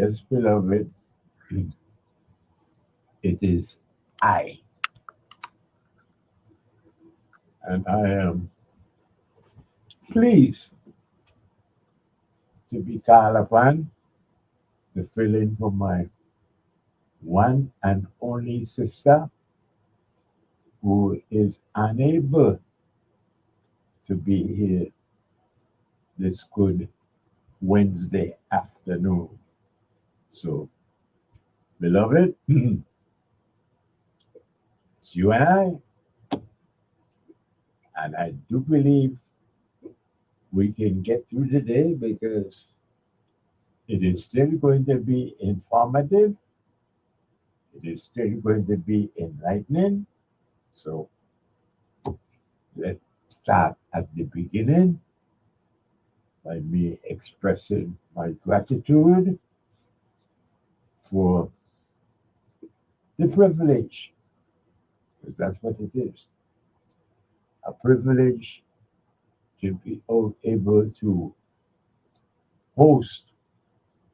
Yes, beloved, it is I, and I am pleased to be called upon to fill in for my one and only sister who is unable to be here this good Wednesday afternoon. So, beloved, it's you and I do believe we can get through the day because it is still going to be informative, it is still going to be enlightening. So, let's start at the beginning by me expressing my gratitude for the privilege, because that's what it is, a privilege to be able to host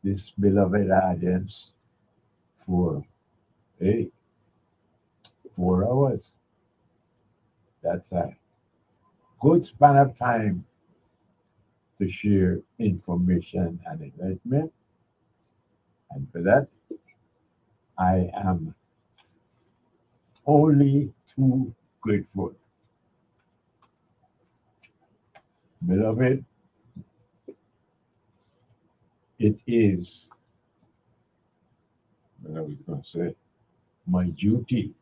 this beloved audience for hey, 4 hours. That's a good span of time to share information and enlightenment. And for that, I am only too grateful. Beloved, it is, what I was going to say, my duty,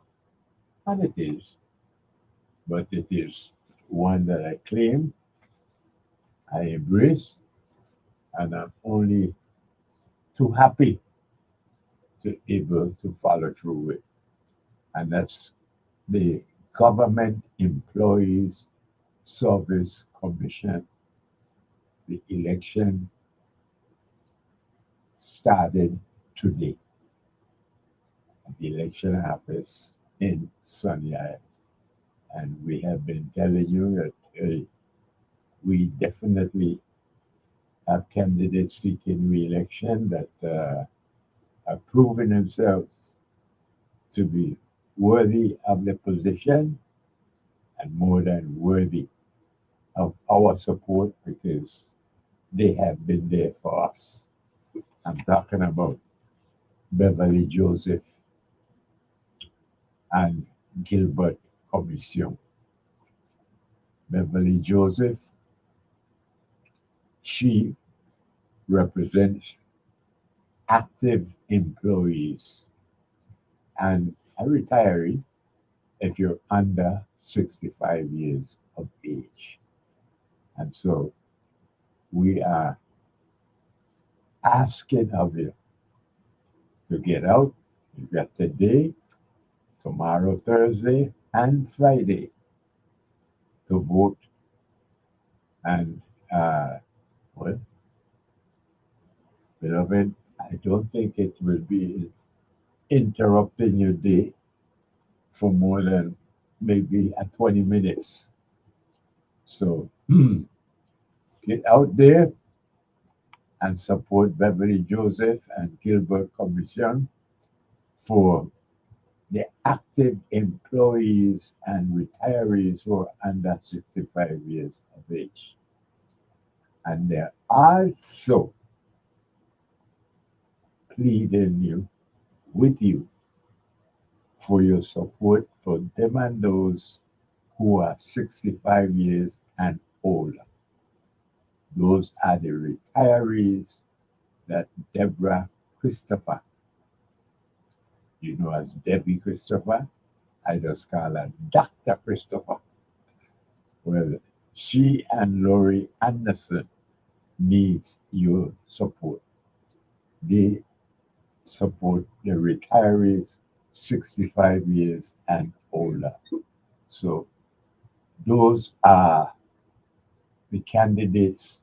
and it is, but it is one that I claim, I embrace, and I'm only too happy to able to follow through with. And that's the Government Employees Service Commission. The election started today at the election office in Sunny Isles. And we have been telling you that we definitely have candidates seeking re-election that have proven themselves to be worthy of the position and more than worthy of our support because they have been there for us. I'm talking about Beverly Joseph and Gilbert Commission. Beverly Joseph, she represents active employees and a retiree if you're under 65 years of age. And so we are asking of you to get out. You've got today, tomorrow, Thursday, and Friday to vote. And, well, beloved, I don't think it will be interrupting your day for more than maybe 20 minutes. So get out there and support Beverly Joseph and Gilbert Commission for the active employees and retirees who are under 65 years of age. And they're also pleading with you for your support for them and those who are 65 years and older. Those are the retirees that Deborah Christopher, you know, as Debbie Christopher, I just call her Dr. Christopher. Well, she and Laurie Anderson needs your support. They support the retirees 65 years and older. So those are the candidates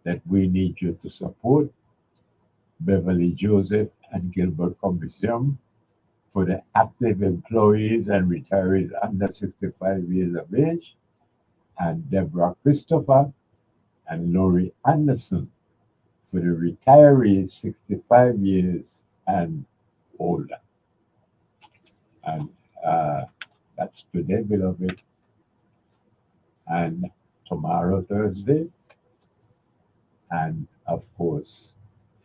that we need you to support. Beverly Joseph and Gilbert Commission for the active employees and retirees under 65 years of age, and Deborah Christopher and Laurie Anderson for the retirees 65 years and older. And that's today, beloved. And tomorrow, Thursday, and of course,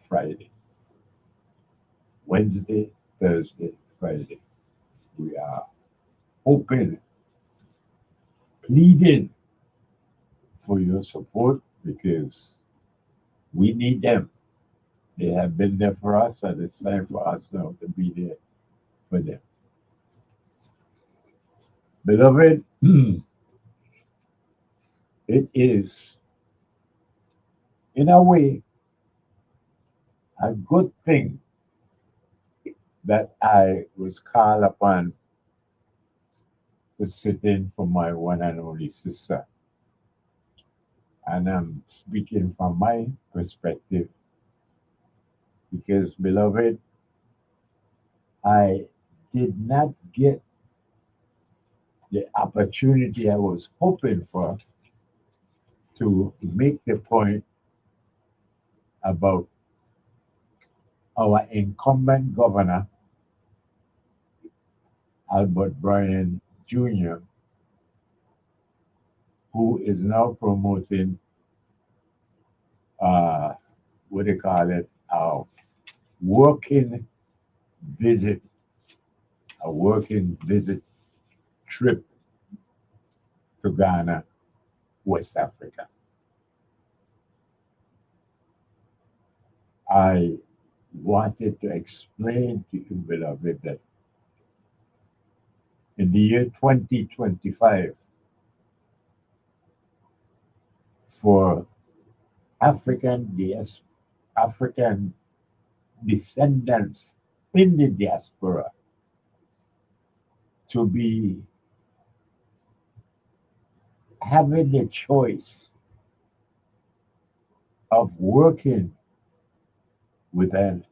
Friday. Wednesday, Thursday, Friday. We are open, pleading for your support because we need them. They have been there for us, and it's time for us now to be there for them. Beloved, it is, in a way, a good thing that I was called upon to sit in for my one and only sister. And I'm speaking from my perspective because, beloved, I did not get the opportunity I was hoping for to make the point about our incumbent governor, Albert Bryan Jr., who is now promoting, uh, what do you call it, working visit, a working visit trip to Ghana, West Africa. I wanted to explain to you, beloved, that in the year 2025, for African descendants in the diaspora to be having the choice of working with an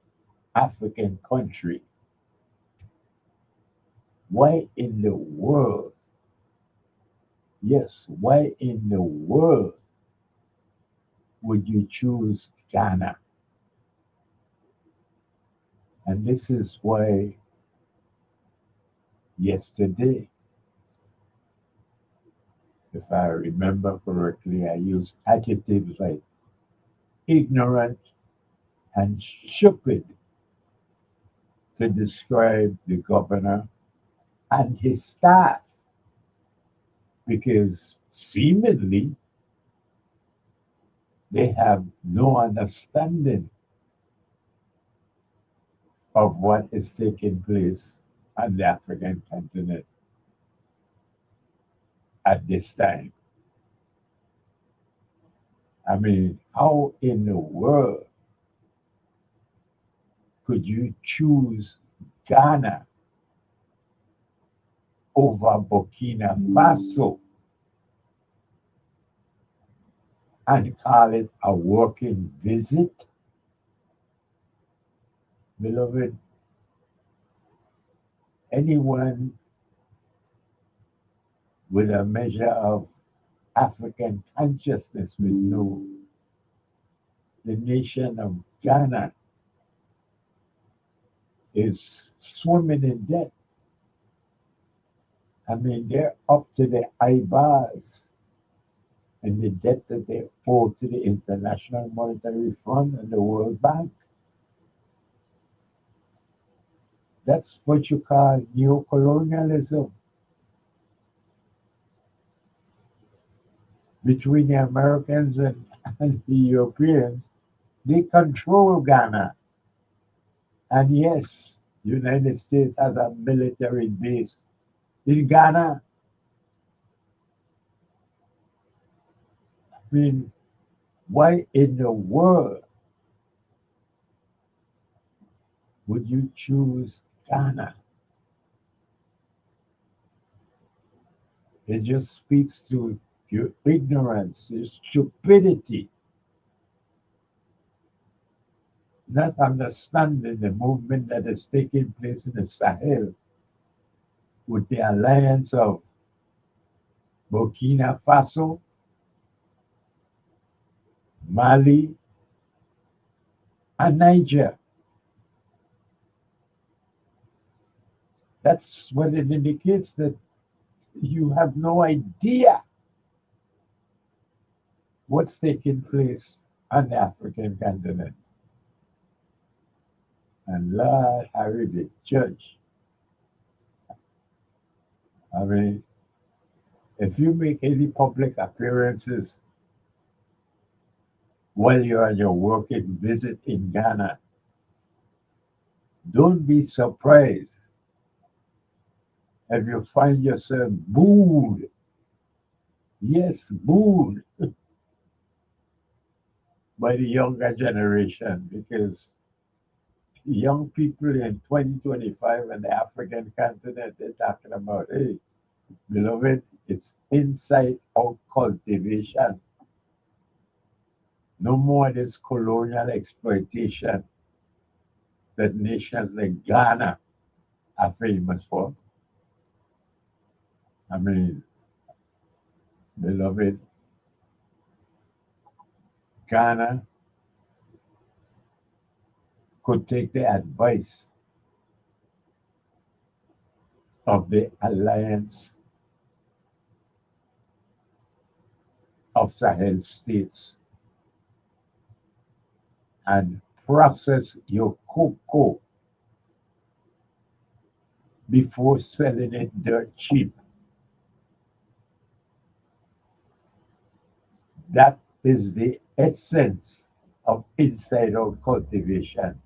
African country, why in the world, yes, why in the world would you choose Ghana? And this is why yesterday, if I remember correctly, I used adjectives like ignorant and stupid to describe the governor and his staff because seemingly they have no understanding of what is taking place on the African continent at this time. I mean, how in the world could you choose Ghana over Burkina Faso and call it a working visit? Beloved, anyone with a measure of African consciousness will know the nation of Ghana is swimming in debt. I mean, they're up to their eyeballs in the debt that they owe to the International Monetary Fund and the World Bank. That's what you call neocolonialism between the Americans and the Europeans. They control Ghana. And yes, the United States has a military base in Ghana. I mean, why in the world would you choose Ghana? It just speaks to your ignorance, your stupidity, not understanding the movement that is taking place in the Sahel with the alliance of Burkina Faso, Mali, and Niger. That's what it indicates, that you have no idea what's taking place on the African continent. And Lord Harry, the judge, I mean, if you make any public appearances while you're on your working visit in Ghana, don't be surprised if you find yourself booed. Yes, booed by the younger generation, because young people in 2025 in the African continent, they're talking about, hey, beloved, it's inside out cultivation. No more this colonial exploitation that nations like Ghana are famous for. I mean, beloved, Ghana could take the advice of the Alliance of Sahel states and process your cocoa before selling it dirt cheap. That is the essence of inside out cultivation.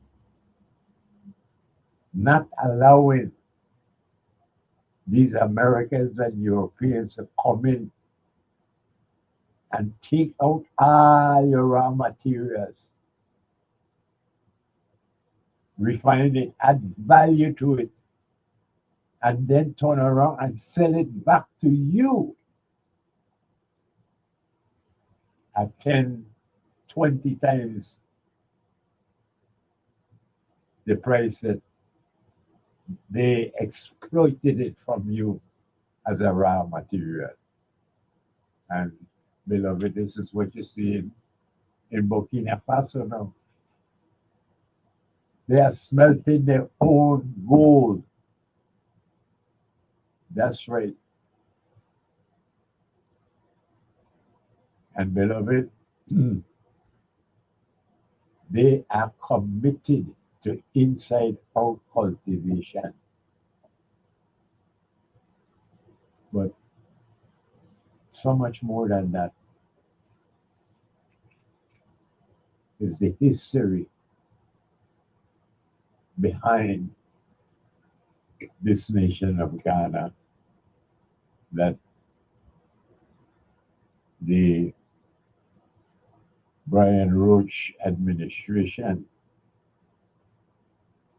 Not allowing these Americans and Europeans to come in and take out all your raw materials, refine it, add value to it, and then turn around and sell it back to you at 10, 20 times the price that they exploited it from you as a raw material. And beloved, this is what you see in Burkina Faso now. They are smelting their own gold. That's right. And beloved, they are committed to inside out cultivation. But so much more than that is the history behind this nation of Ghana, that the Brian Roach administration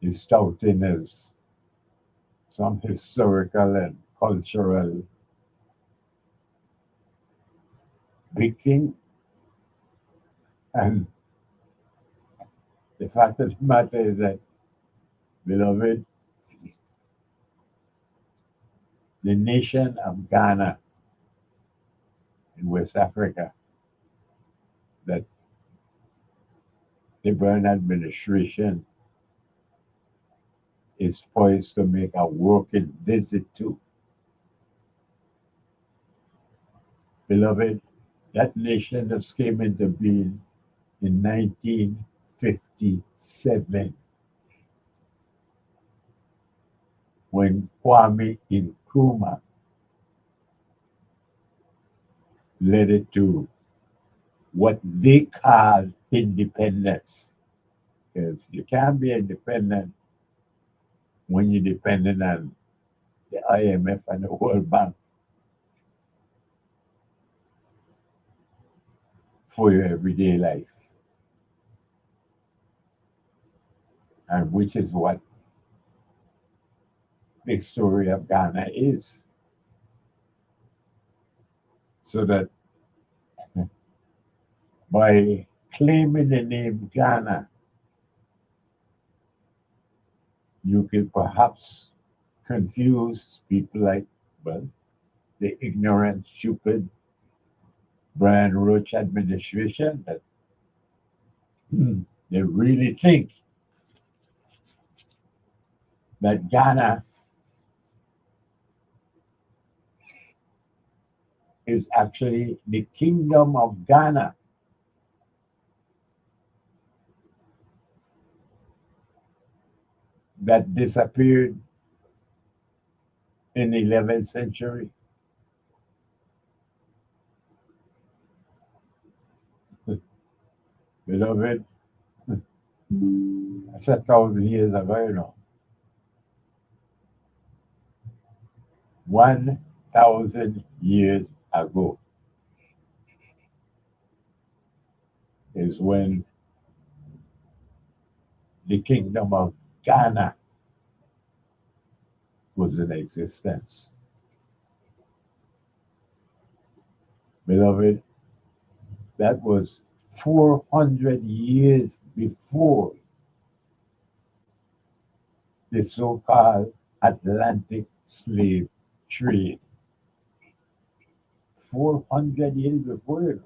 is touting as some historical and cultural big thing. And the fact of the matter is that, beloved, the nation of Ghana in West Africa, that the Brown administration is poised to make a working visit to. Beloved, that nation just came into being in 1957 when Kwame Nkrumah led it to what they call independence. Because you can't be independent when you're dependent on the IMF and the World Bank for your everyday life. And which is what the story of Ghana is. So that by claiming the name Ghana, you can perhaps confuse people like, well, the ignorant, stupid Brian Roach administration that They really think that Ghana is actually the kingdom of Ghana that disappeared in the 11th century. Beloved, that's 1,000 years ago, 1,000 years ago is when the kingdom of Ghana was in existence. Beloved, that was 400 years before the so-called Atlantic slave trade. 400 years before.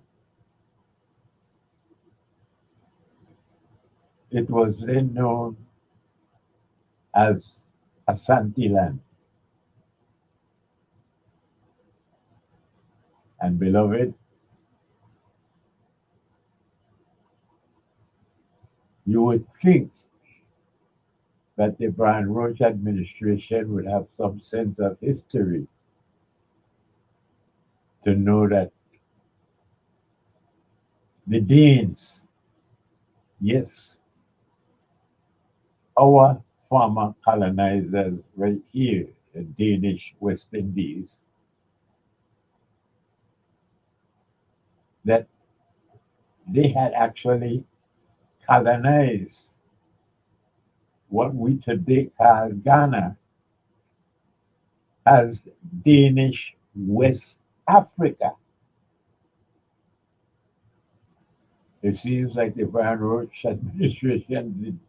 It was then known as Ashanti And beloved, you would think that the Brian Roach administration would have some sense of history to know that the Danes, yes, our former colonizers right here, the Danish West Indies, that they had actually colonized what we today call Ghana as Danish West Africa. It seems like the Brian Roach administration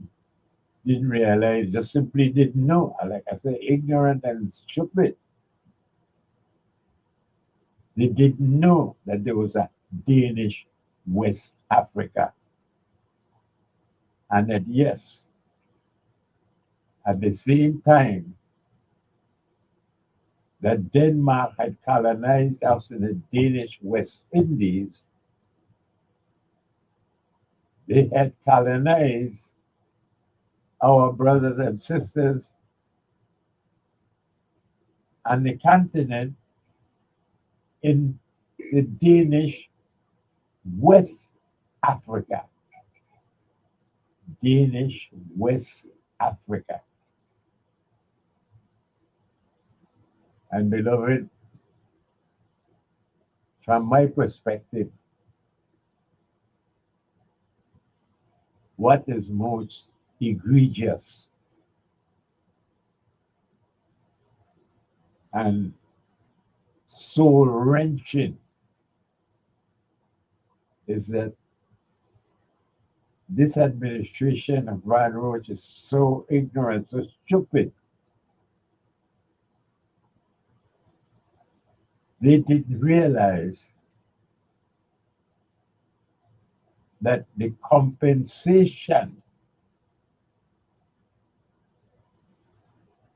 didn't realize, just simply didn't know. Like I said, ignorant and stupid. They didn't know that there was a Danish West Africa. And that, yes, at the same time that Denmark had colonized us in the Danish West Indies, they had colonized our brothers and sisters on the continent in the Danish West Africa. Danish West Africa. And beloved, from my perspective, what is most egregious and soul wrenching is that this administration of Brian Roach is so ignorant, so stupid. They didn't realize that the compensation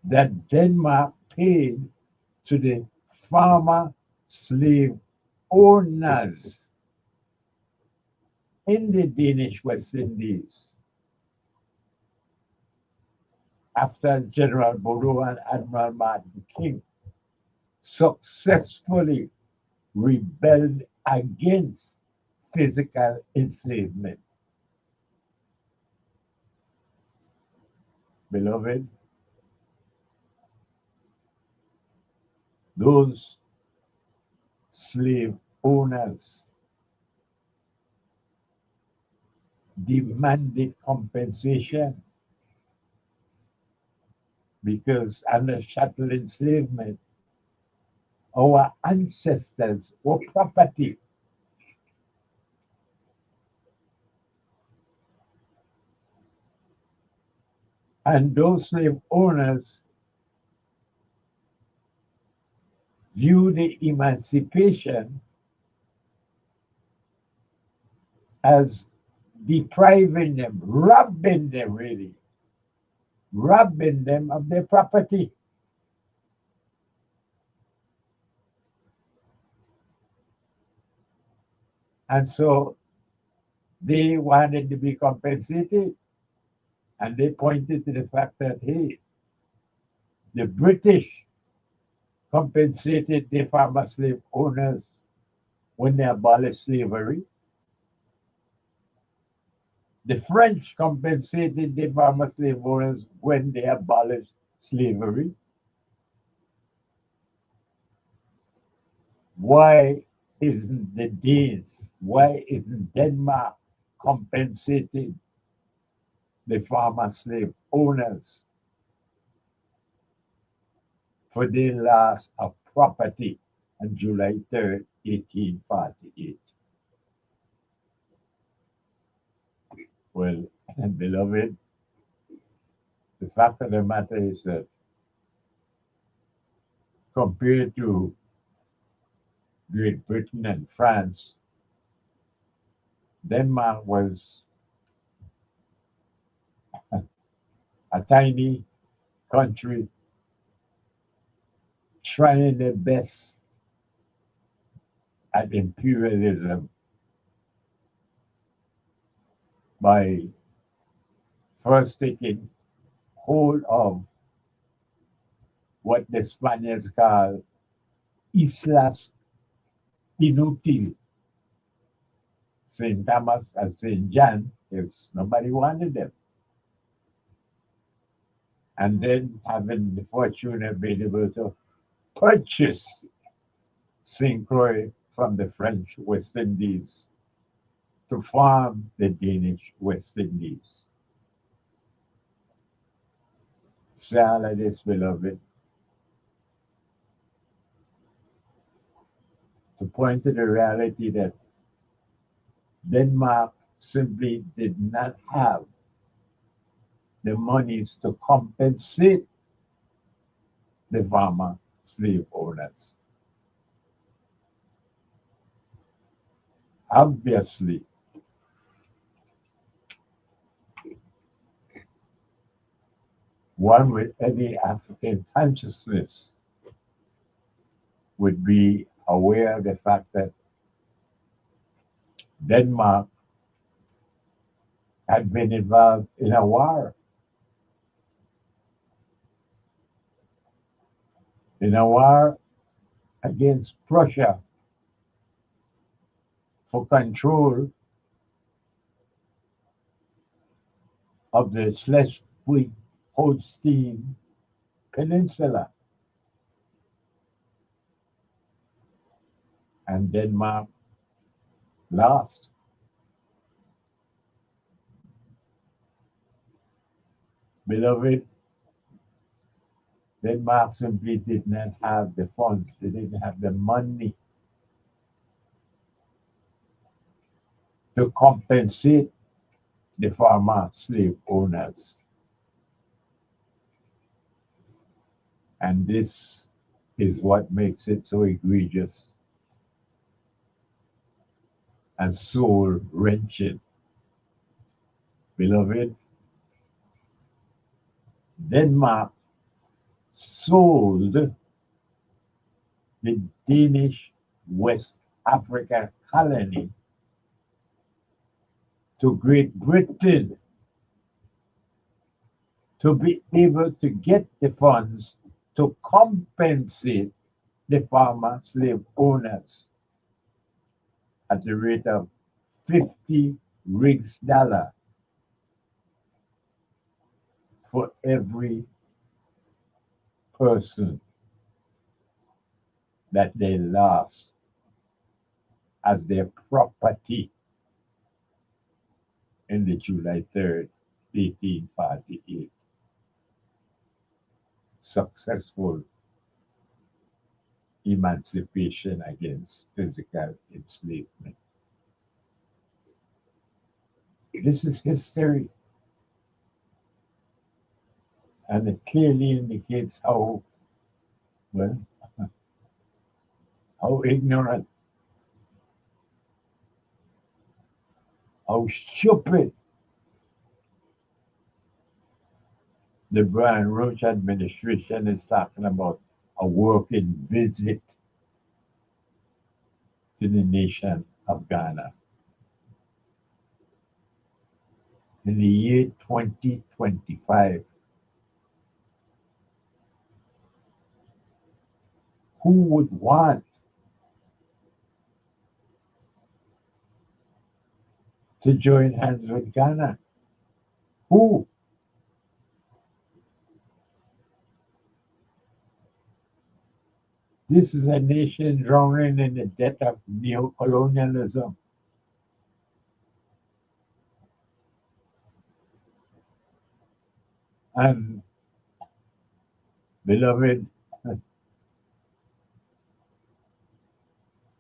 that Denmark paid to the former slave owners in the Danish West Indies after General Bodo and Admiral Martin King successfully rebelled against physical enslavement. Beloved, those slave owners demanded compensation because under chattel enslavement, our ancestors were property. And those slave owners view the emancipation as depriving them, robbing them really, robbing them of their property. And so they wanted to be compensated. And they pointed to the fact that, hey, the British compensated the farmer slave owners when they abolished slavery. The French compensated the farmer slave owners when they abolished slavery. Why isn't the Danes, why isn't Denmark compensating the farmer slave owners for their loss of property on July 3rd, 1848? Well, beloved, the fact of the matter is that compared to Great Britain and France, Denmark was a tiny country trying their best at imperialism by first taking hold of what the Spaniards call Islas Inútil, St. Thomas and St. John, because nobody wanted them. And then having the fortune of being able to purchase St. Croix from the French West Indies to farm the Danish West Indies. Say all of this, beloved, to point to the reality that Denmark simply did not have the monies to compensate the farmer slave owners. Obviously, one with any African consciousness would be aware of the fact that Denmark had been involved in a war against Prussia for control of the Schleswig-Holstein Peninsula. And Denmark lost. Beloved, Denmark simply did not have the funds, they didn't have the money to compensate the former slave owners. And this is what makes it so egregious and soul wrenching. Beloved, Denmark sold the Danish West Africa colony to Great Britain to be able to get the funds to compensate the former slave owners at the rate of 50 rigs dollar for every person that they lost as their property in the July 3rd, 1848 successful emancipation against physical enslavement. This is history. And it clearly indicates well, how ignorant how stupid the Brian Roach administration is talking about a working visit to the nation of Ghana. In the year 2025, who would want to join hands with Ghana? Who? This is a nation drowning in the debt of neocolonialism. And, beloved,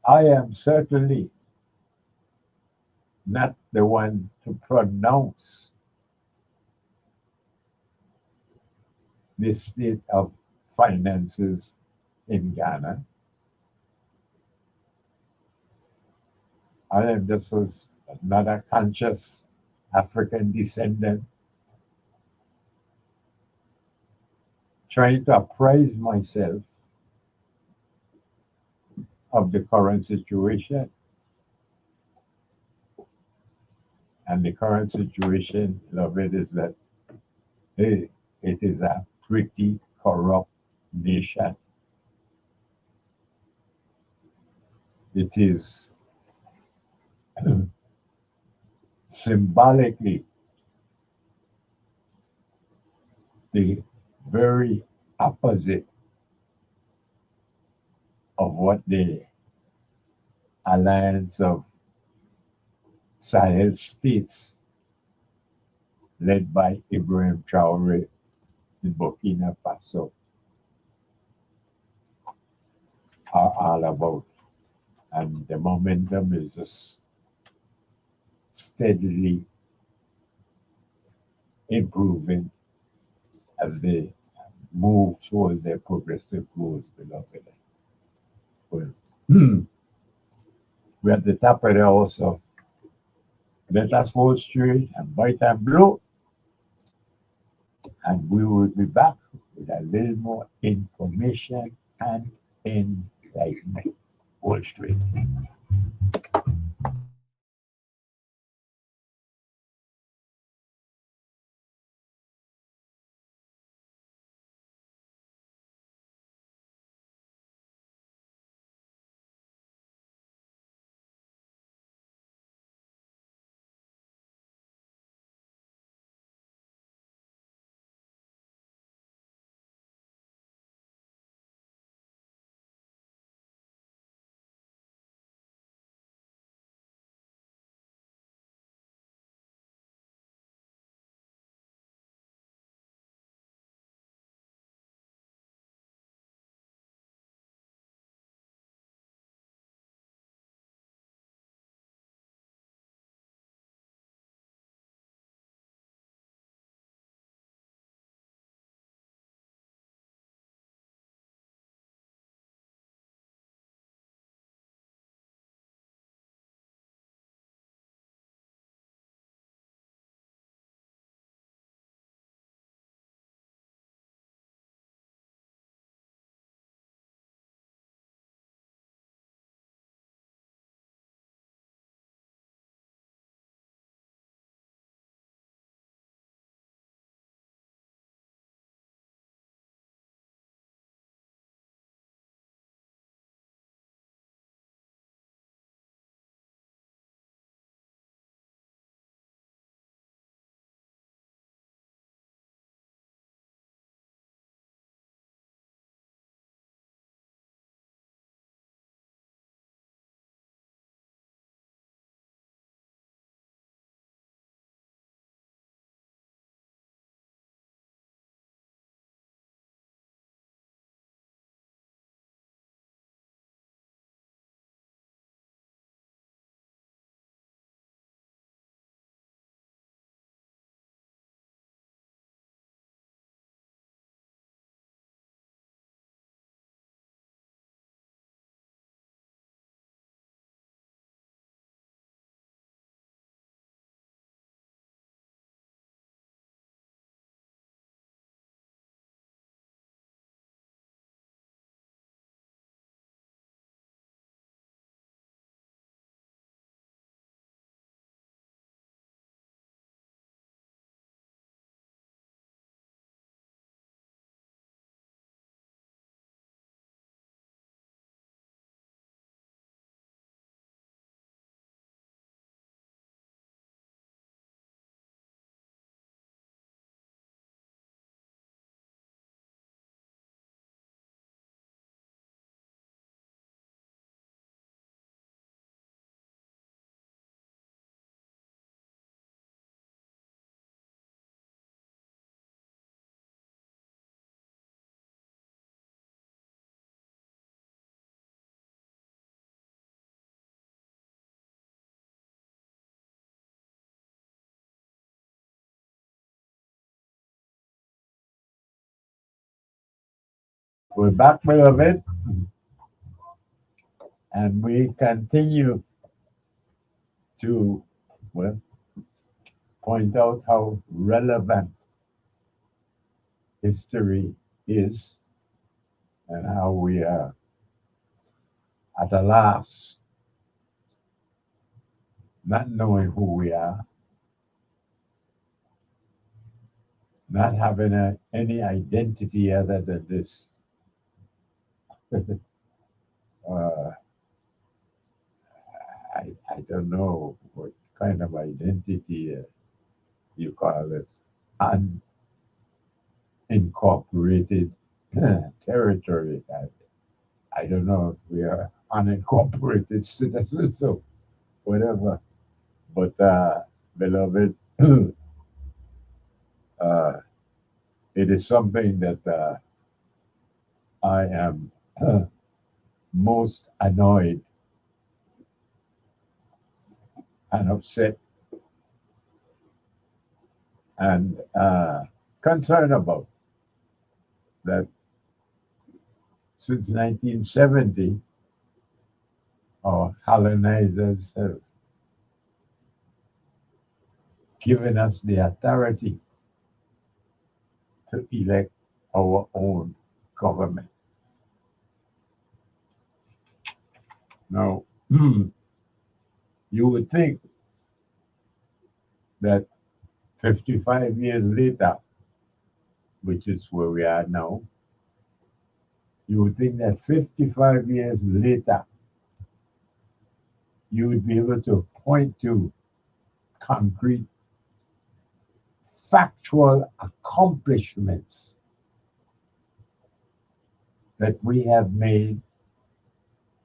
I am certainly not the one to pronounce the state of finances in Ghana. I am just was not a conscious African descendant trying to apprise myself of the current situation. And the current situation of it is that hey, it is a pretty corrupt nation. It is symbolically the very opposite of what the alliance of Sahel states led by Ibrahim Traore in Burkina Faso are all about. And the momentum is just steadily improving as they move towards their progressive goals, beloved. Well, we're at the top of the hour, so let us hold straight and bite and blow, and we will be back with a little more information and enlightenment. Hold straight. We're back, beloved, and we continue to, well, point out how relevant history is and how we are at a last not knowing who we are, not having any identity other than this. uh, I don't know what kind of identity you call this. Unincorporated territory. I don't know if we are unincorporated citizens or whatever. But, beloved, uh, it is something that I am most annoyed and upset and concerned about. That since 1970, our colonizers have given us the authority to elect our own government. Now, you would think that 55 years later, which is where we are now, you would think that 55 years later, you would be able to point to concrete, factual accomplishments that we have made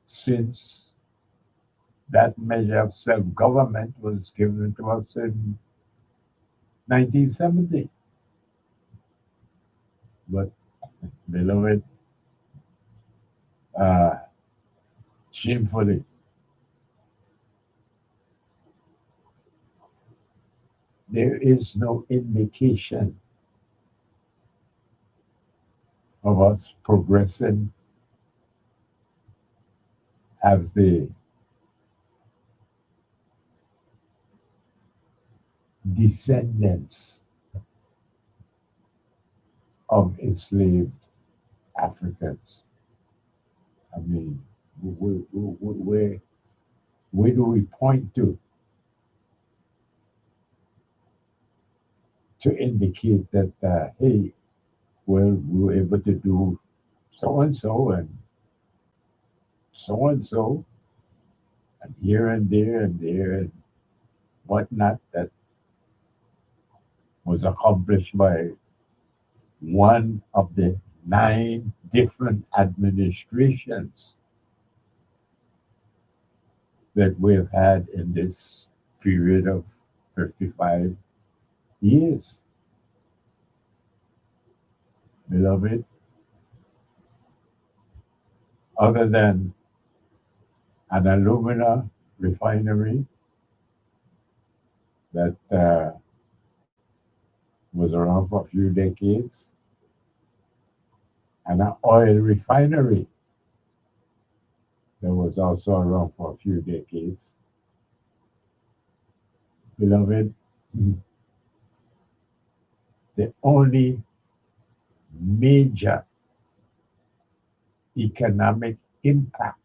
since that measure of self government was given to us in 1970. But, beloved, uh, shamefully, there is no indication of us progressing as the descendants of enslaved Africans. I mean, where do we point to indicate that, hey, well, we were able to do so and so and so and so, and here and there and there and whatnot that was accomplished by one of the 9 different administrations that we've had in this period of 55 years. Beloved, other than an alumina refinery that was around for a few decades, and an oil refinery that was also around for a few decades. Beloved, the only major economic impact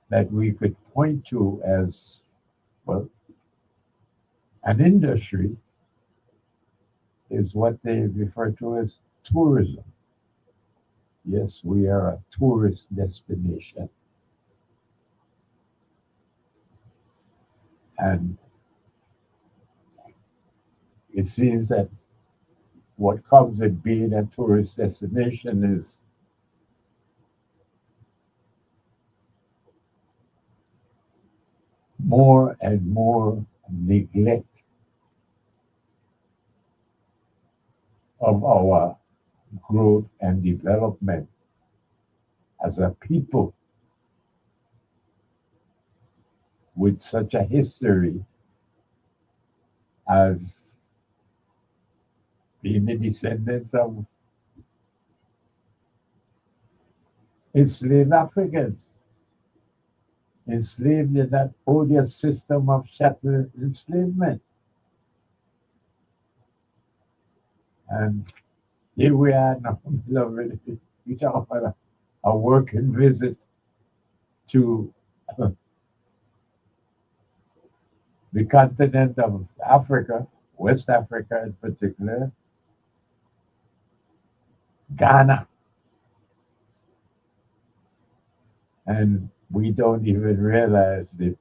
that we could point to as, well, an industry is what they refer to as tourism. Yes, we are a tourist destination. And it seems that what comes with being a tourist destination is more and more neglect of our growth and development as a people with such a history as being the descendants of enslaved Africans, enslaved in that odious system of chattel enslavement. And here we are now, beloved. We talk about a working visit to the continent of Africa, West Africa in particular, Ghana. And we don't even realize the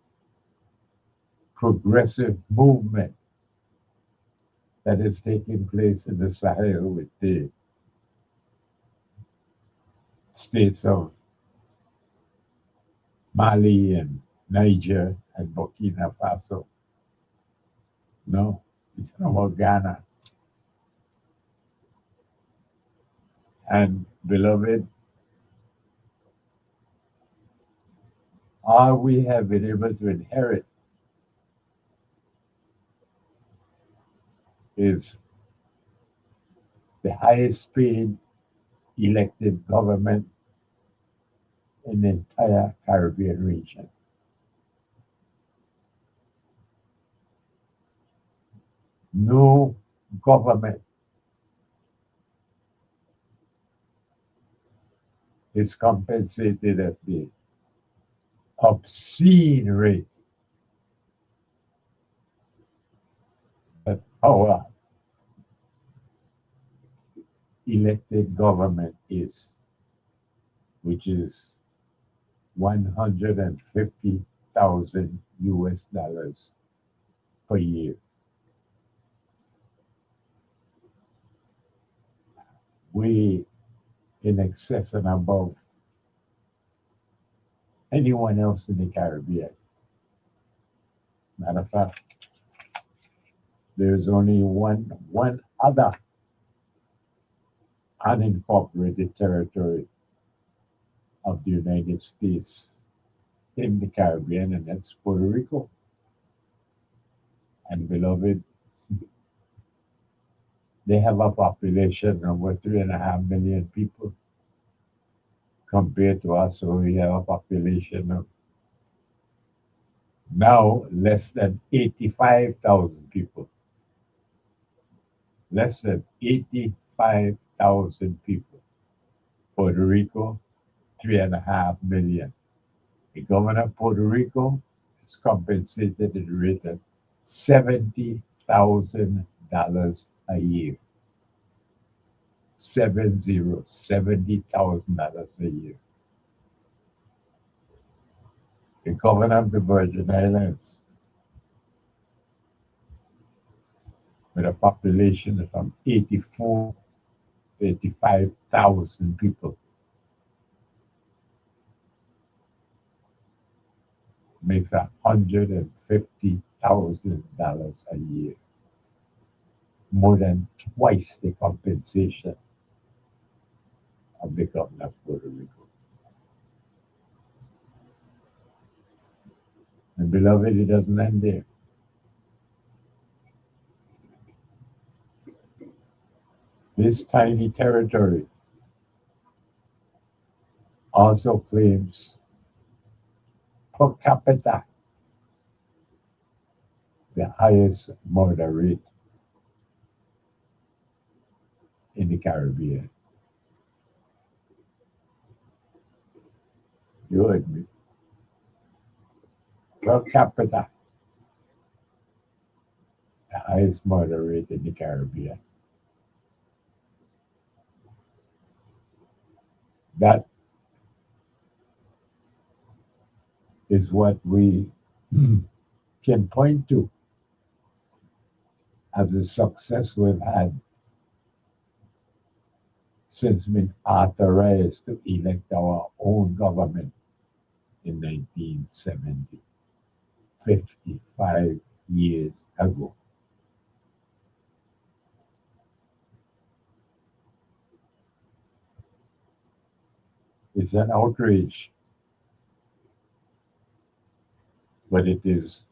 progressive movement that is taking place in the Sahel with the states of Mali and Niger and Burkina Faso. No, it's about Ghana. And beloved, all we have been able to inherit is the highest paid elected government in the entire Caribbean region. No government is compensated at the obscene rate that our elected government is, which is 150,000 US dollars per year. We in excess and above anyone else in the Caribbean. Matter of fact, there's only one other unincorporated territory of the United States in the Caribbean, and that's Puerto Rico. And beloved, they have a population of over 3.5 million people compared to us. So we have a population of now less than 85,000 people. Less than 85,000 people. Puerto Rico, 3.5 million. The governor of Puerto Rico is compensated at the rate of $70,000 a year. 70,000 $70,000 a year. The governor of the Virgin Islands, with a population of from 84 to 85,000 people, makes $150,000 a year, more than twice the compensation of the governor of Puerto Rico. And beloved, it doesn't end there. This tiny territory also claims per capita the highest murder rate in the Caribbean. You heard me. Per capita, the highest murder rate in the Caribbean. That is what we can point to as the success we've had since been authorized to elect our own government in 1970, 55 years ago. It's an outrage, but it is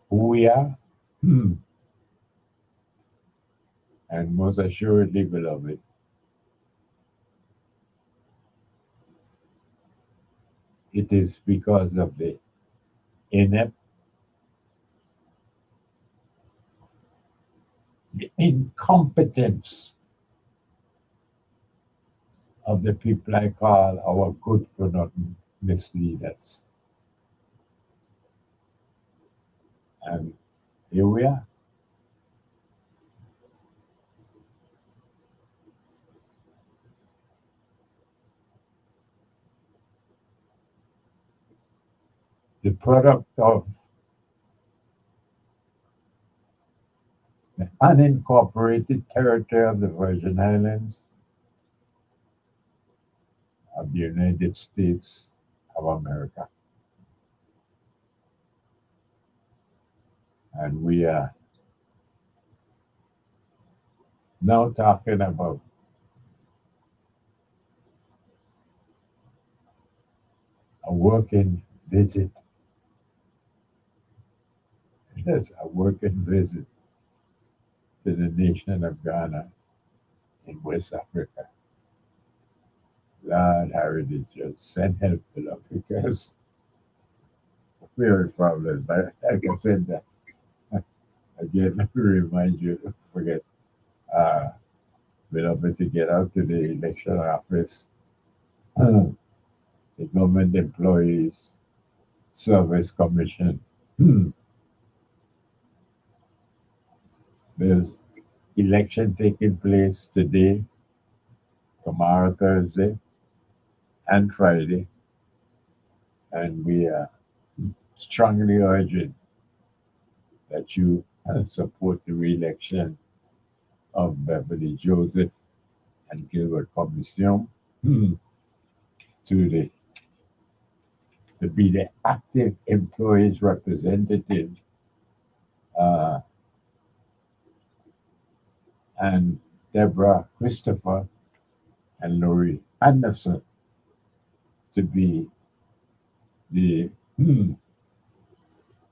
who we are, and most assuredly, beloved, it is because of the inept, the incompetence of the people I call our good for nothing misleaders. And here we are. The product of the unincorporated territory of the Virgin Islands of the United States of America. And we are now talking about a working visit. Yes, a working visit to the nation of Ghana in West Africa. Lord Harry did just send help to them because we're problems. But like I said, that again, let me remind you, don't forget, uh, beloved, to get out to the election office, the Government Employees Service Commission. There's election taking place today, tomorrow, Thursday, and Friday, and we are strongly urging that you support the re-election of Beverly Joseph and Gilbert Commission to the to be the active employees representative, uh, and Deborah Christopher and Laurie Anderson to be the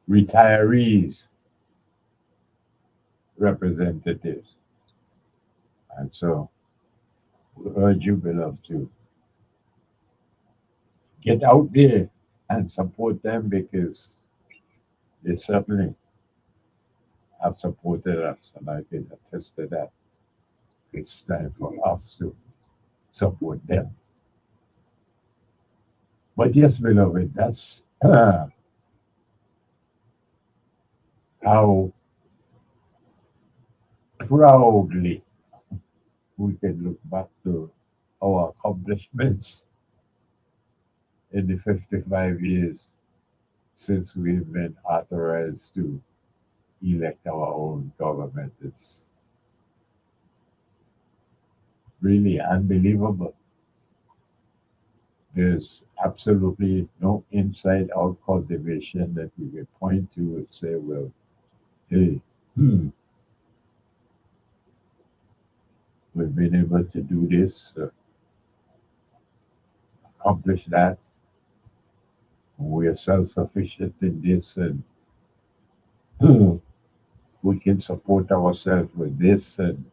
retirees representatives. And so we urge you, beloved, to get out there and support them because they certainly have supported us, and I can attest to that. It's time for us to support them. But yes, beloved, that's how proudly we can look back to our accomplishments in the 55 years since we've been authorized to elect our own government. It's really unbelievable. There's absolutely no inside out cultivation that we can point to and say, well, hey, we've been able to do this, accomplish that. We're self sufficient in this, and we can support ourselves with this, and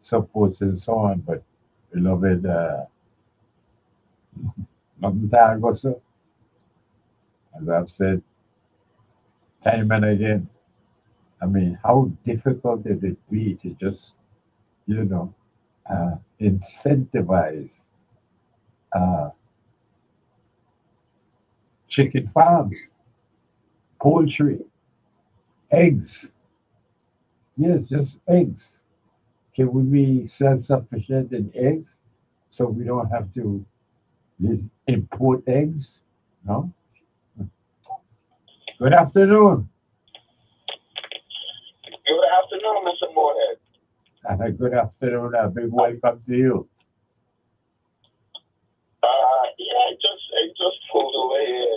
so forth and so on. But, beloved, nothing tago, sir. As I've said time and again, I mean, how difficult did it be to just, you know, incentivize uh, chicken farms, poultry, eggs? Yes, just eggs. Can we be self sufficient in eggs so we don't have to import eggs? No? Good afternoon. Good afternoon, Mr. Moorhead. Good afternoon. A big welcome to you. Yeah, I just pulled away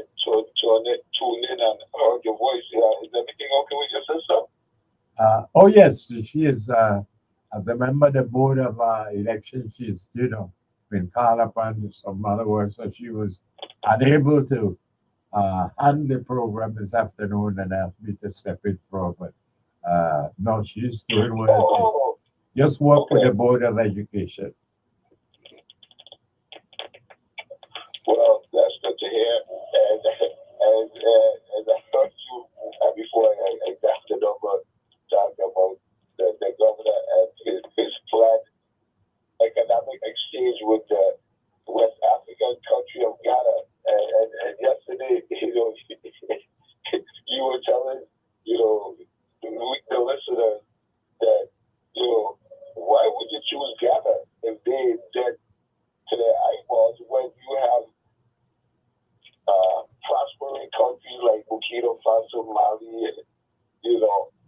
tune in and heard your voice. Is everything okay with your sister? Oh, yes, she is, as a member of the board of election, she's, been called upon some other words, so she was unable to hand the program this afternoon and asked me to step in for her. But no, she's doing well. Oh, Just work with okay. the Board of Education. Well, that's good to hear. and I heard you before I got the number talking about the governor and his planned economic exchange with the West African country of Ghana. And yesterday, you were telling, the listeners that, why would you choose Ghana if they dead to their eyeballs when you have prospering countries like Burkina Faso, Mali, and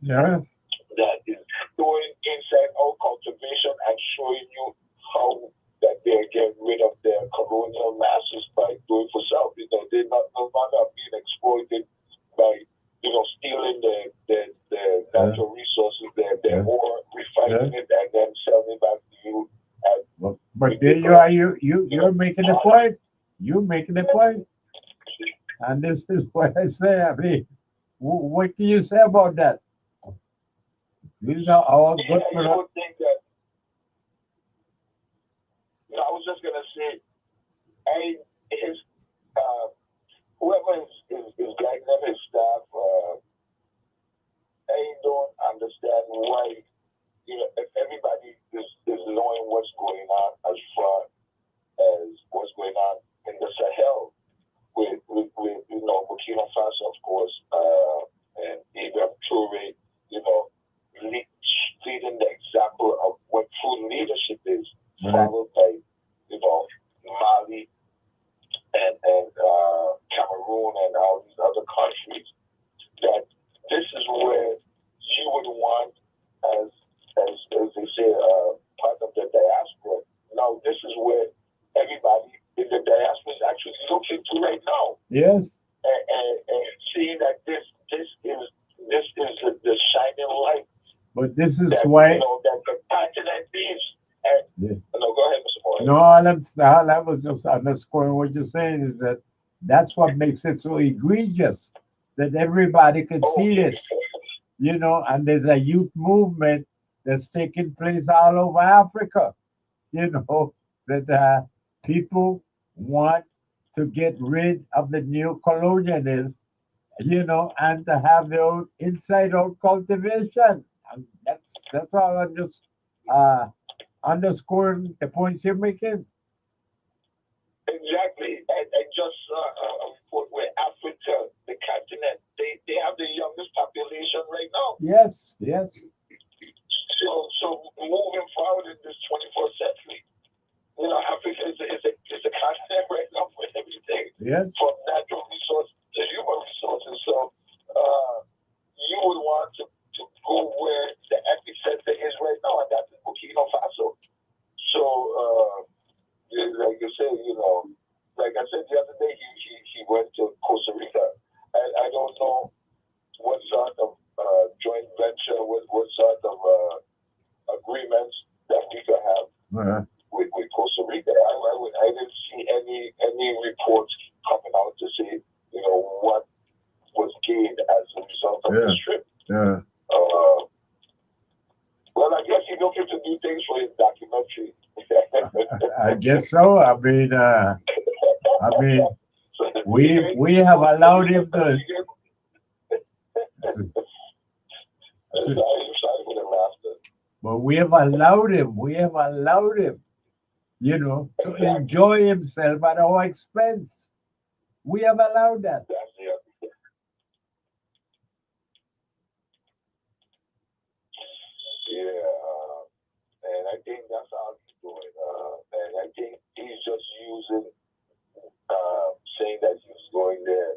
Yeah. that is doing inside out cultivation and showing you how that they're getting rid of their colonial masters by doing for self. They're no longer being exploited by stealing the natural resources, their ore, refining it, and then selling it back to you. But there you are. You're making the point. You're making the point. And this is what I say. I mean, what can you say about that? These are all good for I would think that. I was just gonna say, whoever is guiding them, his staff, I don't understand why. If everybody is knowing what's going on as far as what's going on in the Sahel with Burkina Faso, of course, and Ibrahim Traore, leading the example of what true leadership is, followed by Mali and Cameroon and all these other countries. That this is where you would want, as they say, part of the diaspora. Now, this is where everybody in the diaspora is actually looking to right now. Yes. And seeing that this is the shining light. But this is why. That the continent needs. No, go ahead, Mr. Moore. No, all I was just underscoring what you're saying is that's what makes it so egregious that everybody can see this, and there's a youth movement that's taking place all over Africa, that people want to get rid of the neo-colonialism, and to have their own inside-out cultivation. And that's all I'm just underscoring the points you're making. Exactly. I just saw a report where Africa, the continent, they have the youngest population right now. Yes. So moving forward in this 21st century, Africa is a continent right now for everything. Yes. From natural resources to human resources. So you would want to go where the epicenter is right now, and that's in Burkina Faso. So like you say, like I said the other day, he went to Costa Rica. I don't know what sort of joint venture, what sort of agreements that we could have with Costa Rica. I didn't see any reports coming out to say, what was gained as a result of this trip. Yeah. Well, I guess he's looking to do things for his documentary. I guess so. I mean, we have allowed him to. But we have allowed him, to enjoy himself at our expense. We have allowed that. And I think that's how he's doing. And I think he's just using, saying that he's going there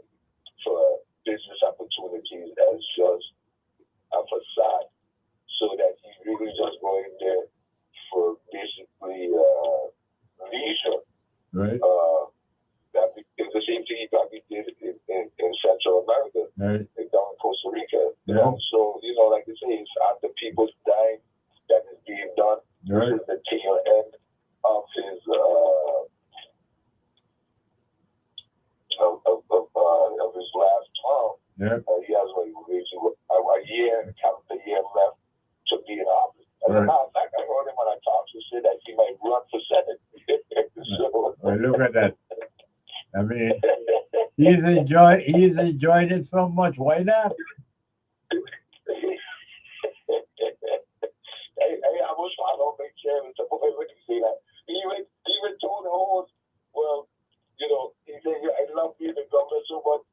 for business opportunities as just a facade, so that he's really just going there for basically leisure. Right. It's the same thing he probably did in Central America, right, down in Costa Rica. Yeah. So, like you say, it's after people's dying that is being done. Right. This is the tail end of his of his last term. Yeah. He has a calendar year left to be in office. As a Right. matter of fact, I heard him when I talked to say that he might run for Senate. So, Well, look at that. I mean, He's enjoying it so much. Why not? I was trying to make sure Mr. Boy when he say that. He even told the host, well, he said, I love being the governor so much.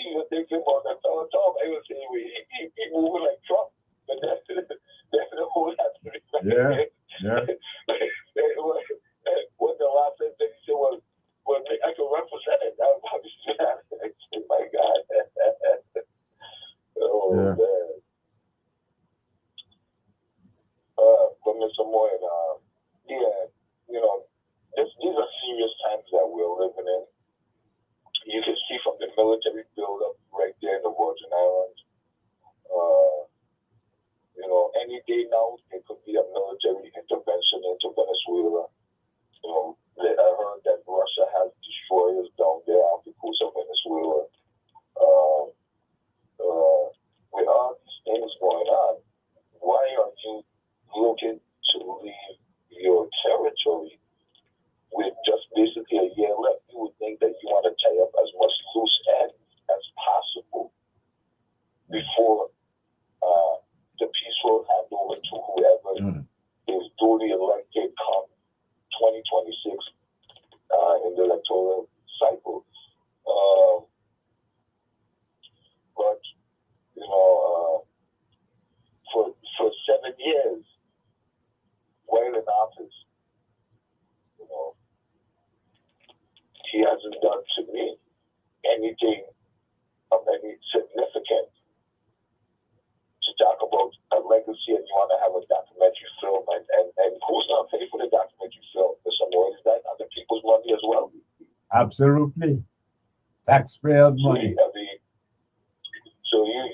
He was thinking about that fellow Trump. I was saying, he moving like Trump. But that's the whole has to be. Yeah. What the last thing he said was, well, I can run for Senate. That was probably my God. Oh, Yeah. man. But Mr. Moyen, yeah, these are serious times that we're living in. You can see from the military buildup right there in the Virgin Islands. Any day now there could be a military intervention into Venezuela. I heard that Russia has destroyers down there off the coast of Venezuela. With all these things going on, why are you looking to leave your territory with just basically a year left? You would think that you want to tie up as much loose ends as possible before the peace will hand over to whoever is duly elected come 2026 in the electoral cycle. But for 7 years, while in office, he hasn't done to me anything of any significance. To talk about a legacy, and you want to have a documentary film, and who's going to pay for the documentary film? Mr. Moore, is that other people's money as well? Absolutely, taxpayer money. So you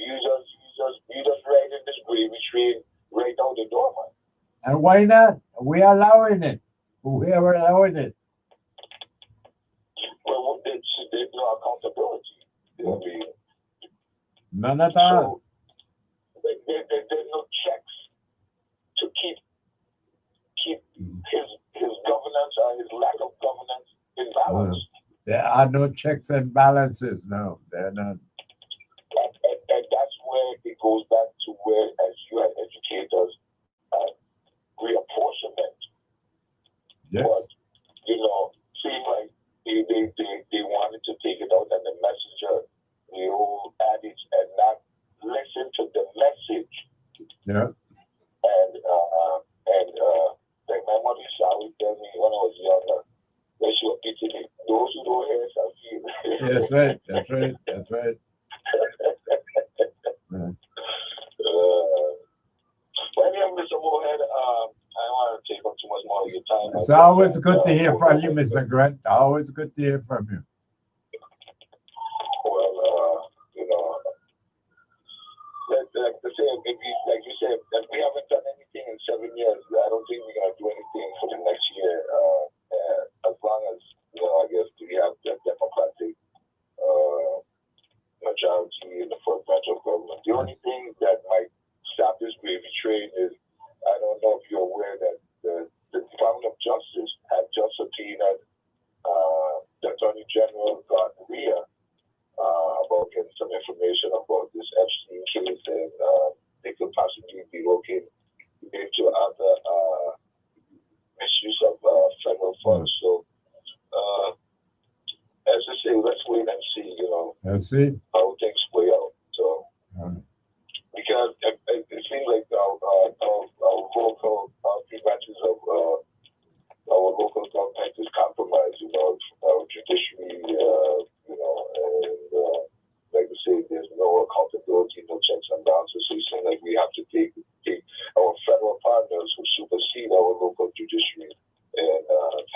just ride in this gravy train right out the door, man. And why not? We are allowing it. We are allowing it. Well, there's no accountability. None at all. So, there's no checks to keep his governance or his lack of governance in balance. There are no checks and balances. No, there are none. And that's where it goes back to where, as you as educators, reapportionment. Yes. But, seems like they wanted to take it out and the messenger, the old adage, and not listen to the message. Yeah. And like my mother used to always tell me when I was younger, that she would pity me. Those who don't hear shall feel. That's right. That's right. That's right. Well, anyway, Mr. Moorhead, I don't want to take up too much more of your time. It's always good to hear from you, Mr. Grant. Always good to hear from you. Well, like the same, like you said, that we haven't done anything in 7 years. I don't think we're gonna do anything for the next year. As long as I guess we have the democratic majority in the first branch of government. The only thing that might stop this gravy train is, I don't know if you're aware that the Department of Justice had just subpoenaed the Attorney General Gordon Weah about getting some information about this Epstein case, and they could possibly be looking into other misuse of federal funds. So, as I say, let's wait and see, Let's see how things play out. So, because it seems like our local three branches of our local government is compromised. Our judiciary, and like I say, there's no accountability, no checks and balances. So it seems like we have to take our federal partners who supersede our local judiciary and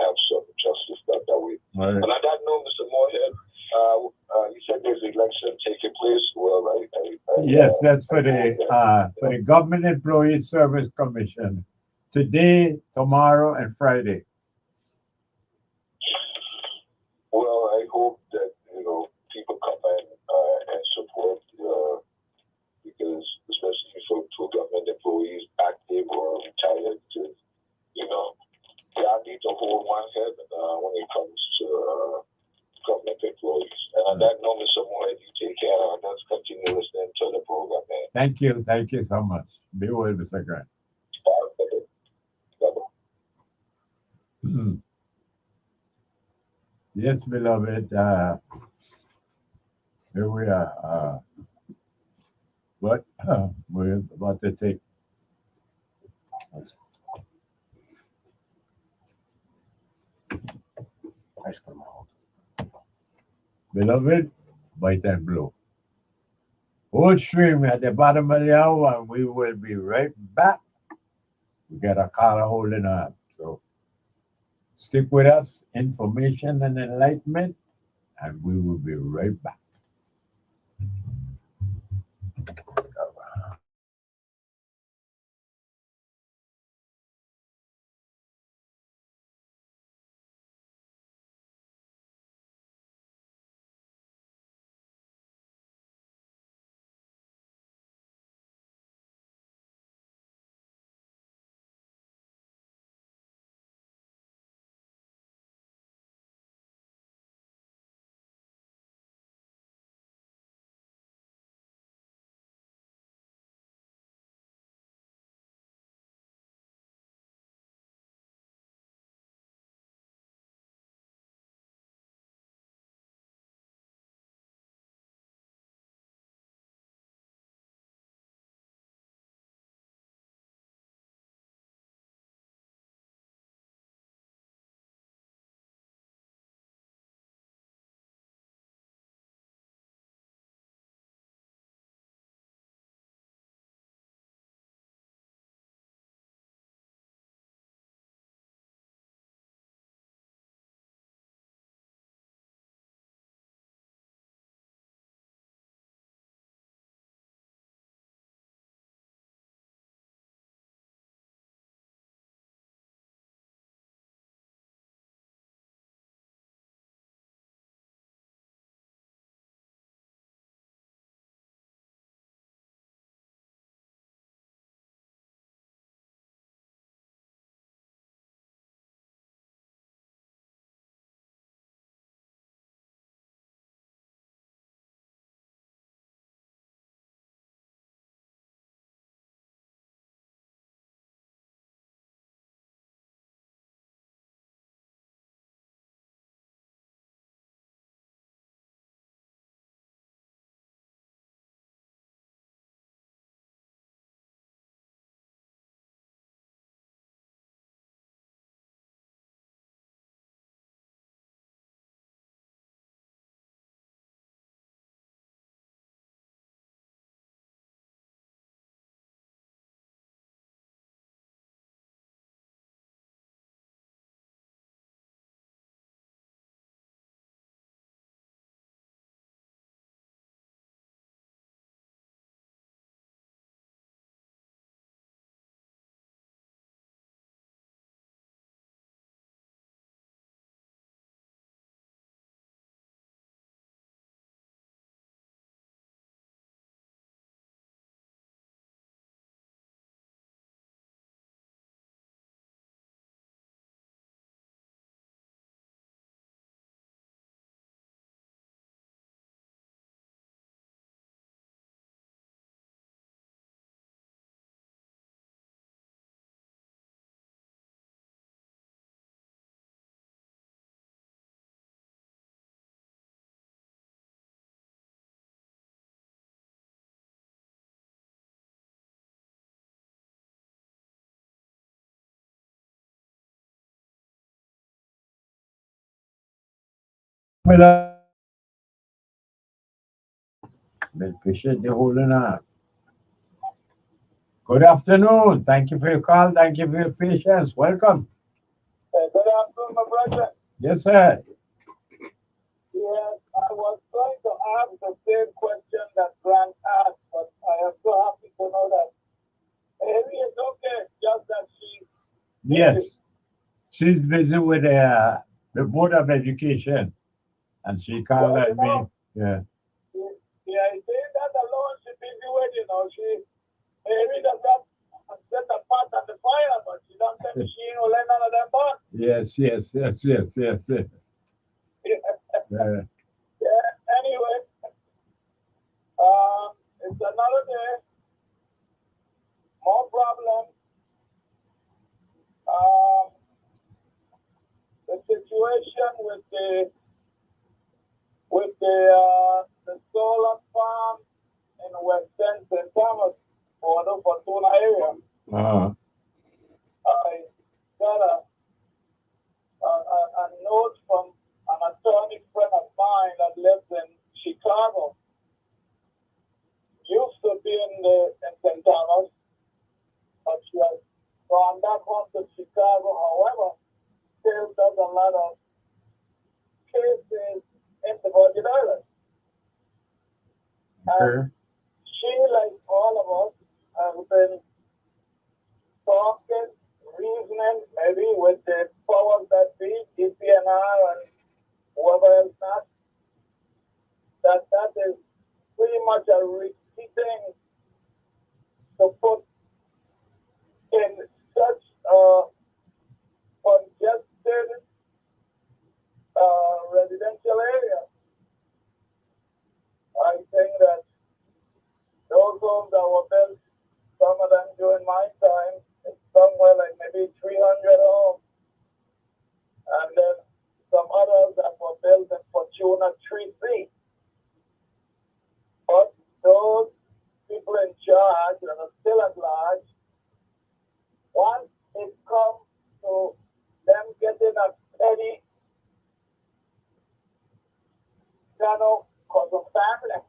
have some justice done that way. Right. And on that note, Mr. Moorhead, you said there's an election taking place. Well, yes, that's for the Government Employee Service Commission. Today, tomorrow, and Friday. Well, I hope that people come and support, because especially for government employees, active or retired, they need to hold one head when it comes to government employees. And on that Thank you. Thank you so much. Be well, Mr. Grant. Yes, beloved. Here we are. But we're about to take, beloved, bite and blow. Hold stream at the bottom of the hour, and we will be right back. We got a caller holding on. So stick with us, information and enlightenment, and we will be right back. Beloved, we appreciate the holding on. Good afternoon. Thank you for your call. Thank you for your patience. Welcome. Good afternoon, my brother. Yes, sir. Yes, I was trying to ask the same question that Grant asked, but I am so happy to know that Amy is okay, just that she Yes. She's busy with the Board of Education, and she called well, me. Yeah. yeah, I think that alone she busy with, she Amy does not set the pot on the fire, but she don't tell me she ain't gonna let none of them burn. Yes, yes, yes, yes, yes, yes. Yeah. Yeah, anyway, it's another day. with the solar farm in West End, St. Thomas, for the Fortuna area. Uh-huh. I got a note from an attorney friend of mine that lives in Chicago. Used to be in St. Thomas, but she has gone back home to Chicago. However, still does a lot of cases in the Virgin Islands. And she, like all of us, has been talking, reasoning, maybe with the powers that be, DPNR and whoever else not, that is pretty much a risky thing to put in such a congested residential area. I think that those homes that were built, some of them during my time, it's somewhere like maybe 300 homes. And then some others that were built in Fortuna 3C. But those people in charge that are still at large, once it comes to them getting a petty cause of family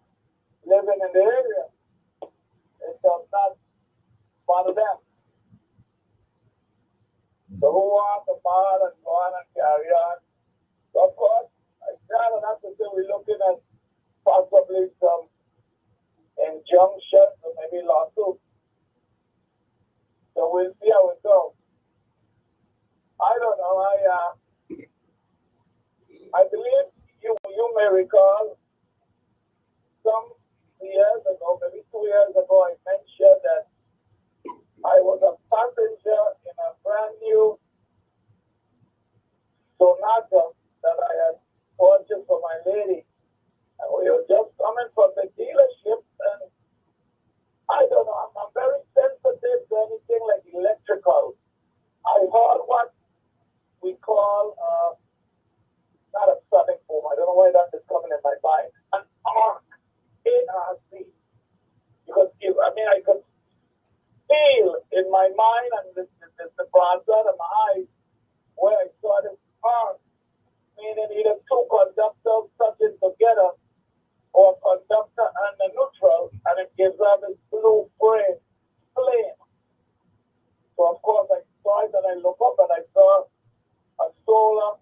living in the area, it does not bother them. So who want to bother and go on and carry on? So of course, I started have to say we're looking at possibly some injunctions or maybe lawsuits. So we'll see how it goes. I don't know. I believe you may recall some years ago, maybe 2 years ago, I mentioned that I was a passenger in a brand new Sonata that I had purchased for my lady. And we were just coming from the dealership, and I don't know, I'm very sensitive to anything like electrical. I heard what we call, not a sonic boom, I don't know why that is coming in my mind, an arc, ARC. Because I could feel in my mind and the bronze out of my eyes where I saw this arc, meaning either two conductors touching together or a conductor and a neutral, and it gives off this blue flame. So of course I saw it and I looked up and I saw a solar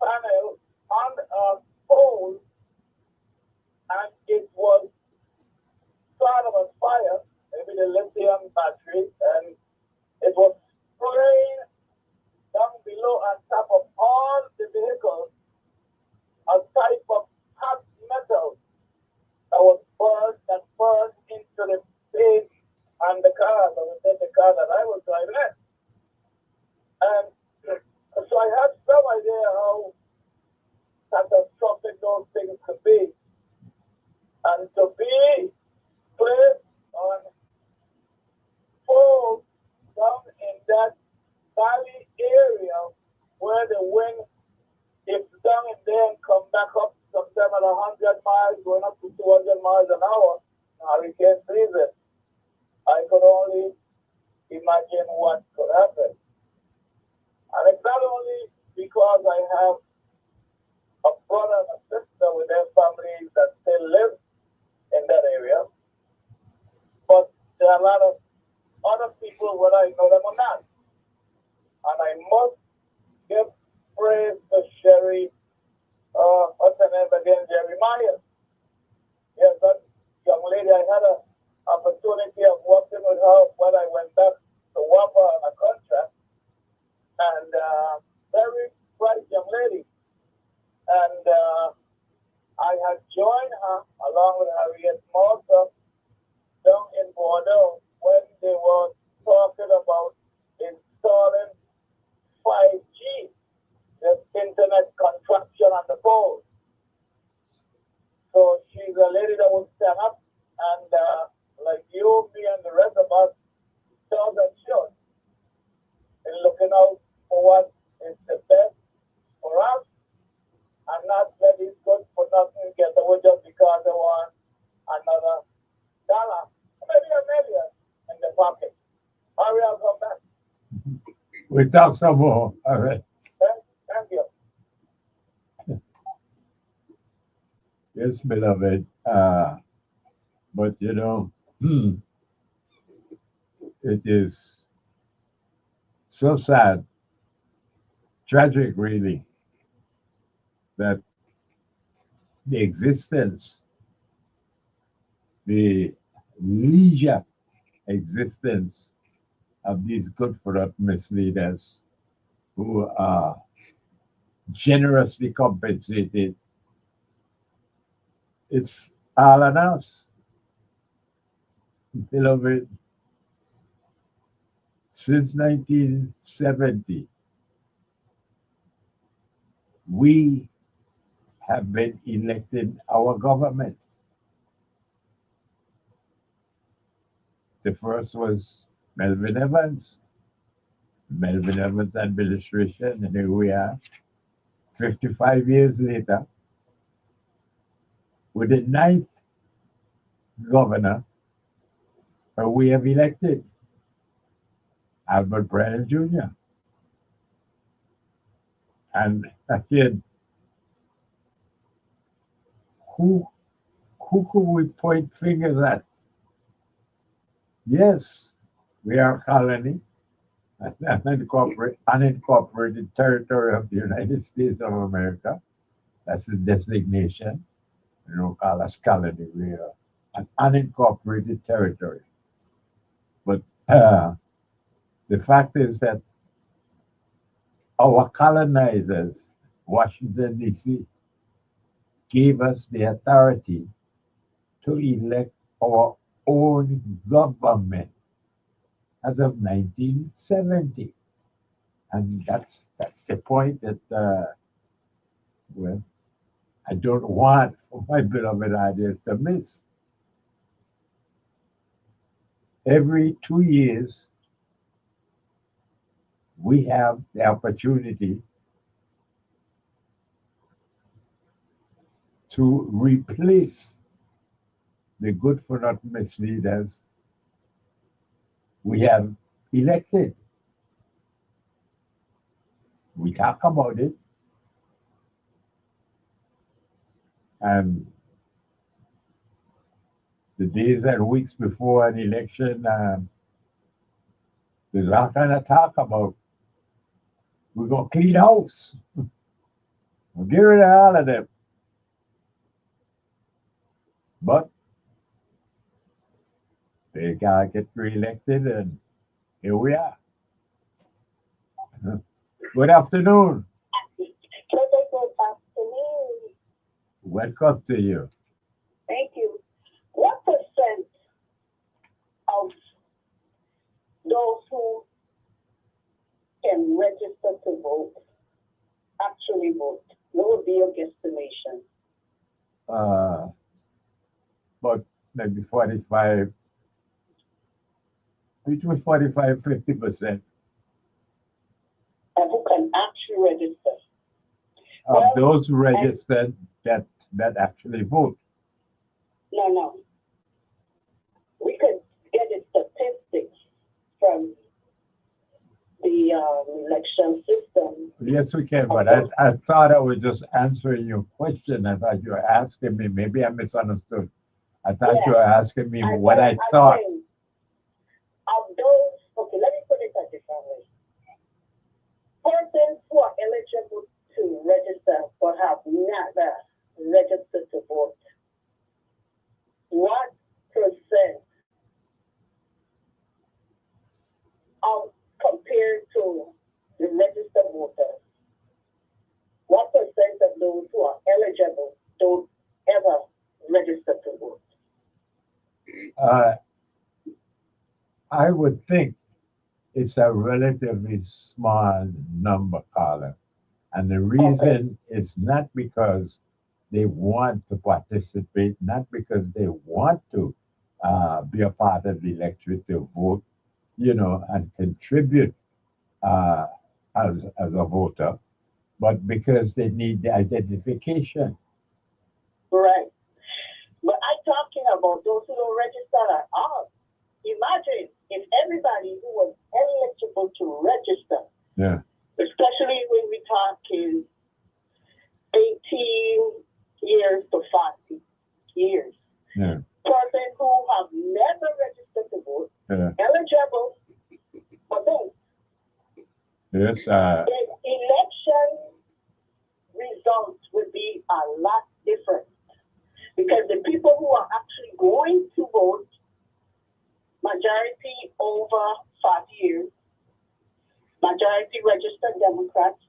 panel on a pole, and it was sort of a fire, maybe the lithium battery, and it was spraying down below on top of all the vehicles a type of hot metal that burned into the paint and the car, the car that I was driving in. And so I had some idea how catastrophic those things could be. And to be placed on poles down in that valley area where the wind is down in there and come back up sometime at 100 miles, going up to 200 miles an hour, hurricane season, I could only imagine what could happen. And it's not only because I have a brother and a sister with their families that still live in that area, but there are a lot of other people, whether I know them or not. And I must give praise to Sherry, what's her name again, Jeremiah. Yes, that young lady, I had an opportunity of working with her when I went back to WAPA on a contract. And very bright young lady. And I had joined her along with Harriet Malta down in Bordeaux when they were talking about installing 5G, the internet contraction on the pole. So she's a lady that would stand up and like you, me, and the rest of us, tells and shows in looking out for what is the best for us We'll talk some more. All right. Thank you. Yes, beloved. But you know, it is so sad, tragic, really, that the existence, the leisure existence of these good for us misleaders who are generously compensated, it's all on us. Beloved, since 1970, we have been electing our governments. The first was Melvin Evans, Melvin Evans administration, and here we are, 55 years later, with the ninth governor we have elected, Albert Brennan Jr. And again, who who could we point fingers at? Yes, we are a colony, an unincorporated territory of the United States of America. That's the designation. You don't call us colony. We are an unincorporated territory. But the fact is that our colonizers, Washington, D.C., gave us the authority to elect our own government as of 1970. And that's the point that, well, I don't want for my beloved ideas to miss. Every 2 years, we have the opportunity to replace the good for not misleaders we have elected. We talk about it, and the days and weeks before an election, there's all kind of talk about we're gonna clean house, we'll get rid of all of them. But they gotta get reelected, and here we are. Good afternoon. Very good afternoon. Welcome to you. Thank you. What percent of those who can register to vote actually vote? What would be your guesstimation? Uh, but maybe 45, between 45, 50% And who can actually register? of Well, those registered that actually vote. No. We could get the statistics from the election system. Yes, we can, but I thought I was just answering your question. I thought you were asking me, maybe I misunderstood. I thought you were asking me what I thought. Think of those, okay, let me put it a different way. Persons who are eligible to register but have never registered to vote, what percent of compared to the registered voters, what percent of those who are eligible don't ever register to vote? Uh, I would think it's a relatively small number, Carla. And the reason is not because they want to participate, not because they want to be a part of the electorate to vote, and contribute uh, as a voter, but because they need the identification. Right. But I'm talking about those who don't register at all. Imagine if everybody who was eligible to register Yeah. Especially when we're talking 18 years to 40 years. Yeah. Person who have never registered to vote, Yeah. eligible, but then Yes. the election results will be a lot different because the people who are actually going to vote, majority over 40 years, majority registered Democrats,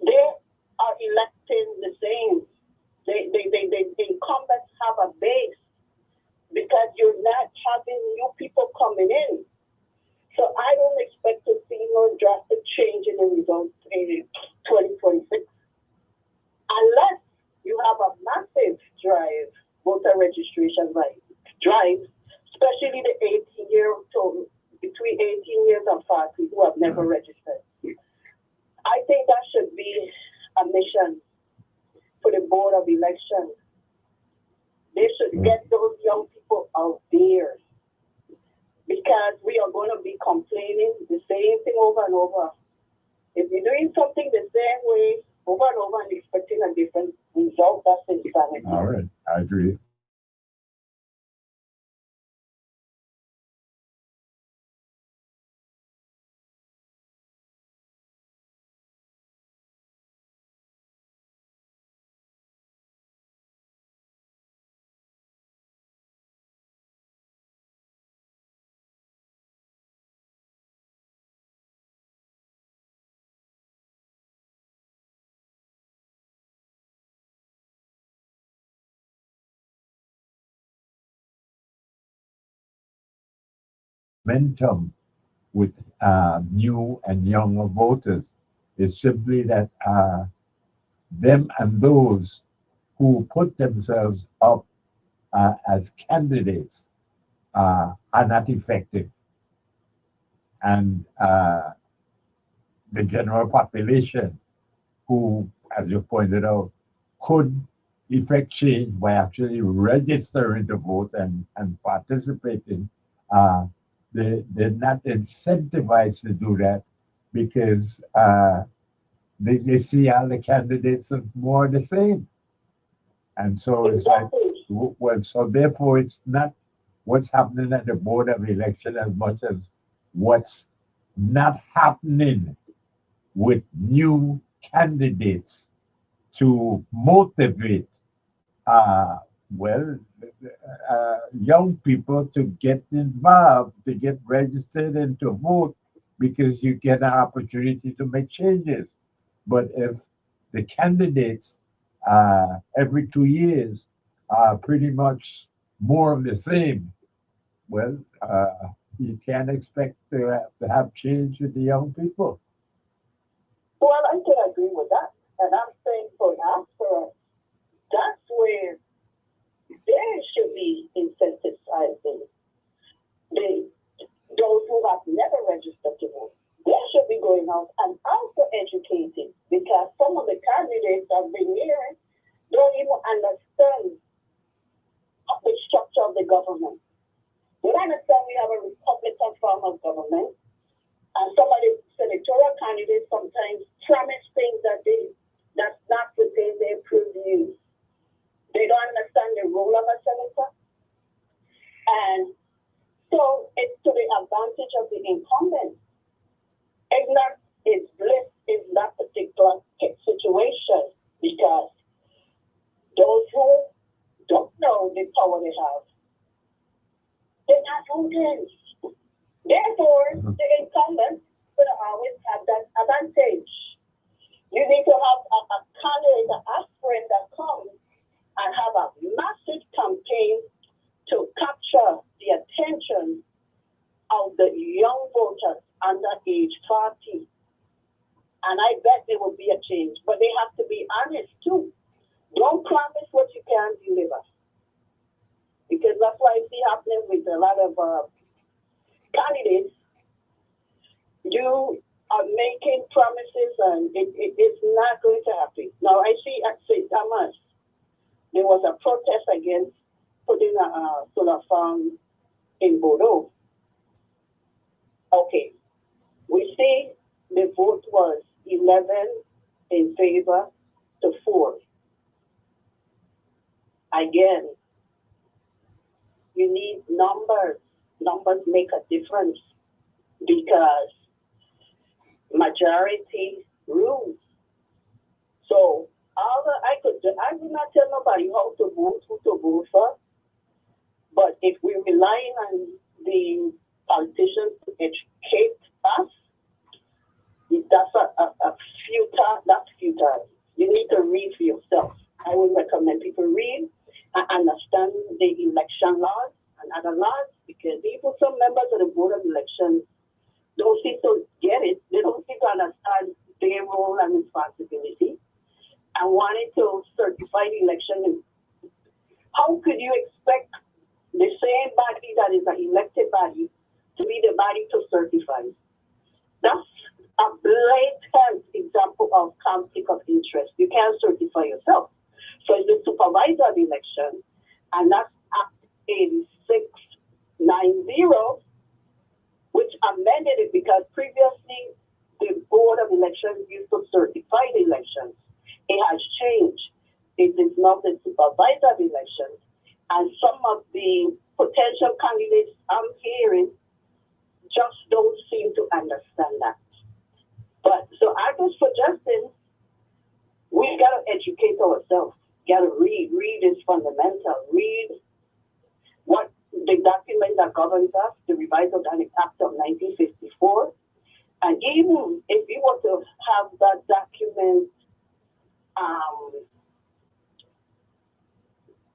they are electing the same. The incumbents have a base because you're not having new people coming in. So I don't expect to see no drastic change in the results in 2026 unless you have a massive drive, voter registration drive, especially the 18-year to between 18 years and 40 who have never registered. I think that should be a mission for the Board of Elections. They should get those young people out there because we are going to be complaining the same thing over and over. If you're doing something the same way over and over and expecting a different result, that's insanity. All right. I agree. Momentum with new and younger voters is simply that them and those who put themselves up as candidates are not effective. And the general population, who, as you pointed out, could effect change by actually registering to vote and participating, they're not incentivized to do that because they see all the candidates as more the same. And so it's like, Exactly. well, so therefore it's not what's happening at the Board of Election as much as what's not happening with new candidates to motivate, uh, well, young people to get involved, to get registered and to vote because you get an opportunity to make changes. But if the candidates every 2 years are pretty much more of the same, well, you can't expect to have change with the young people. Well, I can agree with that. And I'm saying for us, that's where they should be incentivizing the those who have never registered to vote. They should be going out and also educating because some of the candidates I've been hearing don't even understand the structure of the government. They don't understand we have a Republican form of government, and some of the senatorial candidates sometimes promise things that's not within their purview. They don't understand the role of a senator, and so it's to the advantage of the incumbent. Ignorance is bliss in that particular situation because those who don't know the power they have, they're not voting. Therefore, the incumbent will always have that advantage. You need to have a candidate, an aspirant that comes and have a massive campaign to capture the attention of the young voters under age 40. And I bet there will be a change. But they have to be honest too. Don't promise what you can't deliver. Because that's what I see happening with a lot of candidates. You are making promises and it's not going to happen. Now I see at St. Thomas, there was a protest against putting a solar farm in Bordeaux. Okay, we see the vote was 11 in favor to 4. Again, you need numbers. Numbers make a difference because majority rules. So I will not tell nobody how to vote, who to vote for. But if we're relying on the politicians to educate us, that's futile. You need to read for yourself. I would recommend people read and understand the election laws and other laws, because even some members of the Board of Elections don't seem to get it. They don't seem to understand their role and responsibility and wanting to certify the election. How could you expect the same body that is an elected body to be the body to certify? That's a blatant example of conflict of interest. You can't certify yourself. So it's the supervisor of the election, and that's Act 8690, which amended it because previously the Board of Elections used to certify the elections. It has changed. It is now the supervisor of elections. And some of the potential candidates I'm hearing just don't seem to understand that. But so I was suggesting we got to educate ourselves. Got to read. Read is fundamental. Read what the document that governs us, the Revised Organic Act of 1954. And even if you were to have that document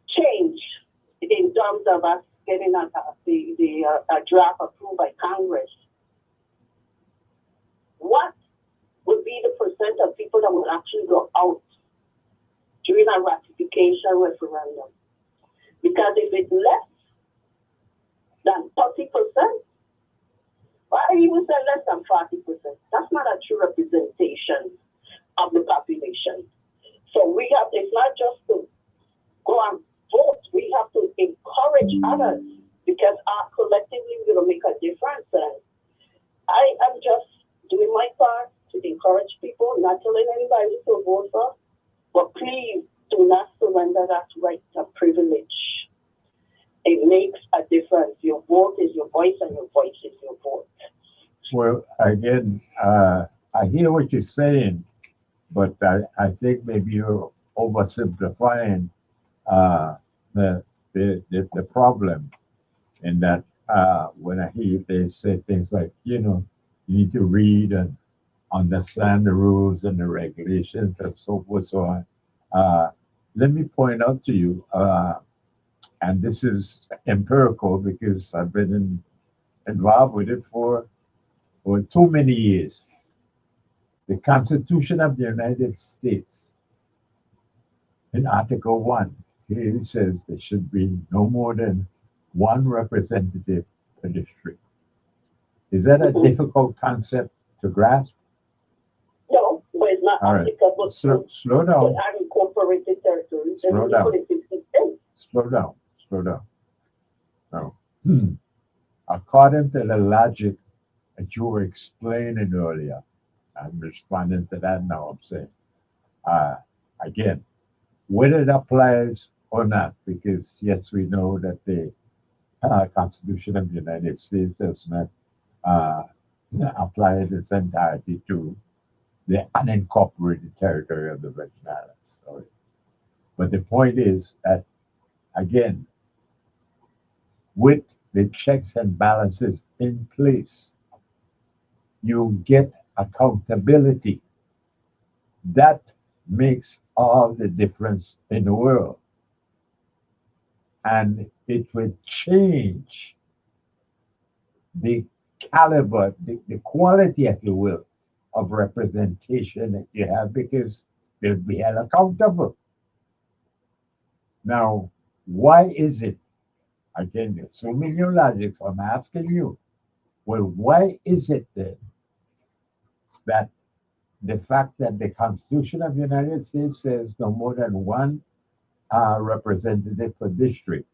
change in terms of us getting a draft approved by Congress, what would be the percent of people that would actually go out during a ratification referendum? Because if it's less than 30%, why even say less than 40%? That's not a true representation of the population. So we have to, it's not just to go and vote, we have to encourage others, because collectively we're going to make a difference. And I am just doing my part to encourage people, not telling anybody to vote for, but please do not surrender that right to privilege. It makes a difference. Your vote is your voice, and your voice is your vote. Well, again, I hear what you're saying, but I think maybe you're oversimplifying the problem, in that when I hear they say things like, you need to read and understand the rules and the regulations and so forth, so on. Let me point out to you, and this is empirical because I've been involved with it for too many years. The Constitution of the United States, in Article 1, clearly says there should be no more than one representative per district. Is that a difficult concept to grasp? No, but it's not applicable. Slow down. Unincorporated territories. Slow down. Slow down. Now, according to the logic that you were explaining earlier, I'm responding to that now. I'm saying, again, whether it applies or not, because yes, we know that the Constitution of the United States does not apply in its entirety to the unincorporated territory of the Virgin Islands. Sorry. But the point is that, again, with the checks and balances in place, you get accountability. That makes all the difference in the world. And it will change the caliber, the quality, if you will, of representation that you have, because they'll be held accountable. Now, why is it? Again, assuming your logic, so I'm asking you, well, why is it then that the fact that the Constitution of the United States says no more than one representative per district,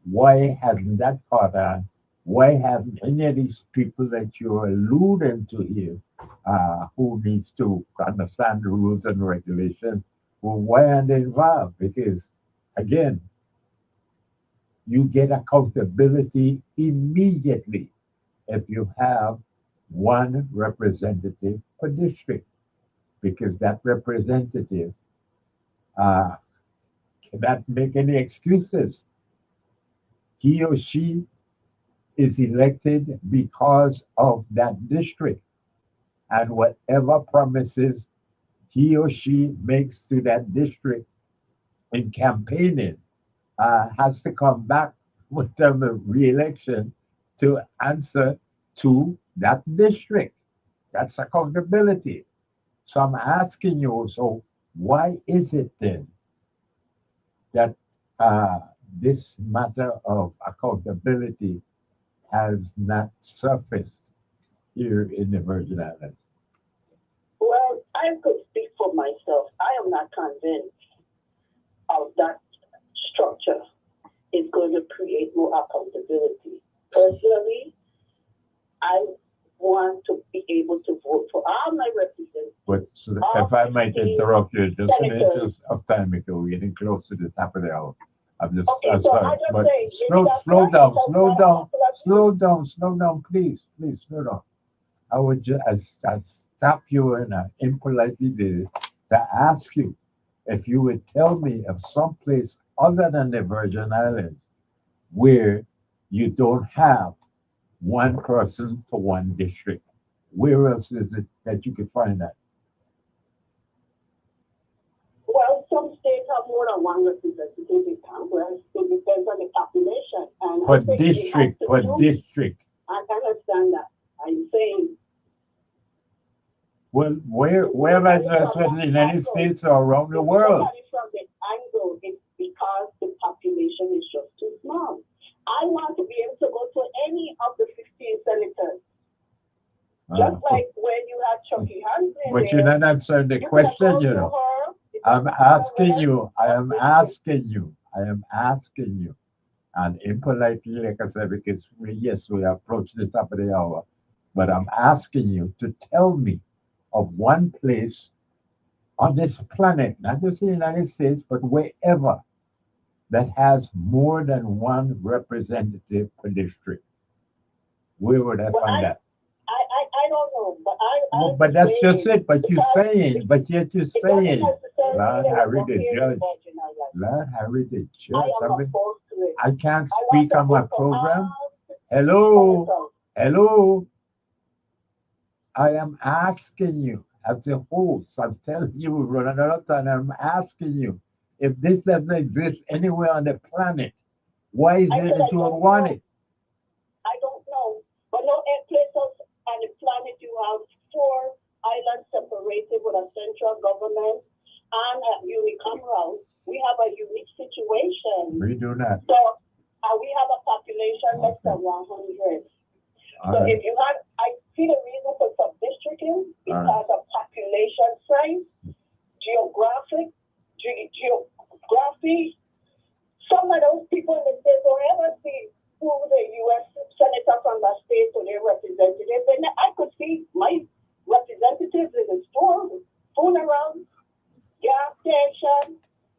why hasn't that caught on Why haven't any of these people that you're alluding to here, who needs to understand the rules and regulations, well, why aren't they involved? Because again, you get accountability immediately if you have one representative per district, because that representative uh, cannot make any excuses. He or she is elected because of that district, and whatever promises he or she makes to that district in campaigning has to come back with the re-election to answer to that district. That's accountability. So I'm asking you, so why is it then that uh, this matter of accountability has not surfaced here in the Virgin Islands? Well, I could speak for myself. I am not convinced of that structure is going to create more accountability. Personally, I want to be able to vote for all my representatives. But so if I might interrupt you, just in the interest of time, because we're getting close to the top of the hour. I'm just Okay, I'm so sorry, I just but say, slow down, please, slow down. I would just I stop you and I impolitely did to ask you if you would tell me of some place other than the Virgin Islands where you don't have one person to one district. Where else is it that you could find that? Well, some states have more than one representative in Congress. It depends on the population. And Per I think district, per district. I understand that. I'm saying, Well, where is that in the United States or around the world? from the angle, it's because the population is just too small. I want to be able to go to any of the 15 senators. Just like when you had Chucky Hansen. But you're not answering the question, you know. I'm asking you, I am asking you, and impolitely, like I said, because yes, we approach the top of the hour, but I'm asking you to tell me of one place on this planet, not just in the United States, but wherever, that has more than one representative per district. Where would I find that? I don't know, but Well, but that's just it. But you're saying, Lord Harry the Judge. Lord Harry the Judge. I can't speak on my program. Hello. I am asking you as a host. I'm telling you, we're running out of time. I'm asking you if this doesn't exist anywhere on the planet, why is it that you would want it? I don't know. But no places on the planet you have 4 islands separated with a central government and a unicameral. We have a unique situation. We do not. So we have a population less than 100. So if you have, I see the reason for sub-districting because of population size, geography. Some of those people in the state don't ever see who the U.S. senator from that state or their representatives. And I could see my representatives in the store, phone around, gas station.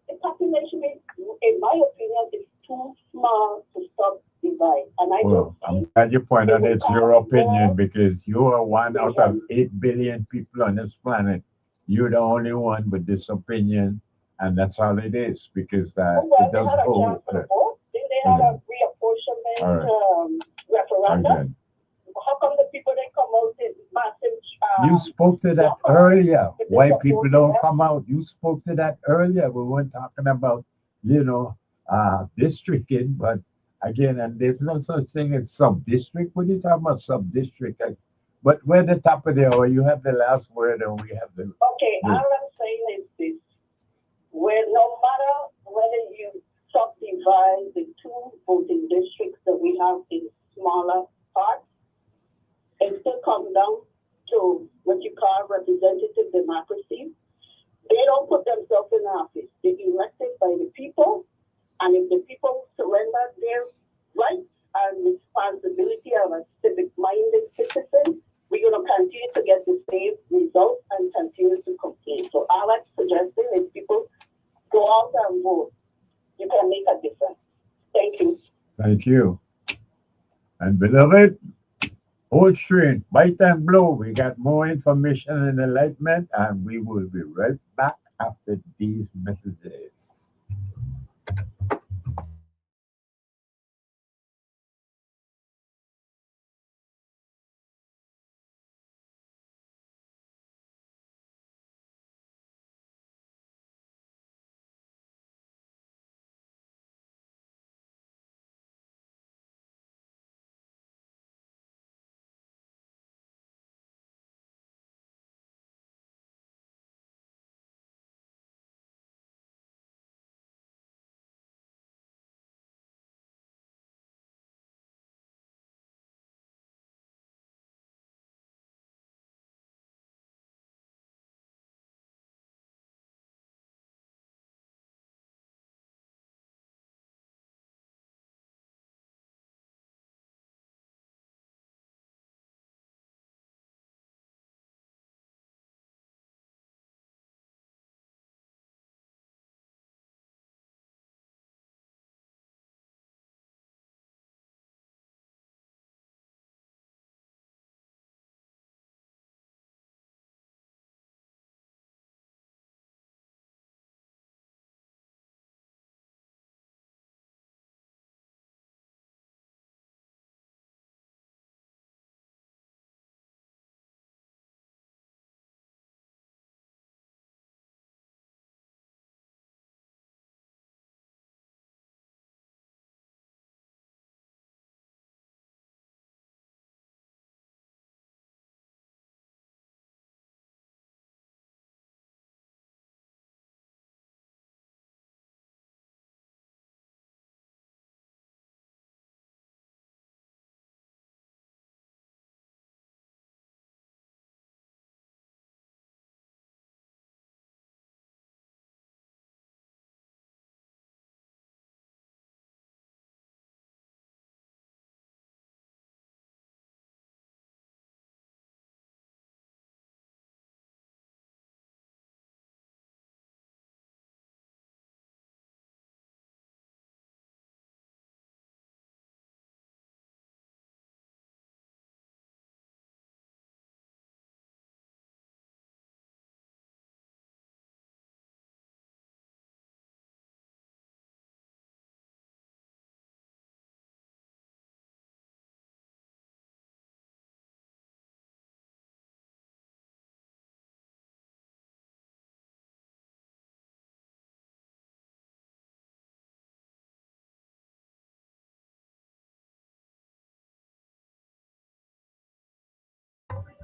The population, in my opinion, is too small to stop divide. And I'm glad you pointed out it's your opinion because you are one out of 8 billion people on this planet. You're the only one with this opinion, and that's all it is because it does hold. They had a reapportionment referendum. How come the people didn't come out in massive? You spoke to that earlier. Why people don't come out? You spoke to that earlier. We weren't talking about, districting, but again, and there's no such thing as sub-district. What are you talking about sub-district? But we're the top of the hour. You have the last word, and we have the. Okay, all I'm saying is this: where no matter whether you subdivide the 2 voting districts that we have in smaller parts, it still comes down to what you call representative democracy. They don't put themselves in office. They're elected by the people, and if the people surrender their rights, and responsibility of a civic-minded citizen, we're going to continue to get the same results and continue to compete. So all I'm suggesting is people go out and vote. You can make a difference. Thank you. Thank you. And beloved, hold straight, bite and blow. We got more information and enlightenment, and we will be right back after these messages.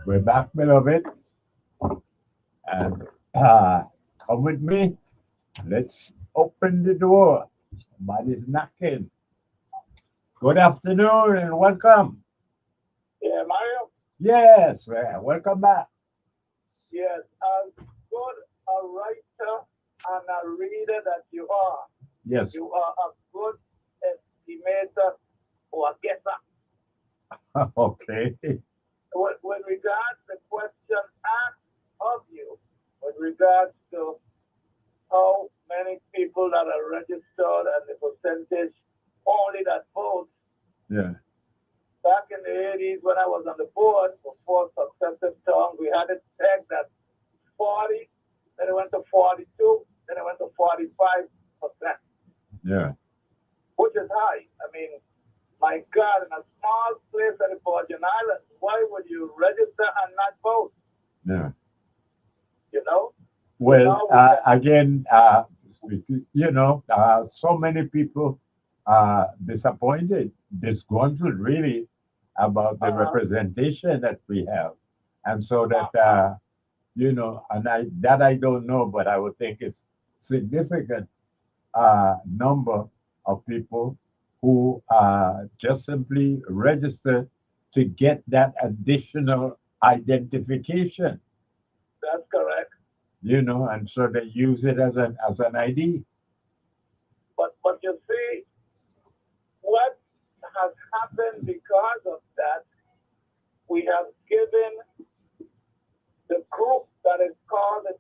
We're back, beloved, and come with me. Let's open the door. Somebody's knocking. Good afternoon and welcome. Yeah, Mario? Yes, welcome back. Yes, as good a writer and a reader that you are, Yes. you are a good estimator or a guesser. Okay. With regards to the question asked of you, with regards to how many people that are registered and the percentage only that vote, Yeah. back in the 80s when I was on the board for four successive terms, we had it pegged at 40, then it went to 42, then it went to 45%, Yeah. which is high. I mean, my God, in a small place at the Virgin Islands, why would you register and not vote? Yeah. You know? Well, again, so many people are disappointed, disgruntled, really, about the representation that we have, and so that and I don't know, but I would think it's significant number of people who just simply register to get that additional identification, That's correct. and so they use it as an ID. But you see, what has happened because of that, we have given the group that is called the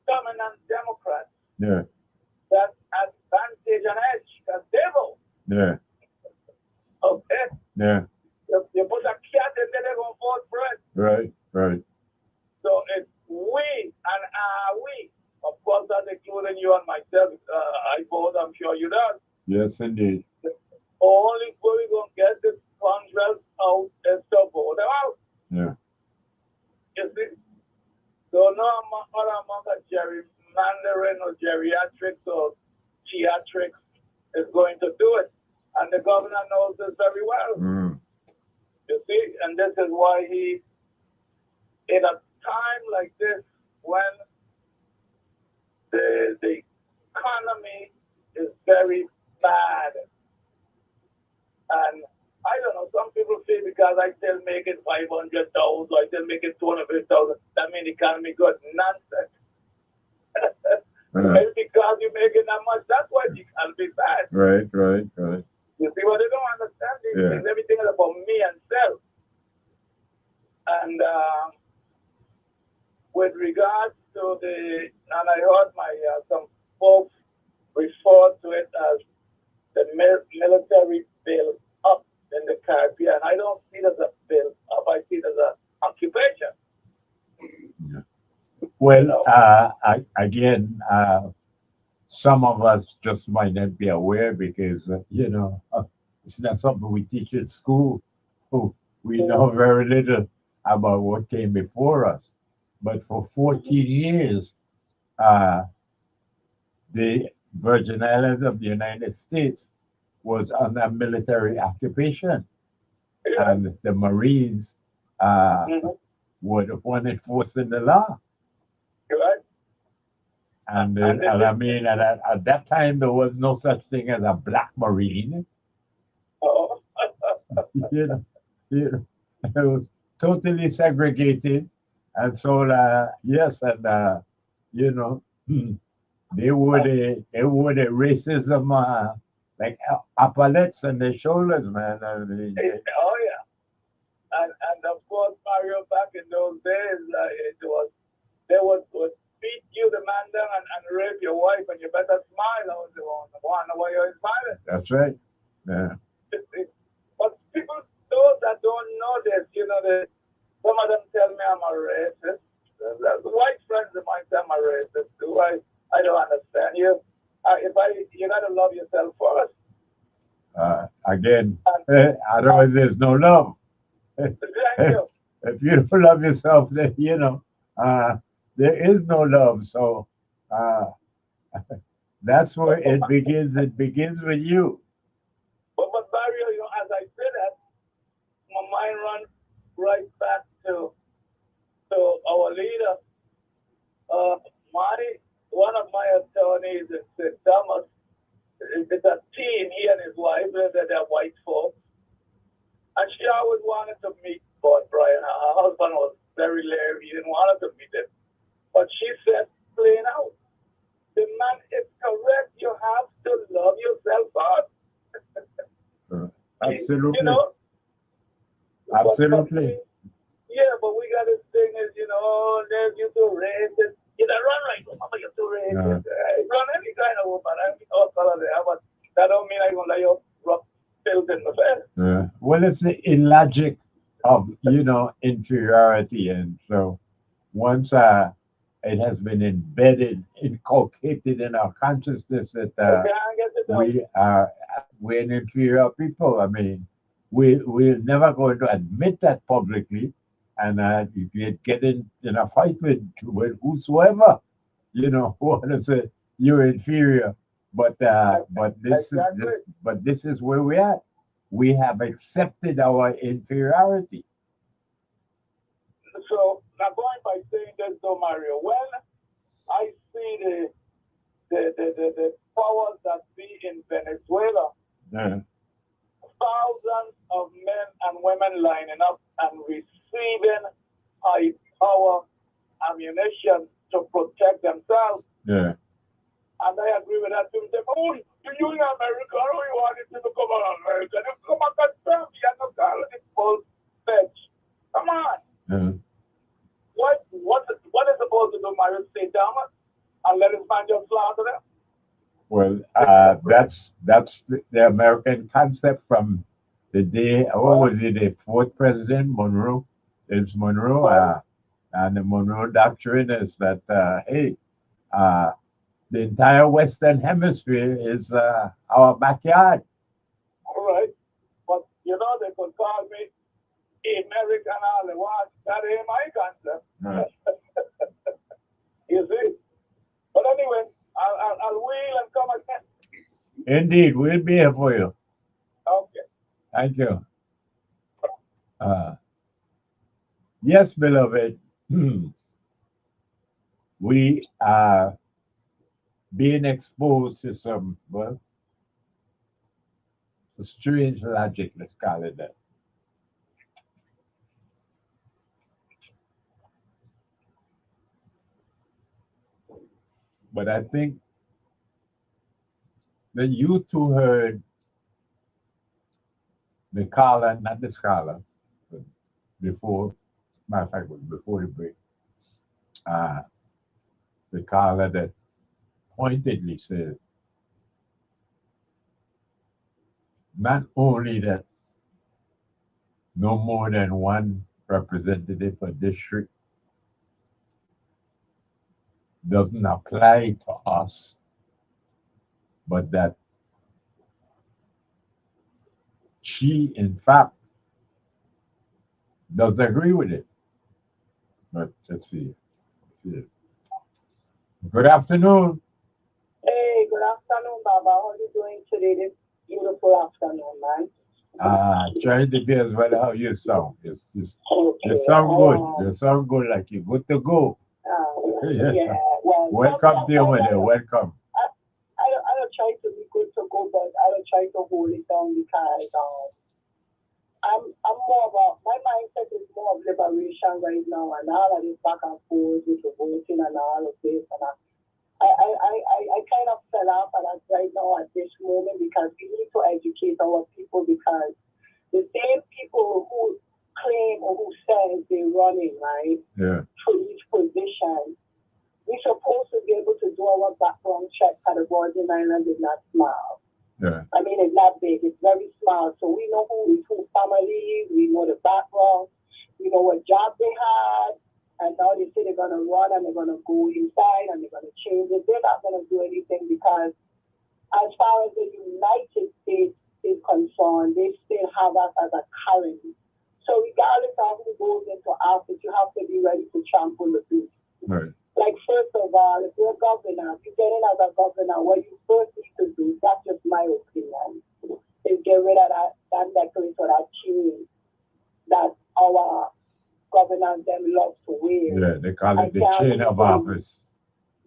dominant Democrats Yeah. that advantage and edge because they vote. Yeah. Okay? Yeah. You put a cat in there, they're going to vote for it. Right. Right. So it's we and we. Of course, that's including you and myself. I vote, I'm sure you do. Yes, indeed. The only way we're going to get the scoundrels out is to vote them out. Yeah. You see? So no amount of gerrymandering or geriatrics or theatrics is going to do it. And the governor knows this very well. Mm. You see? And this is why he, in a time like this, when the economy is very bad, and I don't know, some people say because I still make it 500,000, I still make it 250,000, that means the economy good. Nonsense. Maybe because you're making that much, that's why the economy is bad. Right. Right. Right. You see what they don't understand? Yeah. Everything is about me and self. And with regards to and I heard some folks refer to it as the military build up in the Caribbean. I don't see it as a build up. I see it as an occupation. Well, again, some of us just might not be aware because, it's not something we teach in school. We know very little about what came before us. But for 14 years, the Virgin Islands of the United States was under military occupation. And the Marines were the one enforcing the law. Right? And I mean, at that time, there was no such thing as a black Marine. Oh. It was totally segregated. And so, yes, and, they would a racism, like epaulets on their shoulders, man. Oh, yeah. And of course, Mario, back in those days, they would beat you, the man down, and rape your wife, and you better smile. I was wondering why you're smiling. That's right. Yeah. But people, those that don't know this, some of them tell me I'm a racist. The white friends of mine say I'm a racist too. I don't understand you. You gotta love yourself first. Again, otherwise there's no love. Exactly. If you don't love yourself, then there is no love. So that's where it begins. It begins with you. But Mario, as I said that, my mind runs right back to our leader. One of my attorneys in St. Thomas, it's a team, he and his wife, they're white folks. And she always wanted to meet Bob Brian. Her husband was very leery, he didn't want her to meet him. But she said plain out, the man is correct, you have to love yourself first. Absolutely. Absolutely. But we got this thing is, there's you too racist. You don't run right, mama, you're too racist. Run any kind of woman, all color there, but that don't mean I'm gonna let you rub pills in the face. Well, it's the illogic of, inferiority. And so once it has been inculcated in our consciousness that we're an inferior people. I mean, we're never going to admit that publicly, and you get in a fight with whosoever, who want to say you're inferior. But this is where we're at. We have accepted our inferiority. So now going by saying this, though, Mario, when I see the powers that be in Venezuela, thousands of men and women lining up and receiving high power ammunition to protect themselves. Yeah. And I agree with that too. you in America, I don't want it to come on America. You come and confirm me and not call it full fetch. Come on. What is supposed to do, Mario? Stay down and let him find your slaughter them? Well, that's the American concept from the day. What was it? The fourth president, Monroe, James Monroe, and the Monroe Doctrine is that hey, the entire Western Hemisphere is our backyard. All right. But you know they could call me American all they want. That ain't my concept. Right. You see? But anyway, I'll wheel and come again. Indeed, we'll be here for you. Okay. Thank you. Yes, beloved, we are being exposed to some, well, a strange logic, let's call it that. But I think that you two heard the caller, not the scholar, but before, matter of fact, it was before the break, the caller that pointedly said, not only that no more than one representative per district doesn't apply to us, but that she, in fact, does agree with it. But let's see. Good afternoon. Hey, good afternoon, Baba. How are you doing today? This beautiful afternoon, man. Trying to be as well how you sound. You Okay. sound good. You sound good, like you're good to go. Yeah. Well, Welcome, dear mother. Welcome. I don't try to be good to go, but I don't try to hold it down because I'm more about my mindset is more of liberation right now, and all of this back and forth with the voting and all of this, and I kind of fell off at that right now at this moment because we need to educate our people because the same people who claim or who says they're running, right, for each position, we're supposed to be able to do our background check at the Virgin Islands is not small. Yeah. I mean, it's not big, it's very small. So we know who is who family, we know the background, we know what job they had, and now they say they're going to run and they're going to go inside and they're going to change it. They're not going to do anything because as far as the United States is concerned, they still have us as a colony. So regardless of who goes into office, you have to be ready to trample the beast. Right. Like, first of all, if you're a governor, if you get in as a governor, what you first need to do, that's just my opinion, is get rid of that necklace or that chain that our governors them love to wear. Yeah, they call it the chain of office.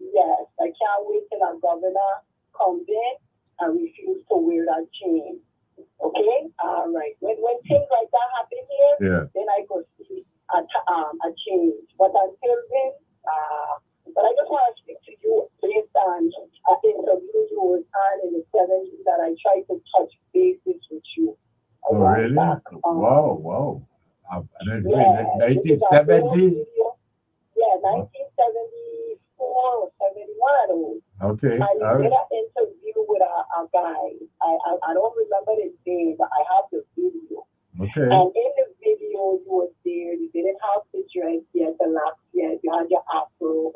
Yes, I can't wait till a governor comes in and refuse to wear that chain. Okay? All right. When things like that happen here, then I could see a change. But until then, but I just want to speak to you based on an interview you was on in the 70s that I tried to touch bases with you. Oh, really? Wow. 1970? Yeah, 1974 or 71 of those. Okay. I did an interview with a guy. I don't remember his name, but I have the video. Okay. And in the video, you were there. You didn't have the dress yet, the locks yet. You had your afro.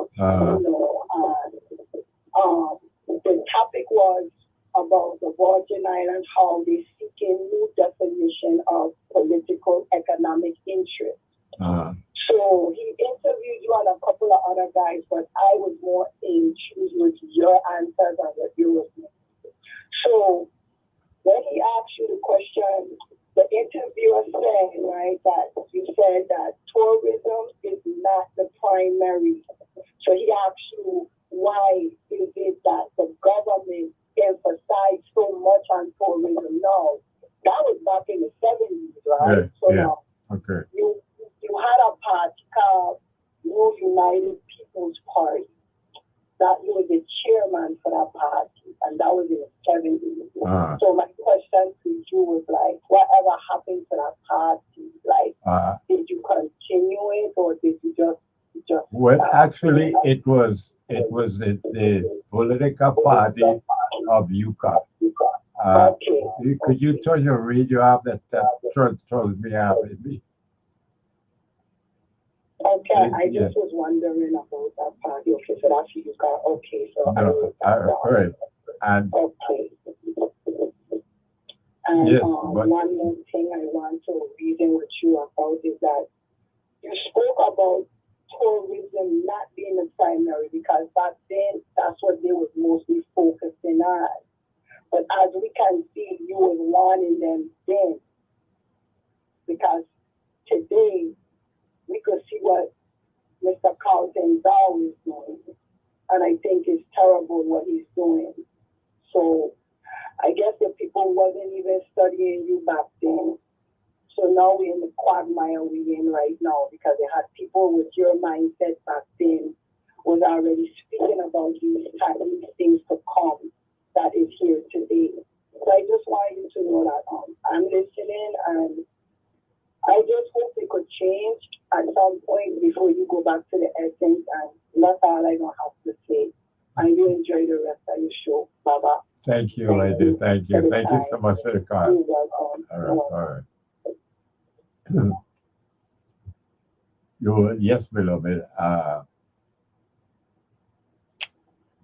The topic was about the Virgin Islands, how they seek a new definition of political economic interest. So he interviewed you and a couple of other guys, but I was more intrigued with your answers and what you were saying. So when he asked you the question, the interviewer said, right, that you said that tourism is not the primary. So he asked you, why is it that the government emphasized so much on tourism? No, that was back in the 70s, right? Okay. You had a party called New United People's Party. That you were the chairman for that party. and that was in the 70s. Uh, So my question to you was like, whatever happened to that party? Like, did you continue it, or did you just? well, actually, it was the political party of UConn. Okay. Could you turn your radio off? That throws me off. Okay, I Yeah. just was wondering about that party. Okay, so that's you got. Okay, so I No, wrote that down. right. And Okay. And yes, but one more thing I want to reason with you about is that you spoke about tourism not being the primary, because back then that's what they was mostly focusing on. But as we can see, you was warning them then, because today we could see what Mr. Carlton Dow is doing, and I think it's terrible what he's doing. So I guess the people wasn't even studying you back then. So now we're in the quagmire we're in right now, because they had people with your mindset back then was already speaking about these things to come that is here today. So I just want you to know that I'm listening, and I just hope it could change at some point before you go back to the essence, and that's all I don't have to say. And you enjoy the rest of your show. Bye-bye. thank you, lady. Thank you. Thank you so much for the call. You're welcome. All right. Yes, beloved.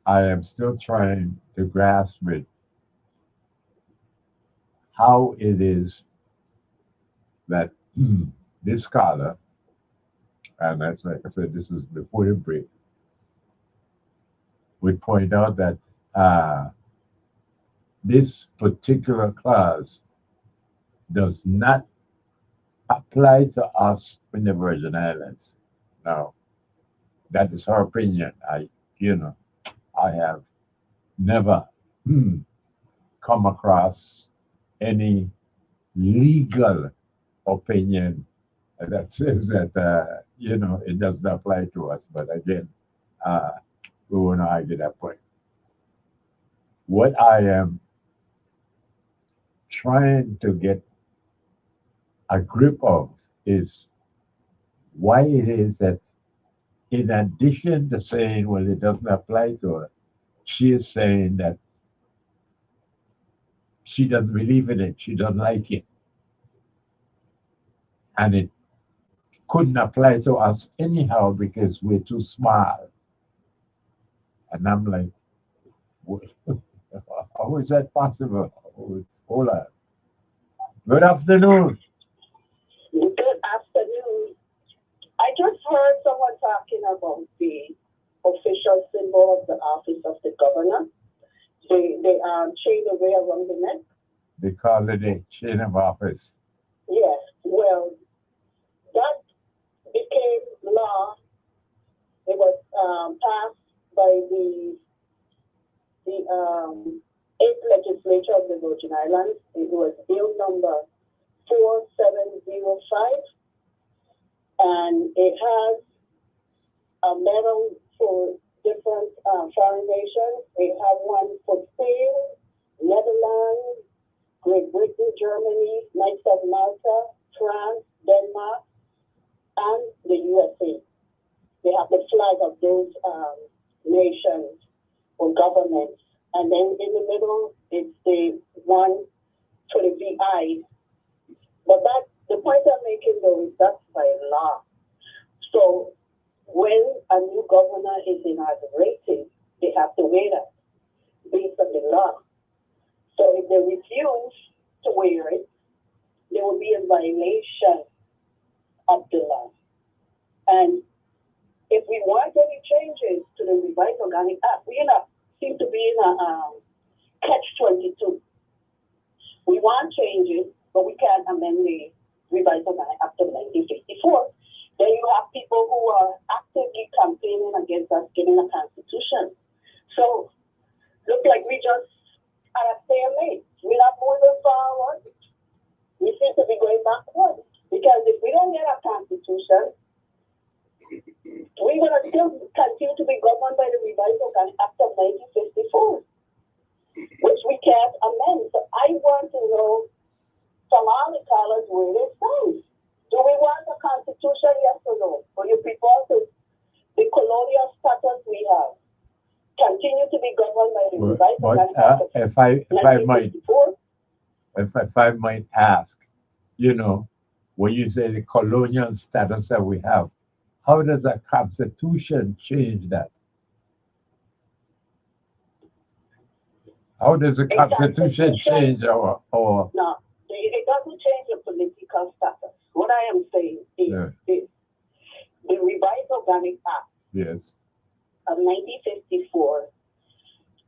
I am still trying to grasp it, how it is that this scholar, and that's like I said, this is before the break, would point out that this particular clause does not apply to us in the Virgin Islands. Now, that is her opinion. I have never come across any legal opinion that says that it doesn't apply to us. But again, we won't argue that point. What I am trying to get a grip of is why it is that, in addition to saying, well, it doesn't apply to her, she is saying that she doesn't believe in it, she doesn't like it, and it couldn't apply to us anyhow because we're too small. And I'm like, how is that possible? Hold on. Good afternoon. Good afternoon. I just heard someone talking about the official symbol of the office of the governor. They chain the way around the neck. They call it a chain of office. Yes. Well, that became law. It was passed by the 8th legislature of the Virgin Islands. It was bill number 4705, and it has a medal for different foreign nations. It has one for Spain, Netherlands, Great Britain, Germany, Knights of Malta, France, Denmark, and the USA. They have the flag of those nations or governments. And then in the middle, it's the one for the VI. But the point I'm making though is that's by law. So when a new governor is inaugurated, they have to wear that based on the law. So if they refuse to wear it, there will be a violation of the law. And if we want any changes to the Revised Organic Act, we seem to be in a catch-22. We want changes, but we can't amend the Revised Organic Act of 1954. Then you have people who are actively campaigning against us getting a constitution. So, look like we just are a stalemate. We're not moving forward. We seem to be going backwards. Because if we don't get a constitution, we're going to still continue to be governed by the Revised Organic Act of 1954. which we can't amend. So I want to know from all the colors where it stands. Do we want a constitution, yes or no? For you people to the colonial status we have continue to be governed by the revised Organic Act of if I might 1954? if I might ask, you know, when you say the colonial status that we have, how does a constitution change that? How does the constitution change our No, it doesn't change the political status. What I am saying is this. The revised Organic Act yes, of 1954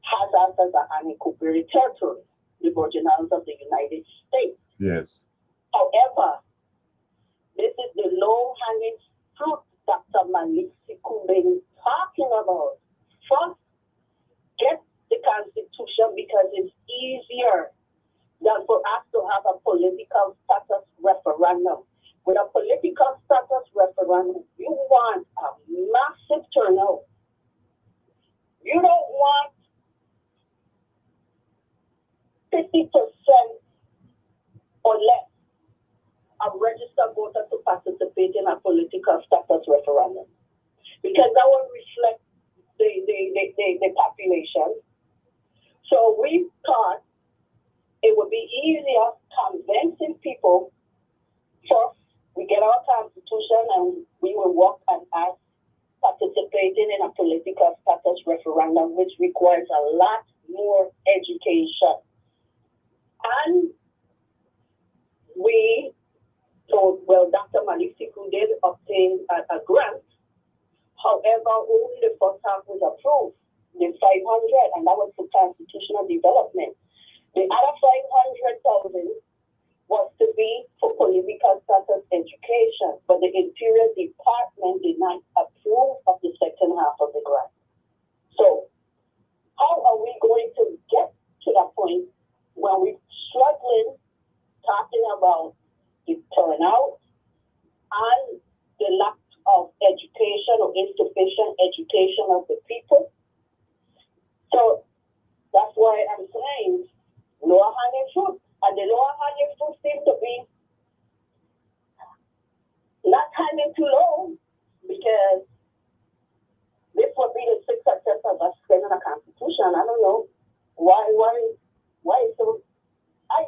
has us as an unincorporated territory, the Virgin Islands of the United States. yes, However, this is the low-hanging fruit Dr. Malik Siku been talking about. First, get the Constitution because it's easier than for us to have a political status referendum. With a political status referendum, you want a massive turnout. You don't want 50% or less of registered voters to participate in a political status referendum because that will reflect the population. So we thought it would be easier convincing people. First, we get our constitution and we will work and ask participating in a political status referendum, which requires a lot more education. And we thought, well, Dr. Malik Siku did obtain a grant. However, only the first half was approved, the 500, and that was for constitutional development. The other 500,000 was to be for political status education, but the Interior Department did not approve of the second half of the grant. So, how are we going to get to that point when we're struggling talking about the turnout and the lack of education or insufficient education of the people? So that's why I'm saying lower hanging fruit. And the lower hanging fruit seems to be not hanging too low because this would be the sixth success of us spending a constitution. I don't know why so I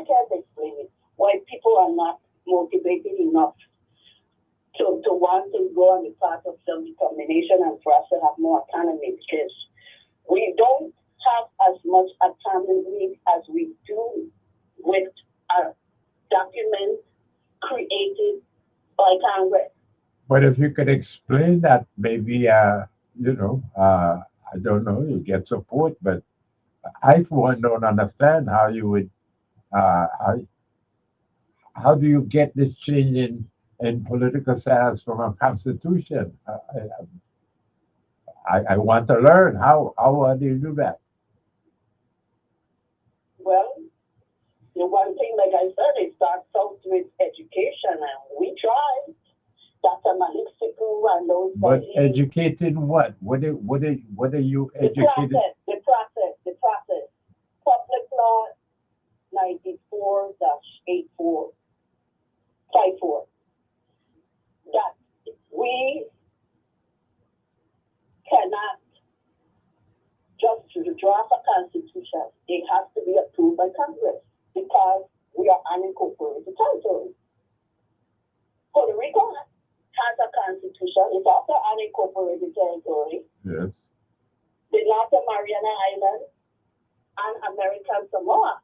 can't explain it. Why people are not motivated enough to want to go on the path of self-determination and for us to have more autonomy because we don't have as much autonomy as we do with a document created by Congress. but if you could explain that, maybe I don't know, you get support, but I for one don't understand how you would how do you get this change in political status from a constitution? I want to learn how do you do that? Well, the one thing, like I said, it starts out with education, and we tried. Dr. Malik Siku and those. But educated what? What are you educated? The process. Public Law 94-84. 54. That we cannot just draft a constitution. It has to be approved by Congress because we are unincorporated territory. Puerto Rico has a constitution. It's also unincorporated territory. Yes. The North Mariana Islands and American Samoa.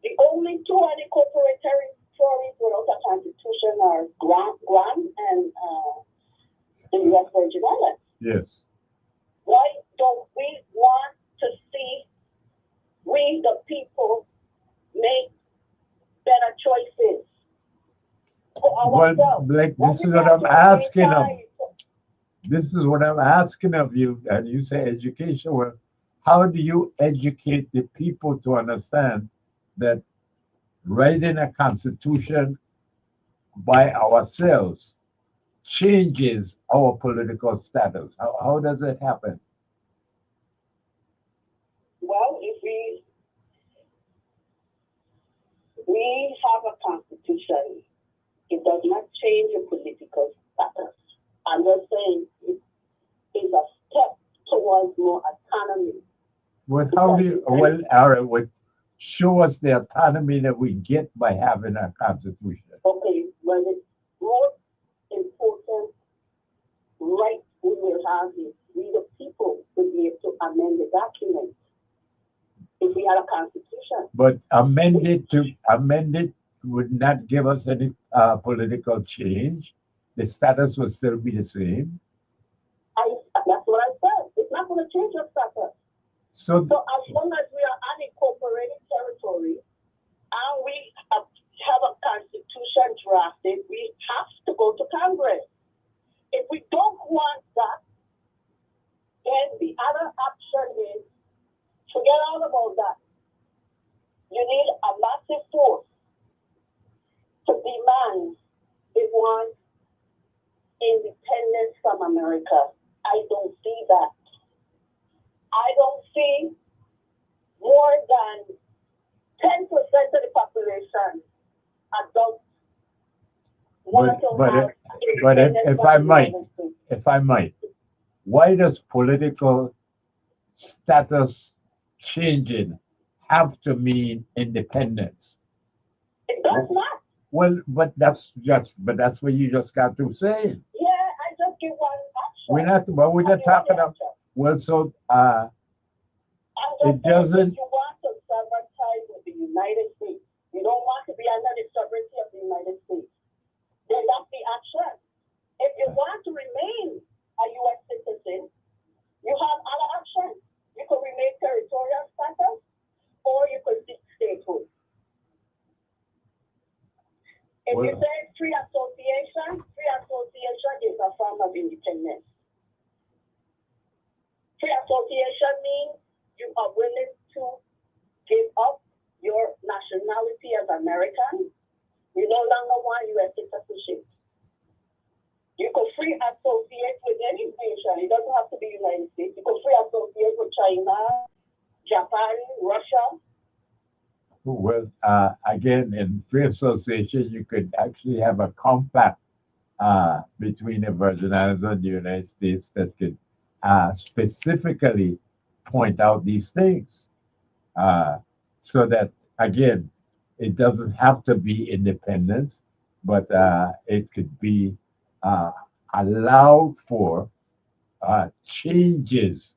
The only two unincorporated territories without a constitution are Guam and the U.S. Virgin Islands. Yes. Why don't we want to see we, the people, make better choices for ourselves? Well, like this is what I'm asking of. This is what I'm asking of you, and you say education. Well, how do you educate the people to understand that writing a constitution by ourselves changes our political status? How does it happen? Well, if we We have a constitution. It does not change your political status. I'm just saying it is a step towards more autonomy. Well, how do you, well, all right, well, show us the autonomy that we get by having a constitution. Okay, well, the most important right we will have is we the people will be able to amend the document if we had a constitution. But amended would not give us any political change. The status would still be the same. That's what I said. It's not going to change your status. So So as long as we are unincorporated territory and we have a constitution drafted, we have to go to Congress. If we don't want that, then the other option is forget all about that. You need a massive force to demand they want independence from America. I don't see that. I don't see more than 10% of the population adults want to have but independence if from I the might, United States. if I might, why does political status changing have to mean independence? It does not. Well, but that's what you just got to say. Yeah, I just give one option. We're not talking about, well, so it doesn't. If you want to sovereignty with the United States, you don't want to be under the sovereignty of the United States, then that's the action. If you want to remain a U.S. citizen, you have other options. You could remain territorial status, or you could seek statehood. If you say free association is a form of independence. Free association means you are willing to give up your nationality as American. You no longer want U.S. citizenship. You could free associate with any nation. It doesn't have to be United States. You could free associate with China, Japan, Russia. Well, again, in free association, you could actually have a compact between the Virgin Islands and the United States that could specifically point out these things, so that again, it doesn't have to be independence, but it could be allowed for changes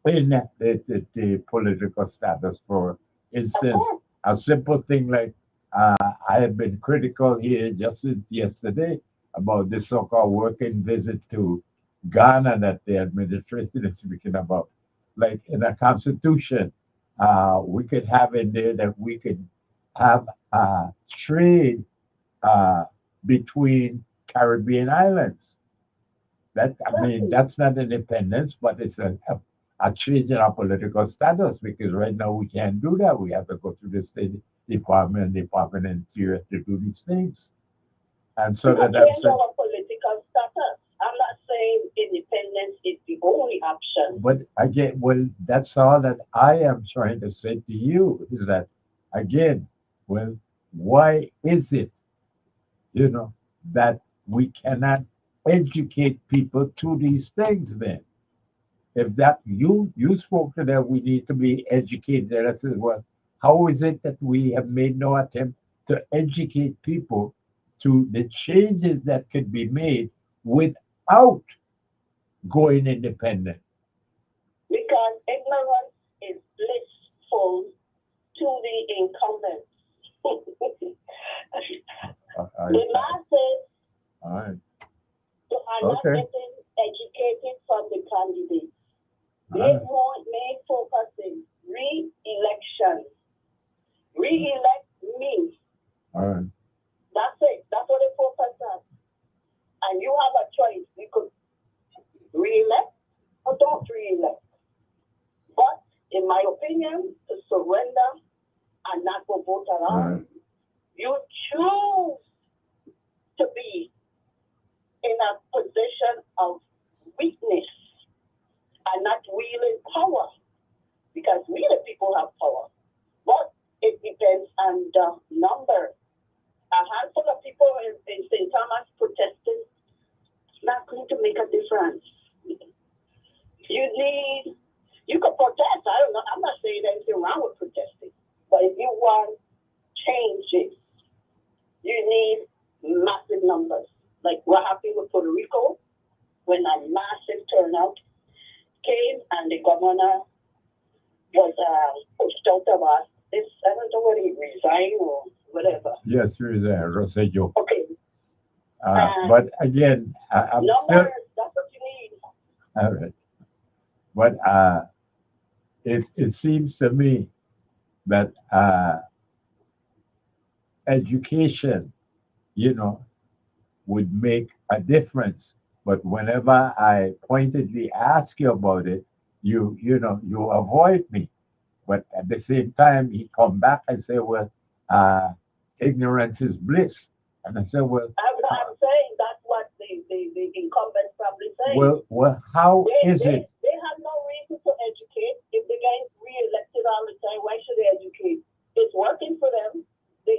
in the political status. For instance, a simple thing like I have been critical here just since yesterday about the so-called working visit to Ghana that the administration is speaking about. Like in a constitution, we could have in there that we could have trade between Caribbean islands. That I mean, that's not independence, but it's a change in our political status because right now we can't do that. We have to go through the State Department and Department of Interior to do these things. And so that change our political status. I'm not saying independence is the only option. But again, well, that's all that I am trying to say to you is that again, well, why is it, that we cannot educate people to these things then? If that you spoke to that we need to be educated, I said, well, how is it that we have made no attempt to educate people to the changes that could be made without going independent? Because ignorance is blissful to the incumbents. The masses are not getting educated from the candidates. They want main focusing re-election. Re-elect me. All right. That's it. That's what they focus on. And you have a choice. You could re-elect or don't re-elect. But in my opinion, to surrender and not go vote at all, you choose to be in a position of weakness and not wielding power, because we the people have power. But it depends on the number. A handful of people in St. Thomas protesting, it's not going to make a difference. You could protest. I don't know. I'm not saying anything wrong with protesting. But if you want changes, you need massive numbers. Like what happened with Puerto Rico when a massive turnout came and the governor was pushed out of office. I don't know whether he resigned or whatever. Yes, there is a Rosselló. Okay. But again, I'm Numbers, still that's what you need. all right. But it seems to me that education, would make a difference. But whenever I pointedly ask you about it, you avoid me. But at the same time, he come back and say, "Well, ignorance is bliss." And I said, "Well, I'm saying that's what the incumbents probably saying. well, how is it?" They have no reason to educate. If they get re-elected all the time, why should they educate? It's working for them. The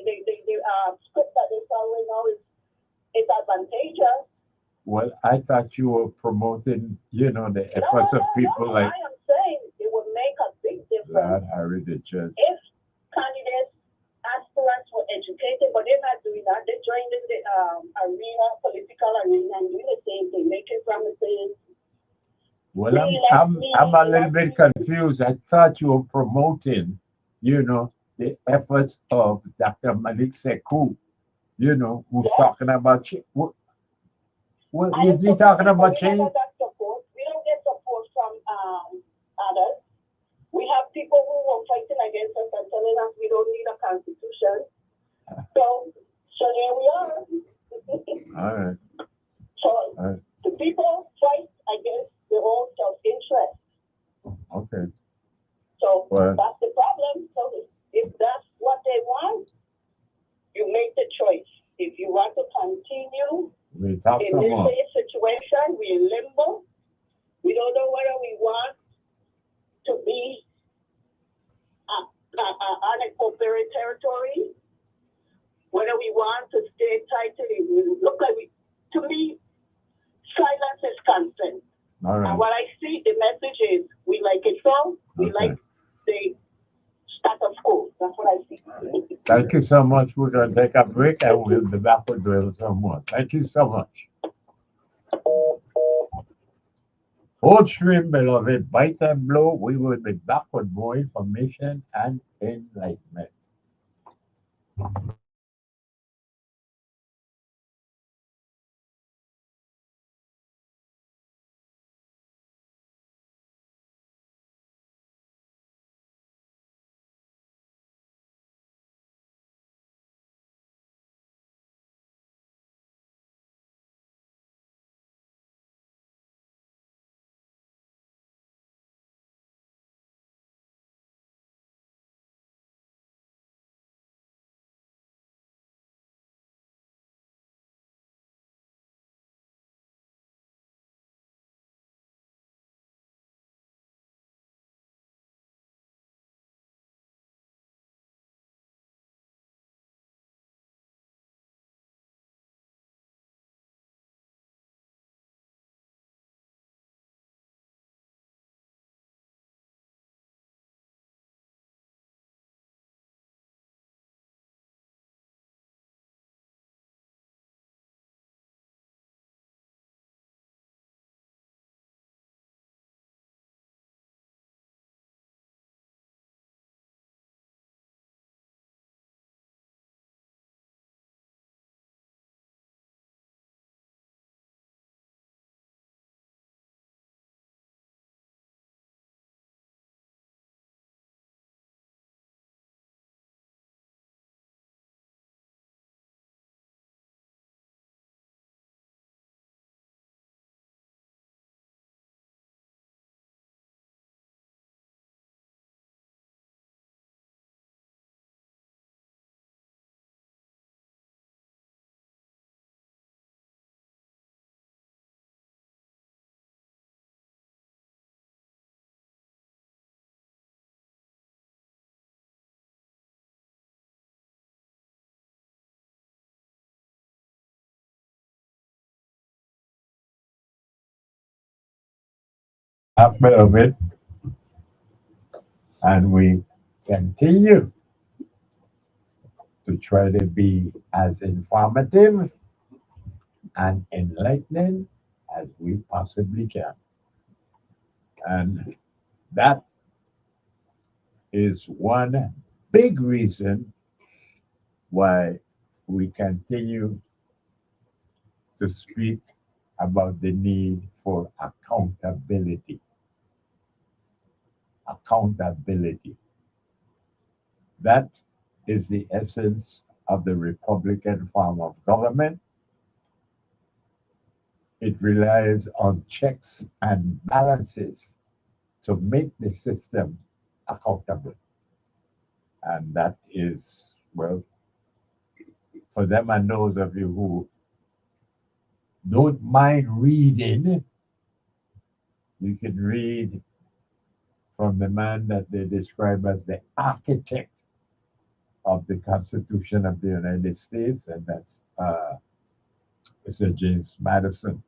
script that they're following now is advantageous. Well, I thought you were promoting, the efforts of people No, like I am saying it would make a big difference Lord Harry the Judge. if candidates, aspirants were educated, but they're not doing that. They're joining the political arena, and doing the same thing, making promises. Well, I'm a little bit confused. I thought you were promoting, the efforts of Dr. Malik Sekou, who's talking about well, is he talking about We change? never got support. We don't get support from others. We have people who were fighting against us and telling us we don't need a constitution. So here we are. All right. So All right. the people fight against their own self-interest. Okay. So Well, that's the problem. So if that's what they want, you make the choice. If you want to continue we talk in some this more. same situation, we're in limbo. We don't know whether we want to be unincorporated territory, whether we want to stay tied to the look like to me, silence is consent. All right. And what I see, the message is we like it so, we like the status quo. That's what I see. Thank you so much. We're going to take a break and we'll be back with some more. Thank you so much. Hold stream, beloved. Bite and blow. We will be back with more information and enlightenment. of it, and we continue to try to be as informative and enlightening as we possibly can. And that is one big reason why we continue to speak about the need for accountability. Accountability. That is the essence of the Republican form of government. It relies on checks and balances to make the system accountable. And that is, well, for them and those of you who don't mind reading, you can read from the man that they describe as the architect of the Constitution of the United States, and that's Mr. James Madison.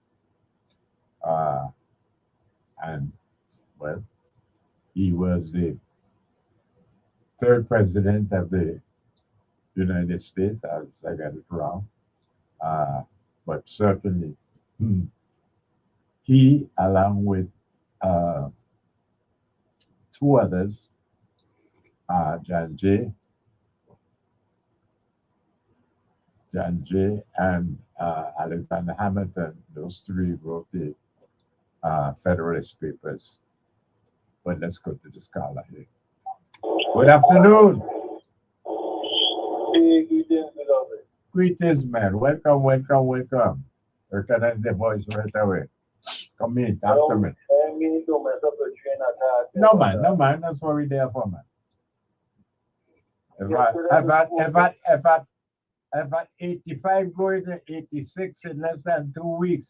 And, well, he was the third president of the United States, as I got it wrong. But certainly, he, along with two others, John Jay, and Alexander Hamilton, those three wrote the Federalist Papers. But let's go to the scholar here. Good afternoon. Hey, greetings, beloved. Greetings, man. Welcome. Recognize the voice right away. Come in, talk to me. I mean to mess up the train attack. No, man. That's what we're there for, man. If at 85 going to 86 in less than 2 weeks,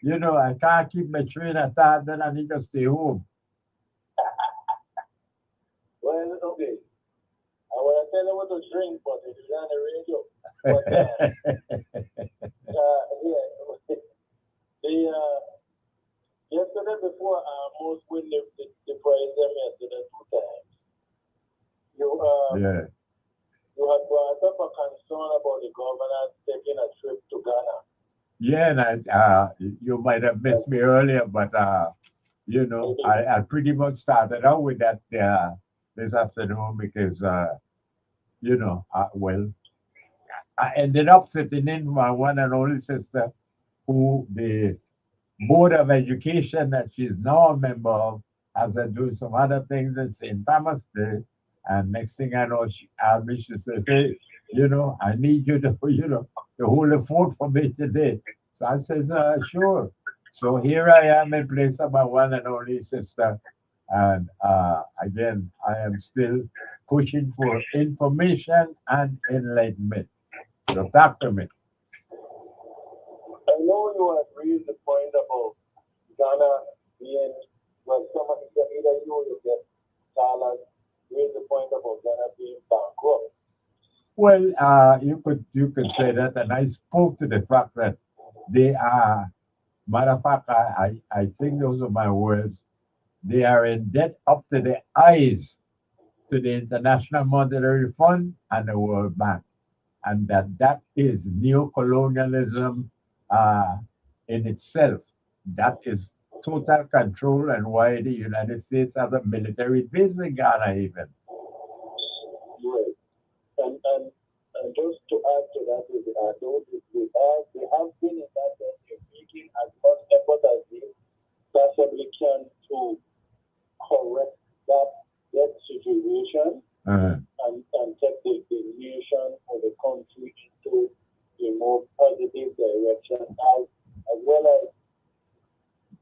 you know, I can't keep my train attack, then I need to stay home. Well, okay. I want to tell you what to drink, but it is on the radio. But, yesterday before I almost win the prize them yesterday 2 times. You had brought up a concern about the governor taking a trip to Ghana. Yeah, and you might have missed me earlier, but you know, I pretty much started out with that this afternoon because you know, well, I ended up sitting in for my one and only sister, who the Board of Education that she's now a member of has to do some other things in St. Thomas Day. And next thing I know, she says, hey, you know, I need you to, you know, to hold the fort for me today. So I says, sure. So here I am in place of my one and only sister. And again, I am still pushing for information and enlightenment. So talk to me. I know you have raised the point about Ghana being, well, somebody, either you or you get Thailand, raised the point about Ghana being bankrupt. Well, you could say that, and I spoke to the fact that they are, matter of fact, I think those are my words, they are in debt up to the eyes to the International Monetary Fund and the World Bank. And that is neocolonialism in itself. That is total control, and why the United States has a military base in Ghana even. Right. And just to add to that, they have been in that they're making as much effort as they possibly can to correct that situation and take the nation or the country into a more positive direction, as well as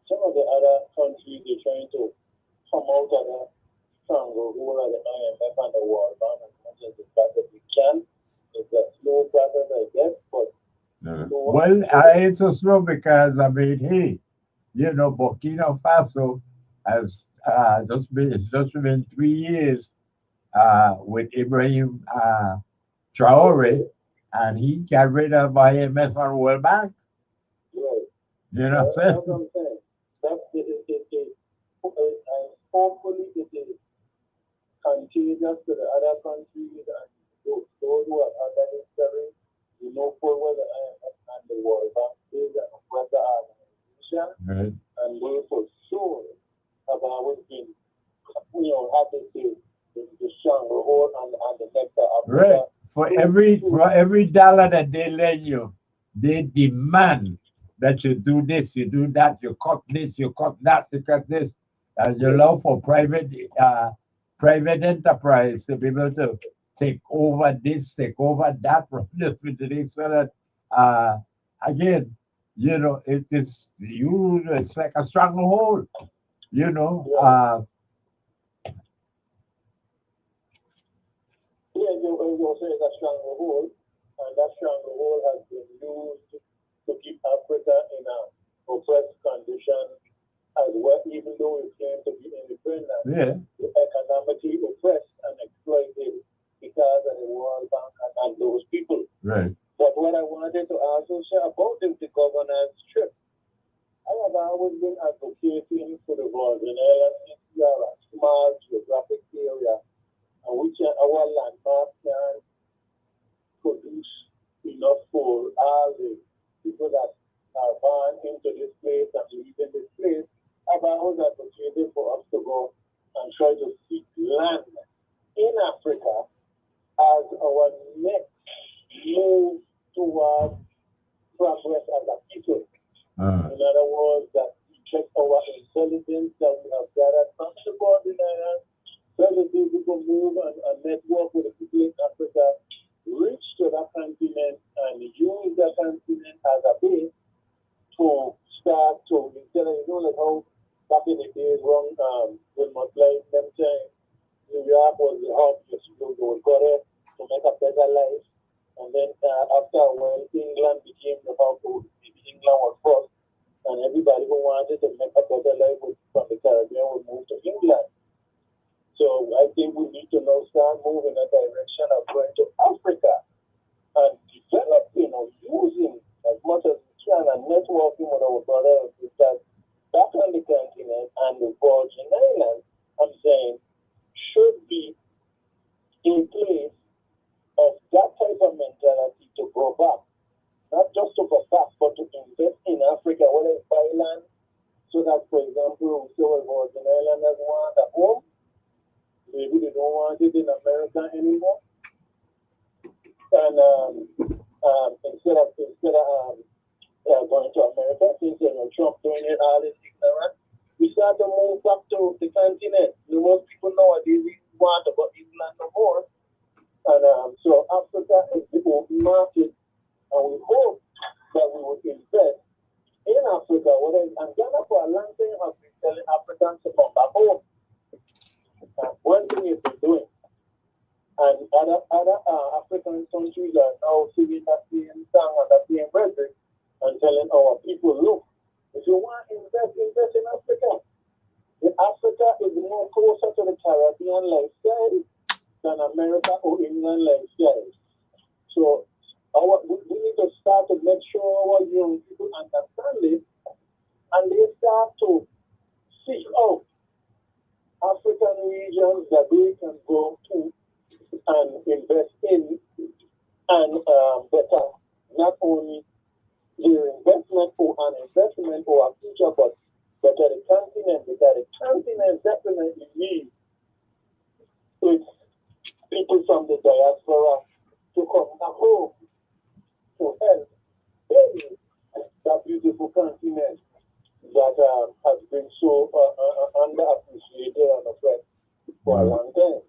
some of the other countries are trying to come out of that stronghold of the IMF and the World Bank as much as we can. It's a slow process, I guess, but well, it's so slow because I mean, hey, you know, Burkina Faso has it's just been 3 years with Ibrahim Traore, and he got rid of IMF and World Bank. Right. You know what I'm saying? That's what I'm saying. That's contagious to the other countries and those who are under history, you know full well the IMF and the World Bank is an oppressor organization, Right. and they for sure have always been, how to say, the stronghold and the next of Right. Africa. For every dollar that they lend you, they demand that you do this, you do that, you cut this, you cut that, you cut this, and you allow for private enterprise to be able to take over this, take over that from the beginning, so that again, it is it's like a stronghold, you know. Yeah, you say it's a stronghold, and that stronghold has been used to keep Africa in a oppressed condition as well, even though it claims to be independent. Yeah. Economically oppressed and exploited because of the World Bank and those people. Right. But what I wanted to also say about the governor's trip, I have always been advocating for the Virgin Islands since we are a small geographic area and which our landmass can produce enough for all the people that are born into this place and live in this place. I've always advocated for us to go and try to seek land in Africa as our next move towards progress as a people. In other words, that we check our intelligence that we have gathered from the Virgin Islands, so that we can move and network with the people in Africa, reach to that continent and use that continent as a base to start to, like how back in the days when McLean them time, New York was the hub, you would go there to make a better life. And then after a while, England became the hub. Maybe England was first, and everybody who wanted to make a better life from the Caribbean would move to England. So I think we need to now start moving in a direction of going to Africa and developing or using as much as we can and networking with our brothers and sisters back on the continent and the Virgin Islands, I'm saying, should be in place of that type of mentality to go back, not just to go back, but to invest in Africa, whether it's buy land, so that, for example, we say, well, Virgin Islanders want a home, maybe they don't want it in America anymore, and instead of going to America, since Trump doing it all is ignorant, we start to move back to the continent. Most people nowadays want to go England no more. And so Africa is the open market, and we hope that we would invest in Africa. And Ghana for a long time has been telling Africans to come back home. One thing is they're doing, and other African countries are now singing that same song and that same rhetoric and telling our people, look, if you want to invest in Africa. Africa is more closer to the Caribbean lifestyle than America or England lifestyle. So we need to start to make sure our young people understand it, and they start to seek out African regions that they can go to and invest in, and better not only their investment or an investment or a future, but better the continent, because the continent definitely needs its people from the diaspora to come back home to help build that beautiful continent that has been so underappreciated and oppressed for a long time.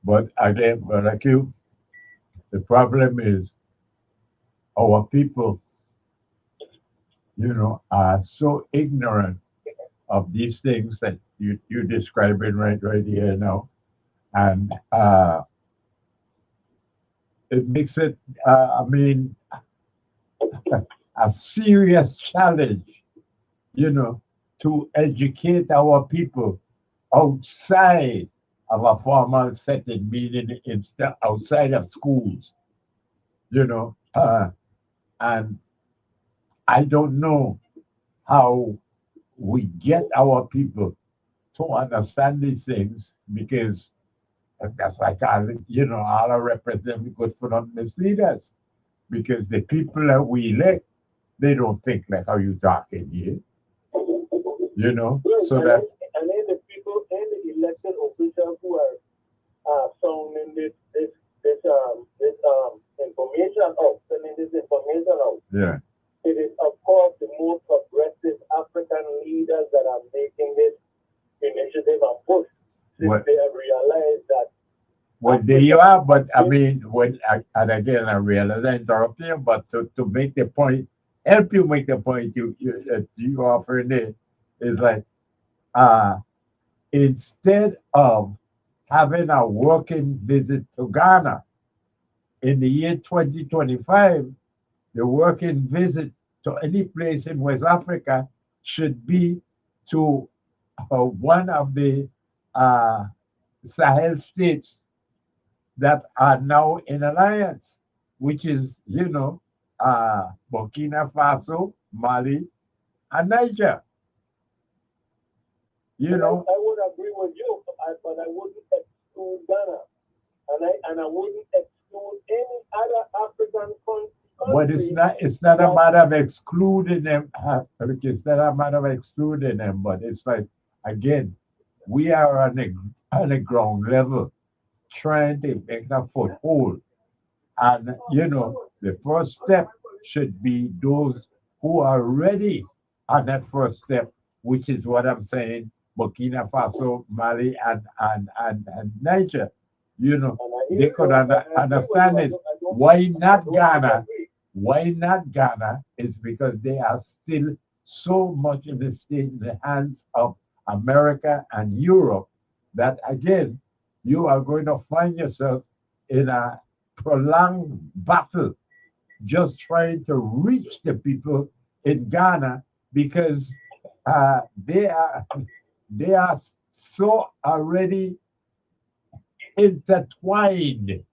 But again, like you, the problem is our people, are so ignorant of these things that you're describing right here now, and it makes it, a serious challenge, to educate our people outside of a formal setting, meaning outside of schools, and I don't know how we get our people to understand these things, because And that's like, all our representatives good for not mislead us because the people that we elect, they don't think like how you talking here, Right, so that, and then the people and the elected officials who are sounding this information out, sending this information out. yeah, It is, of course, the more progressive African leaders that are making this initiative and push, since what, they have realized that there you are, but I mean, and again, I realize I interrupt you, but to make the point, help you make the point you offering it is like, uh, instead of having a working visit to Ghana in the year 2025, the working visit to any place in West Africa should be to one of the uh, Sahel states that are now in alliance, which is, Burkina Faso, Mali, and Niger. You know, I would agree with you, but I wouldn't exclude Ghana, and I wouldn't exclude any other African but country. it's not a matter of excluding them. It's not a matter of excluding them, but it's like, again, we are on the ground level trying to make a foothold. And, the first step should be those who are ready on that first step, which is what I'm saying, Burkina Faso, Mali, and Niger. They could understand this. Why not Ghana? Why not Ghana? Is because they are still so much in the hands of America and Europe that, again, you are going to find yourself in a prolonged battle just trying to reach the people in Ghana because they are so already intertwined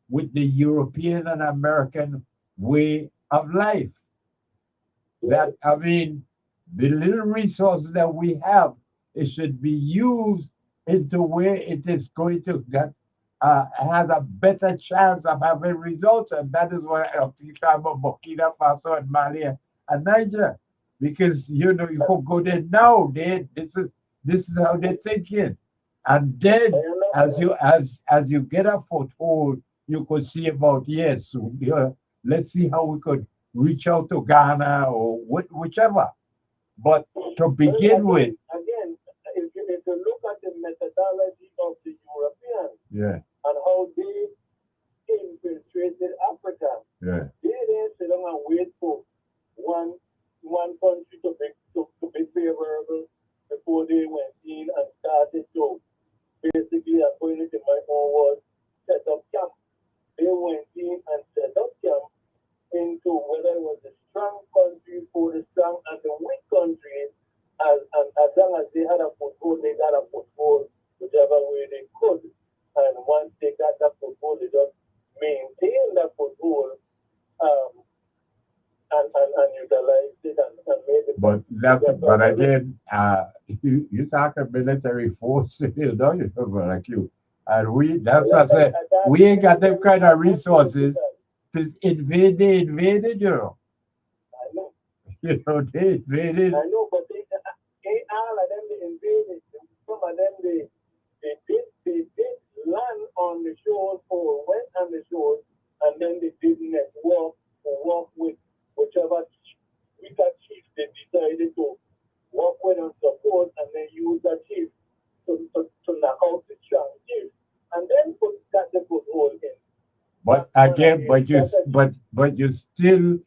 with the European and American way of life. That, I mean, the little resources that we have, it should be used into where it is going to get has a better chance of having results, and that is why I think about Burkina Faso and Mali and Niger, because you could go there now. This is how they're thinking, and then as you get a foothold, you could see about, yes, let's see how we could reach out to Ghana or whichever. But to begin with, Again, if you look at the methodology of the Europeans yeah, and how they infiltrated Africa, yeah, they didn't sit down and wait for one one country to be favorable before they went in and started to basically, according to my own words, set up camp. They went in and set up camp into whether it was the strong country or the strong and the weak countries. As long as they had a foothold, they got a foothold whichever way they could. And once they got that foothold, they just maintained that foothold um, and utilized it and made it. but again, you talk of military force, like you, and that's what I said. We ain't got them kind of resources to invade. They invaded, I know. they invaded. I know, but all of them they invaded. Some of them they did land on the shores or went on the shores, and then they did network or work with whichever weaker chief they decided to work with and support, and then use that chief to knock out the strong chief, and then got the foothold in. But again, but you still,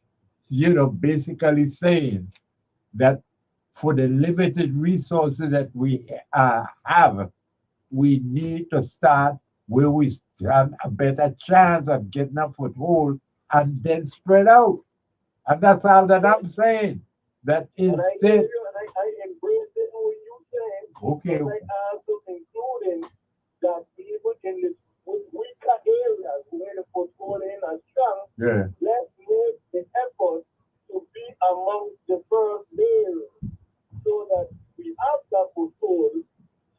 basically saying that for the limited resources that we have, we need to start where we stand a better chance of getting a foothold and then spread out. And that's all that I'm saying. That And I hear instead, you, and I embrace it what you saying, okay, but I also including that even in the weaker areas where the football in are strong, yeah, let's make the effort to be among the first layers so that we have that foothold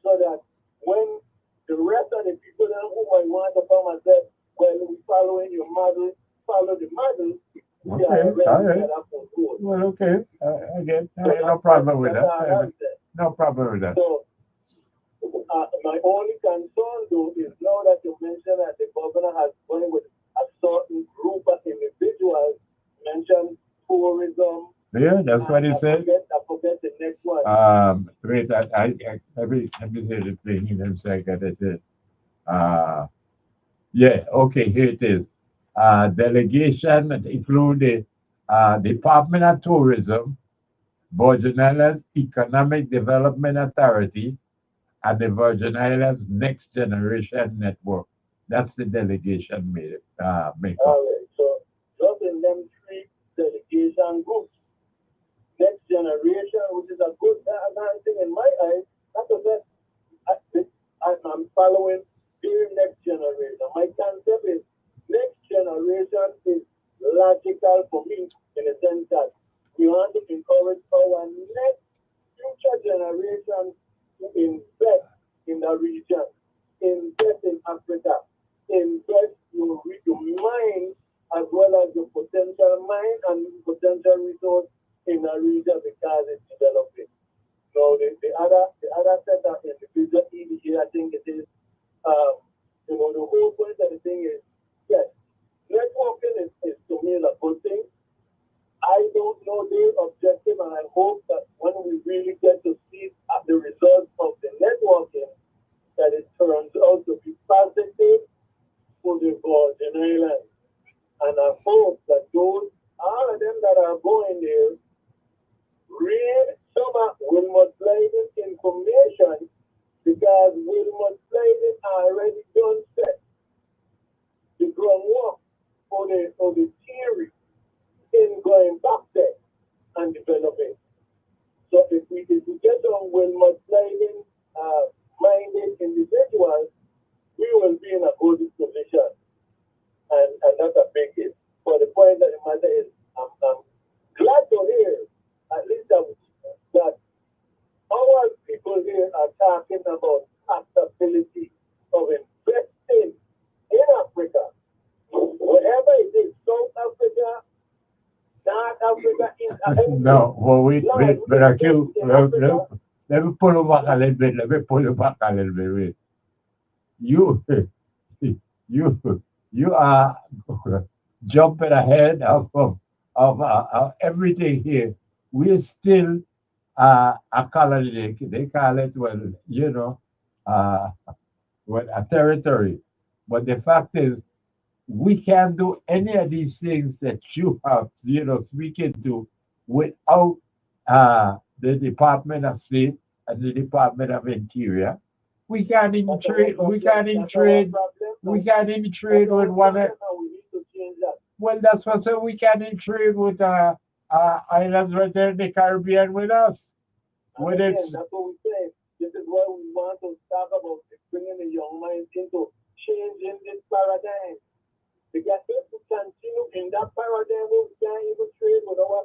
so that when the rest of the people that right. that's for good. Well, okay. Again, So no problem with that's that. all I'm saying. No problem with that. So my only concern though is now that you mentioned that the governor has gone with a certain group of individuals, mentioned tourism. Yeah, that's what he said. I forget the next one. Wait, let me say the thing in a second. It is, yeah, okay, here it is. Delegation that include the Department of Tourism, Virgin Islands Economic Development Authority, and the Virgin Islands Next Generation Network. That's the delegation makeup. All right, so just in them three delegation groups, next generation, which is a good thing in my eyes, that's the best. I'm following the next generation. My concept is next generation is logical for me in the sense that we want to encourage our next future generation to invest in the region, invest in Africa, invest your mind as well as your potential mind and potential resource in the region because it's developing. So the other set of individual EDA, I think it is the whole point of the thing is yes, networking is to me a good thing. I don't know their objective, and I hope that when we really get to see the results of the networking, that it turns out to be positive for the Virgin Islands. And I hope that all of them that are going there, read some of Wilmot Blyden's information because Wilmot Blyden already done set the groundwork for the theory in going back there and developing. So if we get on Wilmot Blyden minded individuals, we will be in a good position. And that's a big hit. But the point that the matter is, I'm glad to hear at least that our people here are talking about possibility of investing in Africa, wherever it is, South Africa, North Africa, East Africa. No, well, wait, but let me pull you back a little bit. Let me pull you back a little bit. Wait. You, you are jumping ahead of everything here. We're still a colony. They call it, well, uh, well, a territory. But the fact is, we can't do any of these things that you have, speaking to without the Department of State and the Department of Interior. We can't even trade. We can't even trade. We can't even trade with one. We need to change that. Well, that's what so we can't even trade with islands right there in the Caribbean with us. And When again, it's that's what we say. This is why we want to talk about bringing the young minds into changing this paradigm. Because if we continue in that paradigm, we can't even trade with our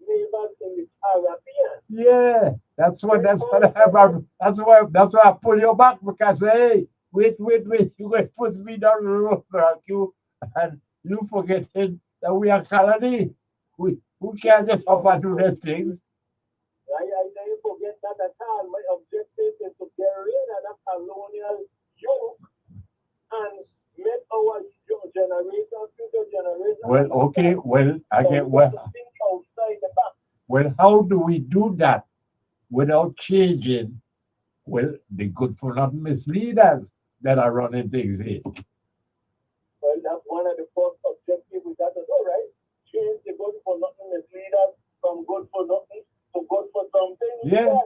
neighbors in the Caribbean. yeah, that's why I pull you back because hey, wait, you going to put me down the road, you and you forgetting that we are colony. We can't just up and do those things. I never forget that at all. My objective is to get rid of that colonial yoke and make our generation, future generation. Well, okay, well, I So get we got well. to think outside the box. Well, how do we do that without changing? Well, the good for not misleaders that are running things here. Well, that's one of the first objectives we got to do, right? Change the good for nothing misleaders from good for nothing to good for something. Yeah.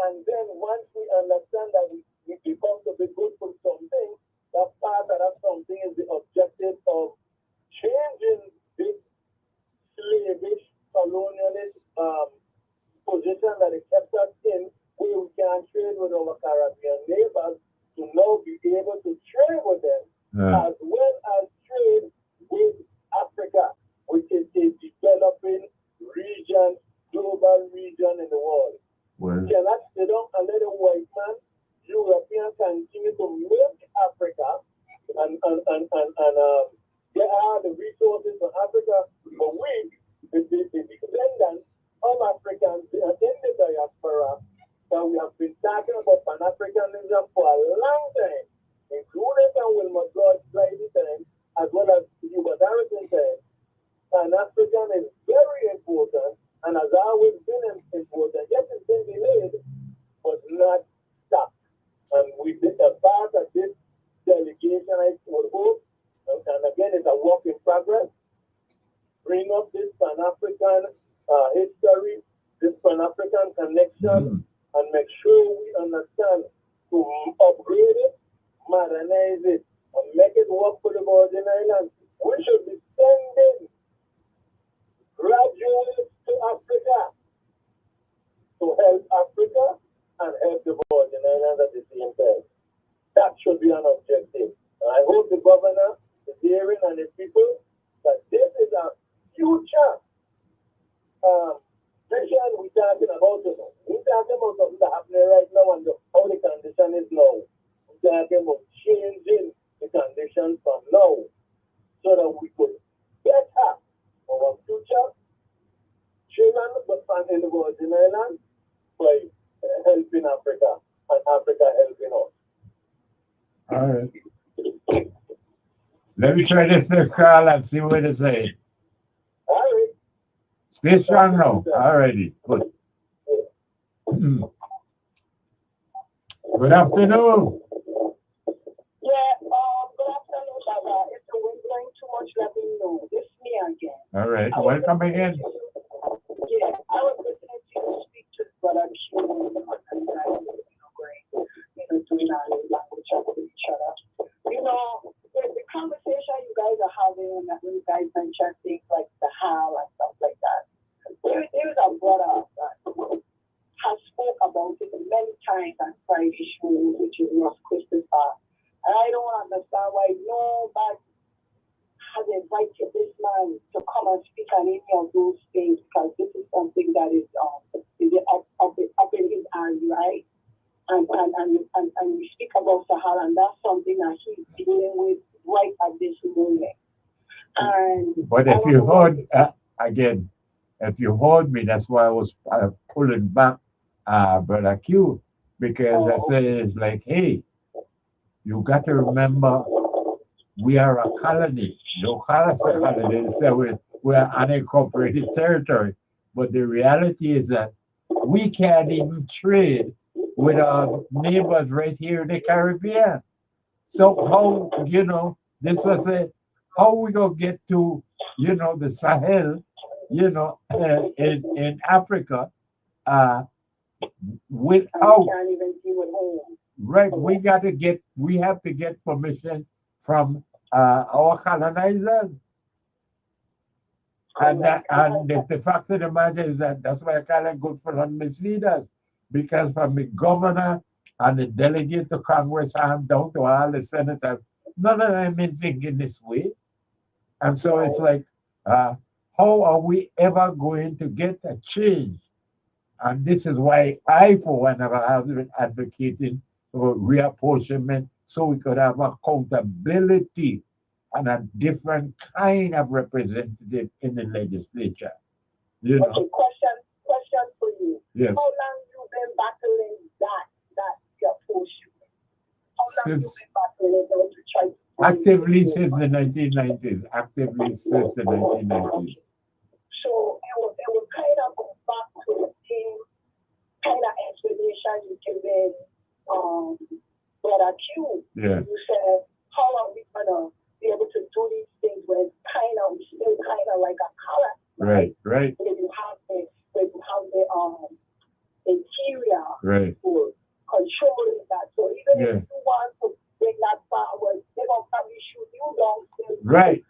And then once we understand that we become to be good for something, that part of that something is the objective of changing this slavish colonialist position that it kept us in, where we can trade with our Caribbean neighbors to now be able to trade with them Uh, as well as trade with Africa, which is a developing region, global region in the world. well, We cannot sit down and let a white man, European, continue to milk Africa and get all the resources from Africa, but we connection and make sure we understand to upgrade it, modernize it, and make it work for the Virgin Islands. We should be sending graduates to Africa to help Africa and help the Virgin Islands at the same time. That should be an objective. And I hope the governor, the hearing, and the people that this is a future vision we're talking about. We're talking about something that's happening right now and how the condition is now. We're talking about changing the condition from now so that we could better our future children but in the Virgin Islands by helping Africa and Africa helping us. All right. Let me try this next call and see what they say. All right. Stay strong now. Alrighty. Good. Good afternoon. Yeah, good afternoon, Baba. If the wind blowing too much, let me know. It's me again. All right. Welcome again. Yeah, I was listening to you speak to Brother Q and great, doing our language with each other. The conversation you guys are having, when you guys mention things like the how and stuff like that, there is a brother that has spoke about it many times on Friday shows, which is Ross Christopher. And I don't understand why nobody has invited this man to come and speak on any of those things, because this is something that is up in his alley, right? And we speak about Sahara, and that's something that he's dealing with right at this moment. But if you heard again, if you heard me, that's why I was pulling back, Brother Q, because I say it's like, hey, you got to remember, we are a colony. No colony. They say we're unincorporated territory, but the reality is that we can't even trade with our neighbors right here in the Caribbean. So how, this was how we gonna get to, the Sahel, in Africa, without, can't even deal with home. right, we have to get permission from our colonizers. And the fact of the matter is that's why I call it good for misleaders. Because from the governor and the delegate to Congress and down to all the senators, none of them been thinking this way. And so it's like, how are we ever going to get a change? And this is why I, for one, have been advocating for reapportionment so we could have accountability and a different kind of representative in the legislature. Okay, question for you. Yes. How long you been battling that reapportionment? How long you been battling it to try to actively since the 1990s. Actively since the 1990s. So it will kind of go back to the same kind of explanation you given Brother Q. Yeah. You said, how are we gonna be able to do these things when we still kind of like a color? Right. When you have the interior Right. for controlling that. So even if you want to bring that forward, they're gonna probably shoot you down. Right.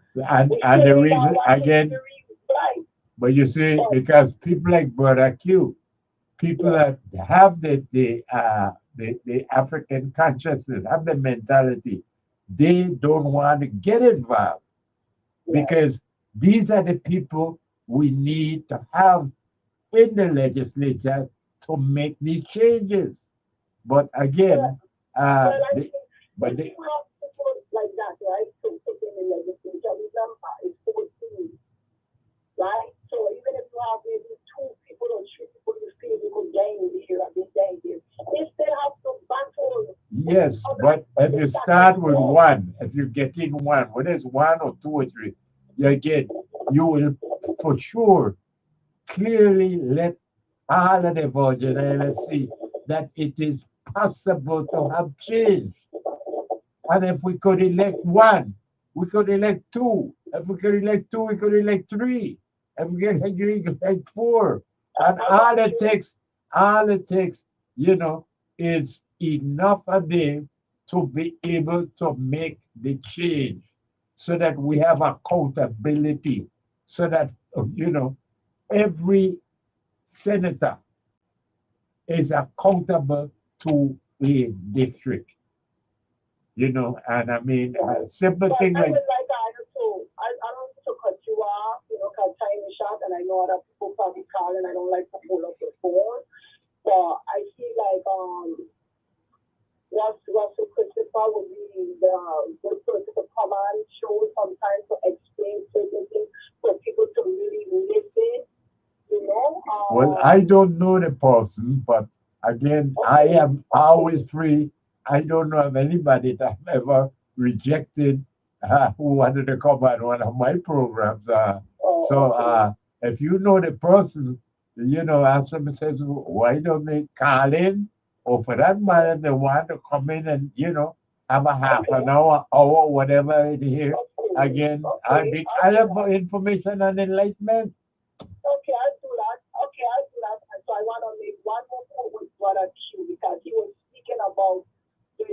And the reason again, right. but you see, because people like Brother Q, people that have the African consciousness, have the mentality, they don't want to get involved because these are the people we need to have in the legislature to make these changes. But again, you have people like that, right? To put in the legislature, remember, it's 14, right? So even if you have maybe 2 people or 3 people, you feel you could gain here and gain here, they still have to battle. Yes, but if you start with one, if you get in one, whether it's 1 or 2 or 3, you will for sure clearly let all of the Virgin Islands see that it is possible to have change. And if we could elect 1, we could elect 2. If we could elect 2, we could elect 3. If we could elect 4. And all it takes all it takes, is enough of them to be able to make the change so that we have accountability, so that, every senator is accountable to a district, and I mean, a simple But thing I like, would like I don't want to cut you off, because time is short, and I know other people probably calling. I don't like to pull up the phone, but I feel like Russell Christopher would be the good person to come on show sometimes to explain certain things for people to really listen. You know, well, I don't know the person, but again, I okay, am okay, always free. I don't know of anybody that I've ever rejected who wanted to come on one of my programs. So okay, if you know the person, ask them, says, why don't they call in? Or for that matter, they want to come in and, have a half okay, an hour, whatever it is. okay, Again, okay. I'll I do have that. information and enlightenment. Okay, I'll do that. Okay, I'll do that. And so I want to make one more point with Brother Q because he was speaking about the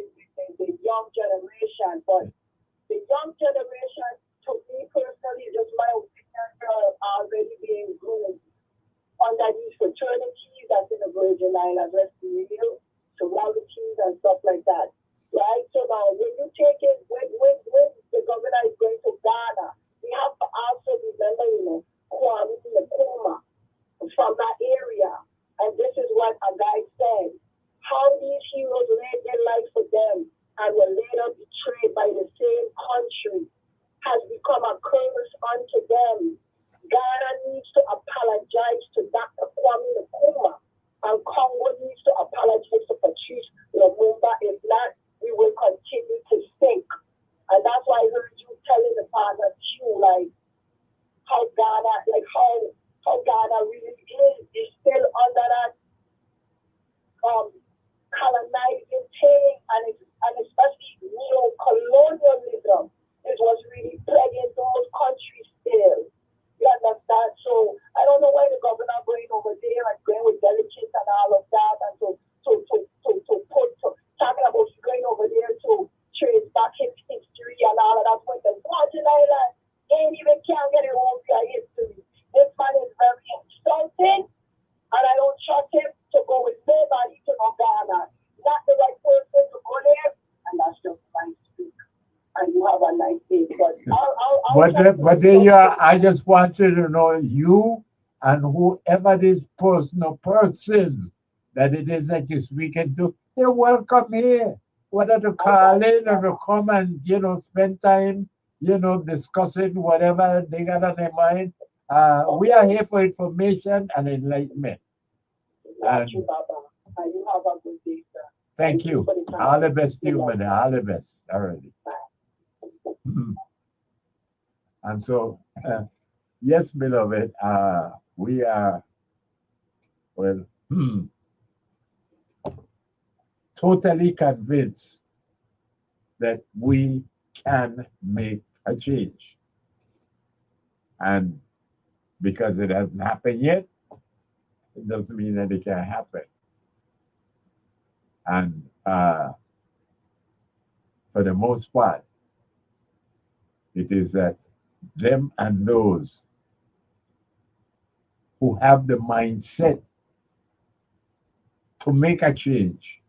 young generation. But the young generation, to me personally, just my opinion, are already being groomed under these fraternities that's in the Virgin Islands, let's be real, sororities and stuff like that. Right? So now when you take it, when the governor is going to Ghana, we have to also remember, Kwame Nkrumah from that area. And this is what a guy said. How these heroes laid their life for them and were later betrayed by the same country has become a curse unto them. Ghana needs to apologize to Dr. Kwame Nkrumah, and Congo needs to apologize to Patrice Lumumba. If not, we will continue to sink. And that's why I heard you telling the father Q, like how Ghana, how Ghana really is still under that colonizing thing, and especially neo-colonialism is what's really plaguing those countries still. You understand? So I don't know why the governor going over there and going with delegates and all of that, and talking about going over there to trace back his history and all of that. When the Virgin Island ain't even can't get it home for history. This man is very insulting, and I don't trust him to go with nobody to no Ghana. Not the right person to go there, and that's just my speak. And you have a nice day. But I'll try to But reach there out you to are. you. I just want you to know, you and whoever this person or persons that it is that you're speaking to, they're welcome here. Whether to I call got you, in or to Baba. come and, spend time, discussing whatever they got on their mind. We are Okay. here for information and enlightenment. Got you, And Baba. And you have a good day, sir. thank Thank you you. for the All time. the best to Good you, luck, man. sir. All the best. Already. Bye. And so, yes, beloved, we are, well, totally convinced that we can make a change. And because it hasn't happened yet, it doesn't mean that it can happen. And for the most part, it is that them and those who have the mindset to make a change,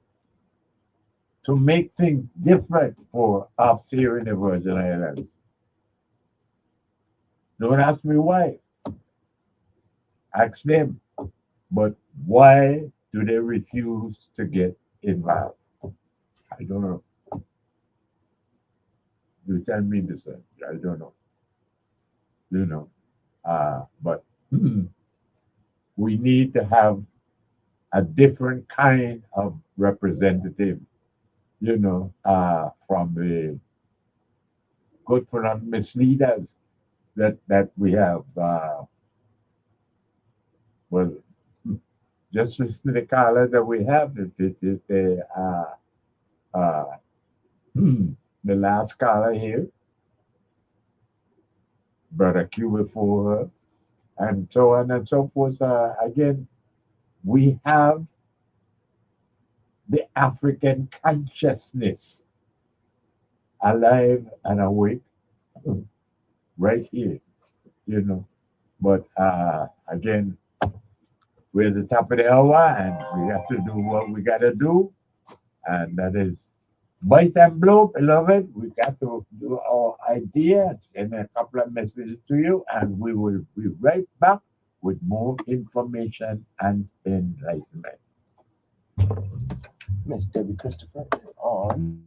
to make things different for us here in the Virgin Islands. Don't ask me why. Ask them. But why do they refuse to get involved? I don't know. You tell me this. I don't know. You know. But we need to have a different kind of representative, from the good for not misleaders that we have. Well, just listen to the caller that we have. Uh, the last caller here, Brother Q before her, and so on and so forth. Again, we have the African consciousness alive and awake right here, you know. But again, we're at the top of the hour and we have to do what we got to do. And that is bite and blow, beloved. We got to do our idea and a couple of messages to you, and we will be right back with more information and enlightenment. Miss Debbie Christopher is on.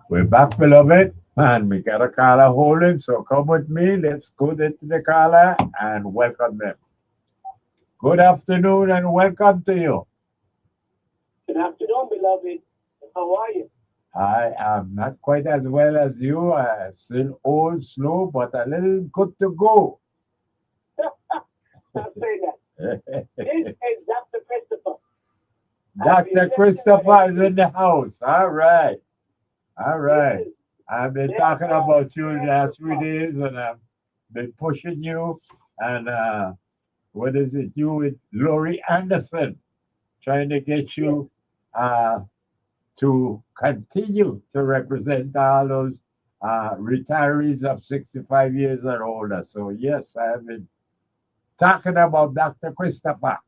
We're back, beloved. And we got a caller holding, so come with me. Let's go into the caller and welcome them. Good afternoon and welcome to you. Good afternoon, beloved. How are you? I am not quite as well as you. Still old, slow, but a little good to go. I'll say that. This is Dr. Christopher. Dr. Christopher is in the house. All right. All right. I've been talking about you the last 3 days and I've been pushing you. And what is it? You with Laurie Anderson trying to get you to continue to represent all those retirees of 65 years or older. So, yes, I have been talking about Dr. Christopher.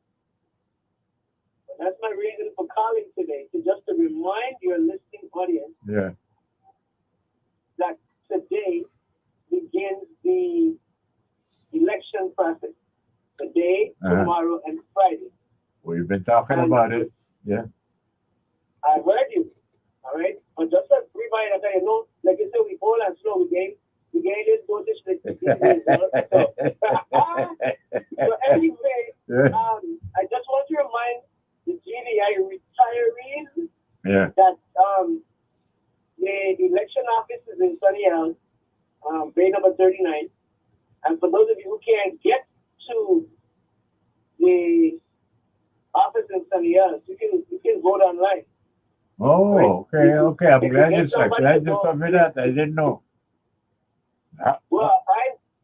That's my reason for calling today, just to remind your listening audience that today begins the election process. Today, tomorrow, and Friday. We've been talking about it. Yeah. I heard you. All right. But just a reminder that you know, like you said, we hold and slow. We gain this dosage like so anyway, I just want to remind the GDI retirees that the election office is in Sunny Isles, bay number 39. And for those of you who can't get to the office in Sunny Isles, you can vote online. Oh, right? Okay. I'm glad you told me that. I didn't know. Well,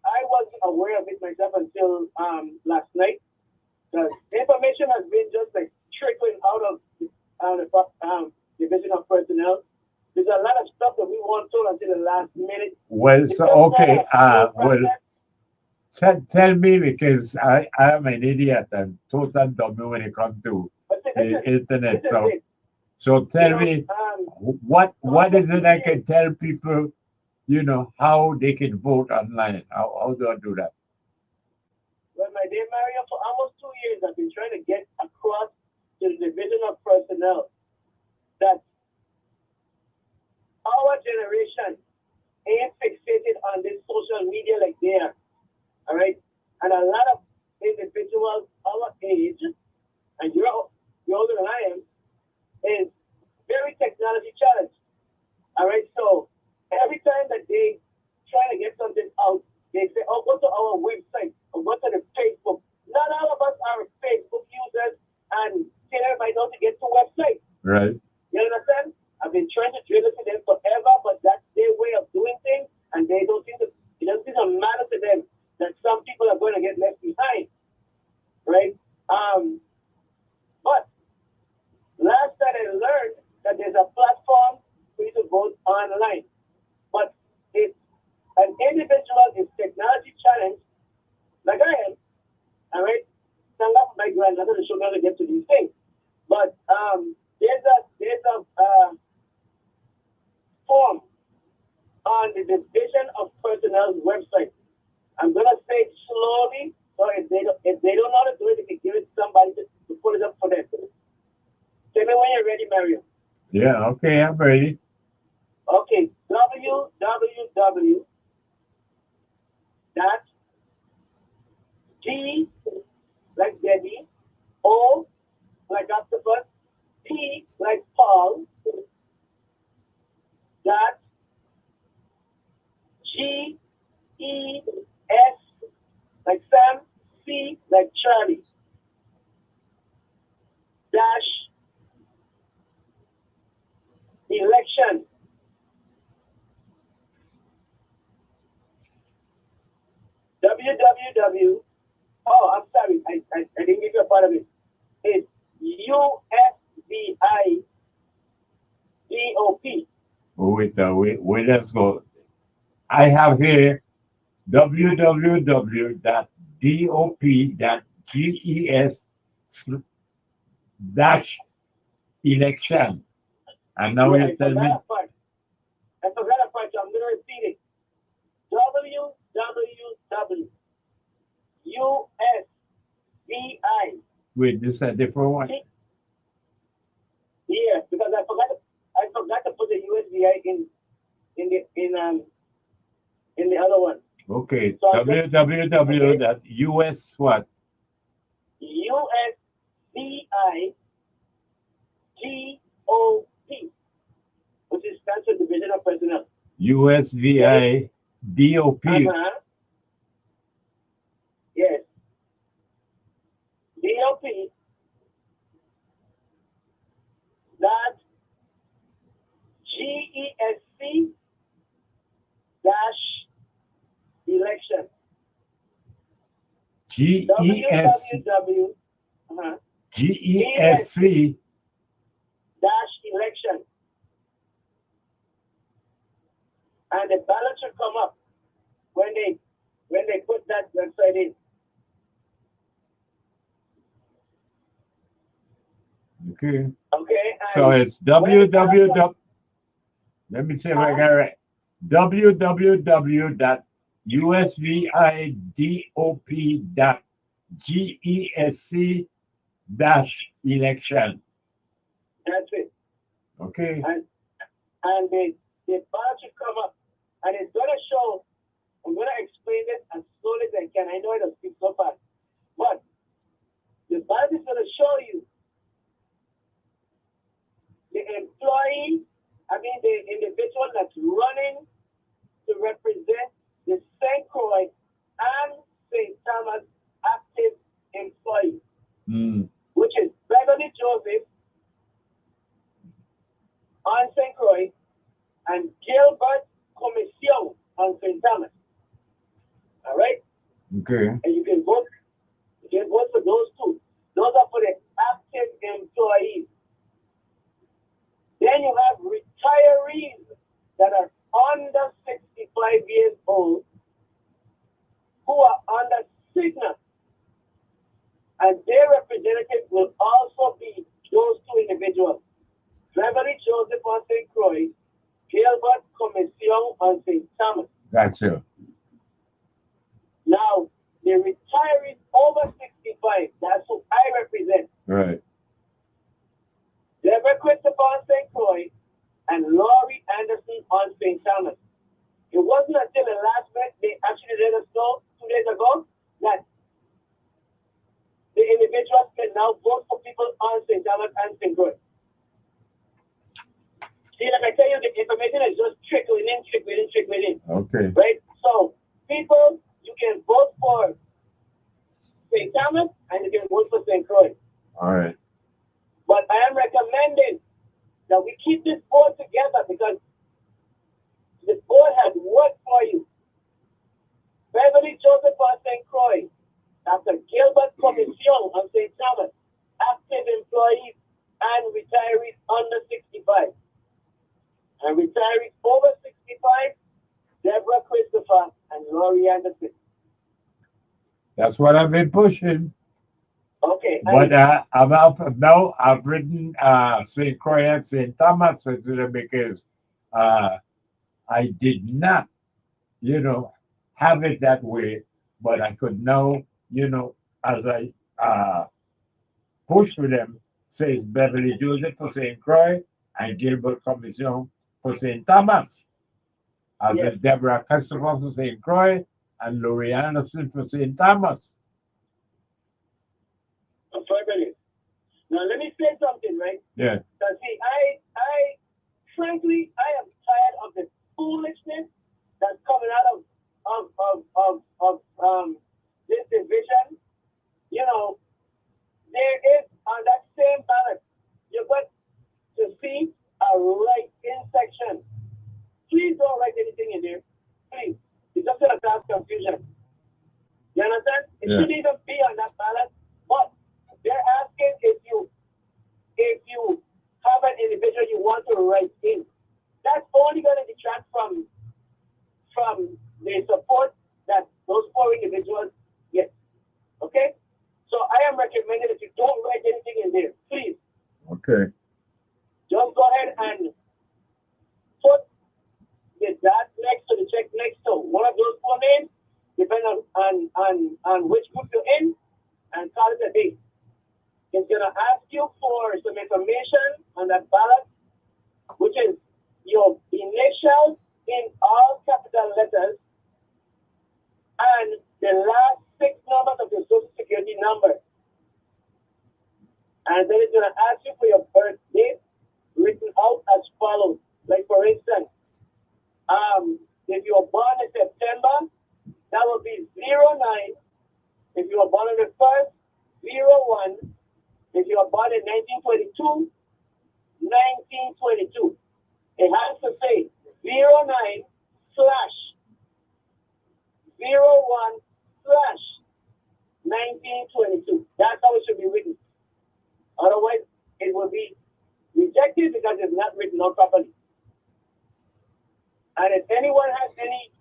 I wasn't aware of it myself until last night. The information has been just like trickling out of division of personnel. There's a lot of stuff that we weren't told until the last minute. Well, It's so just not okay. a full Well, process. tell me, because I am an idiot and total dummy when it comes to But the listen, internet. listen, Dick, So you tell know, me what is it I can tell people, how they can vote online? How do I do that? well, my dear Mario, for almost 2 years, I've been trying to get across to the division of personnel that our generation ain't fixated on this social media like they are. All right? And a lot of individuals our age, and you're older than I am, is very technology challenged. All right? So every time that they try to get something out, they say, oh, go to our website or go to the Facebook. Not all of us are Facebook users and tell everybody not to get to website. Right. You understand? I've been trying to drill it to them forever, but that's their way of doing things, and it doesn't seem to matter to them that some people are going to get left behind, right? But last time I learned that there's a platform for you to vote online, but if an individual is technology challenged, like I am, all right, thank God for my grandmother to show me how to get to these things, but there's a form on the Division of Personnel's website. I'm gonna say it slowly, so if they don't know how to do it, they can give it to somebody to pull it up for them. Tell me when you're ready, Mario. Yeah. Okay. I'm ready. Okay, www. G like Debbie, O like octopus, P like Paul, dot GES like Sam, C like Charlie, dash election. www. Oh, I'm sorry, I didn't give you a part of it. It's USVI DOP. Wait, let's go. I have here www.dop.ges-election. And now Yeah, you tell me. I forgot a part, so I'm going to repeat it. www.USVI. Wait, this is a different one. Yeah, because I forgot to put the USVI in the other one. Okay, So www.us what? USVI GOP, which is stands for Division of Personnel. USVI DOP. Yes. DOP dot GESC dash election. www GESC dash election. And the ballot should come up when they put that website in. Okay. Okay. So it's www. Let me see if I got it right. www.usvidop.gesc-election. That's it. Okay. And the ballot should come up, and it's gonna show. I'm gonna explain it as slowly as I can. I know I don't speak so fast, but the ballot is gonna show you the employee. The individual that's running to represent the St. Croix and St. Thomas active employees, which is Beverly Joseph on St. Croix and Gilbert Commission on St. Thomas. All right? Okay. And you can vote for those two. Those are for the active employees. The Then you have retirees that are under 65 years old who are under Cigna. And their representatives will also be those two individuals, Beverly Joseph on St. Croix, Gilbert Commission on St. Thomas. Gotcha. Now, the retirees over 65, that's who I represent. Right. Deborah Christopher on St. Croix and Laurie Anderson on St. Thomas. It wasn't until the last minute they actually let us know 2 days ago that the individuals can now vote for people on St. Thomas and St. Croix. See, like I tell you, the information is just trickling in. Okay. Right? So, people, you can vote for St. Thomas and you can vote for St. Croix. All right. But I am recommending that we keep this board together because the board has worked for you. Beverly Joseph on St. Croix, Dr. Gilbert Commission on St. Thomas, active employees and retirees under 65. And retirees over 65, Deborah Christopher and Laurie Anderson. That's what I've been pushing. Okay. But I'm out now. I've written St. Croix and St. Thomas because I did not, have it that way. But I could now, as I push for them, says Beverly Joseph for St. Croix and Gilbert Commission for St. Thomas. As Yes. in Deborah Christopher for St. Croix and Laurie Anderson for St. Thomas. Now let me say something, right? Yeah. Because see, I frankly, I am tired of the foolishness that's coming out of this division. There is on that same ballot, you've got to see a write-in section. Please don't write anything in there. Please. It's just going to cause confusion. You understand? It Yeah. shouldn't even be on that ballot. But they're asking if you have an individual you want to write in. That's only going to detract from the support that those 4 individuals get. Okay? So I am recommending that you don't write anything in there. Please. Okay. Just go ahead and put the dot next to the check next to one of those 4 names, depending on which group you're in, and call it a day. It's going to ask you for some information on that ballot, which is your initials in all capital letters and the last 6 numbers of your social security number. And then it's going to ask you for your birth date written out as follows. Like, for instance, if you were born in September, that will be 09. If you were born on the 1st, 01. If you were born in 1922, 1922. It has to say 09/01/1922. That's how it should be written. Otherwise, it will be rejected because it's not written out properly. And if anyone has any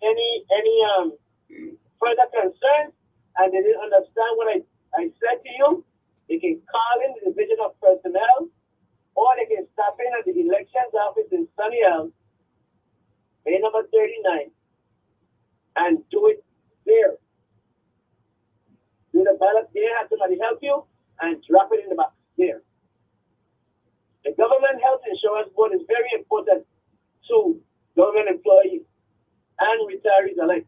further concerns and they didn't understand what I said to you, they can call in the Division of Personnel, or they can stop in at the Elections Office in Sunny Elm, bay number 39, and do it there. Do the ballot there, have somebody help you, and drop it in the box there. The Government Health Insurance Board is very important to government employees and retirees alike.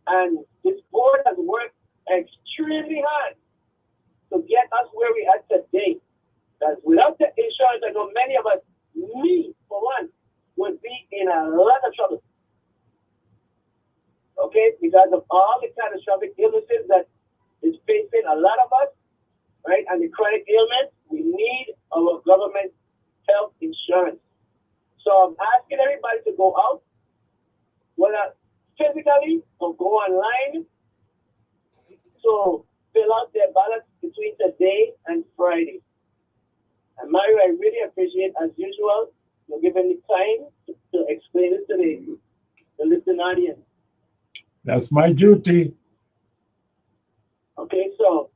And this board has worked extremely hard to get us where we are today. Because without the insurance, I know many of us, me for one, would be in a lot of trouble. Okay? Because of all the catastrophic illnesses that is facing a lot of us, right? And the chronic ailments, we need our government health insurance. So I'm asking everybody to go out, whether physically or go online, to fill out their ballots between today and Friday. And Mario, I really appreciate, as usual, you're given me time to explain it to the listening audience. That's my duty. Okay, so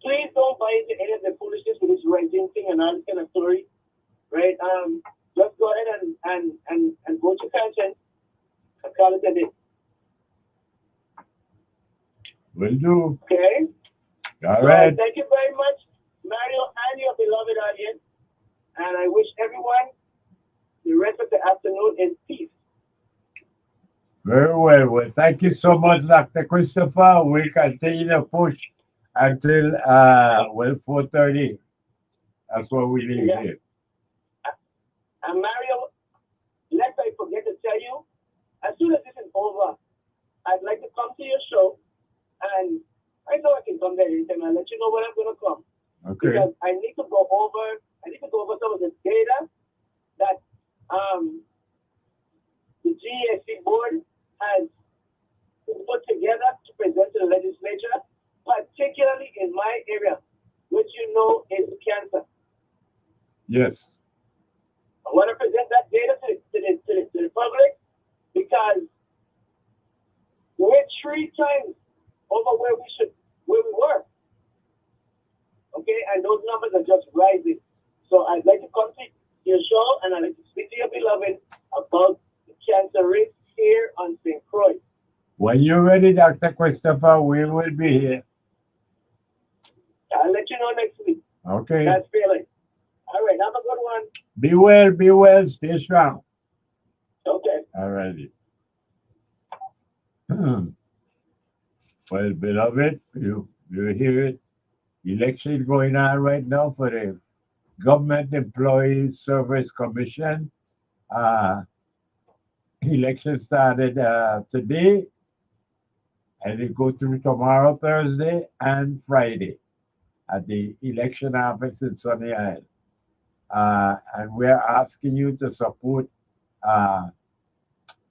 please don't buy into any of the foolishness with this renting thing and all this kind of story, right? Just go ahead and go to conscience and call it a day. Will do. Okay? All So right. thank you very much, Mario and your beloved audience. And I wish everyone the rest of the afternoon in peace. Very well. Well, thank you so much, Dr. Christopher. We'll continue to push until 4:30. That's what we leave Yeah. here. And Mario, lest I forget to tell you, as soon as this is over, I'd like to come to your show, and I know I can come there anytime. I'll let you know when I'm going to come. Okay. Because I need to go over some of the data that the GESC board has put together to present to the legislature, particularly in my area, which you know is cancer. Yes. I want to present that data to the public because we're 3 times over where we were. Okay, and those numbers are just rising. So I'd like to come to your show and I'd like to speak to your beloved about the cancer rate here on St. Croix. When you're ready, Dr. Christopher, we will be here. I'll let you know next week. Okay. That's feeling. All right, have a good one. Be well, stay strong. Okay. All righty. Well, beloved, you hear it. Election going on right now for the Government Employees Service Commission. Election started today, and it go through tomorrow, Thursday, and Friday at the election office in Sunny Isle. And we're asking you to support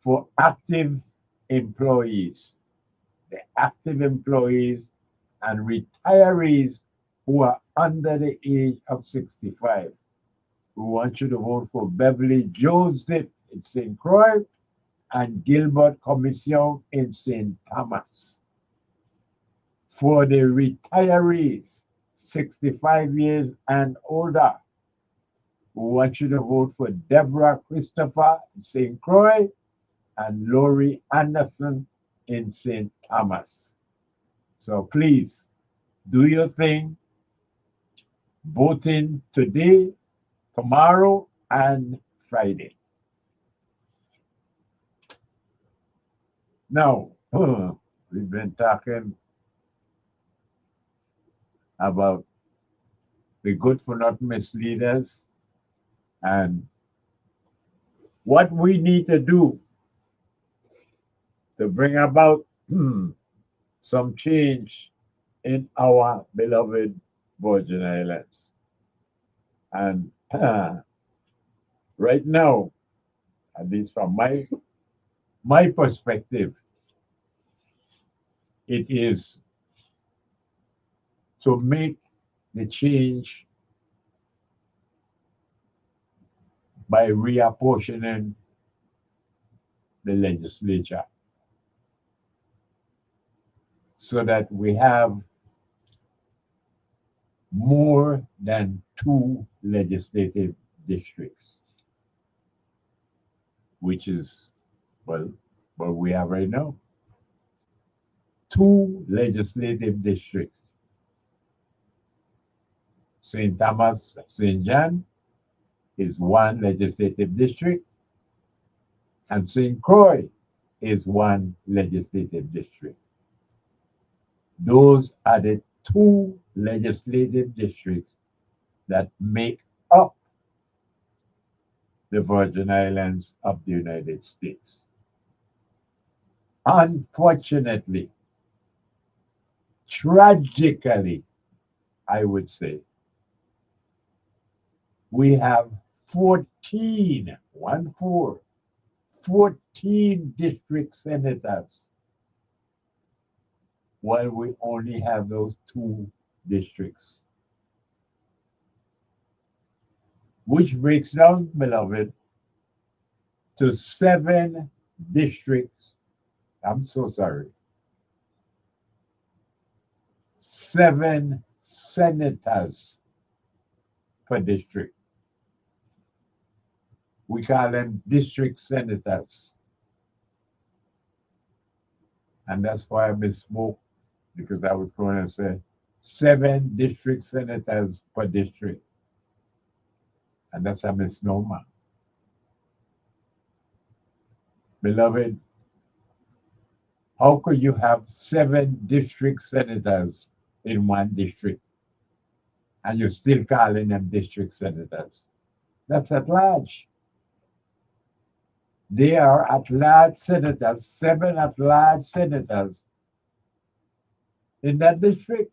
for active employees, the active employees and retirees who are under the age of 65. We want you to vote for Beverly Joseph in St. Croix and Gilbert Commission in St. Thomas. For the retirees, 65 years and older, we want you to vote for Deborah Christopher in St. Croix and Laurie Anderson in St. Thomas. So please do your thing. Voting today, tomorrow, and Friday. Now, we've been talking about the good for nothing misleaders and what we need to do to bring about some change in our beloved Virgin Islands. And right now, at least from my perspective, it is to make the change by reapportioning the legislature so that we have more than 2 legislative districts, which is, well, what we have right now. 2 legislative districts. St. Thomas, St. John is 1 legislative district, and St. Croix is 1 legislative district. Those are the 2 legislative districts that make up the Virgin Islands of the United States. Unfortunately, tragically, I would say, we have 14 district senators, while we only have those 2 districts. Which breaks down, beloved, to 7 districts. I'm so sorry. 7 senators per district. We call them district senators. And that's why I misspoke, because I was going to say 7 district senators per district. And that's a misnomer. Beloved, how could you have 7 district senators in one district and you're still calling them district senators? That's at large. They are at large senators, 7 at large senators in that district.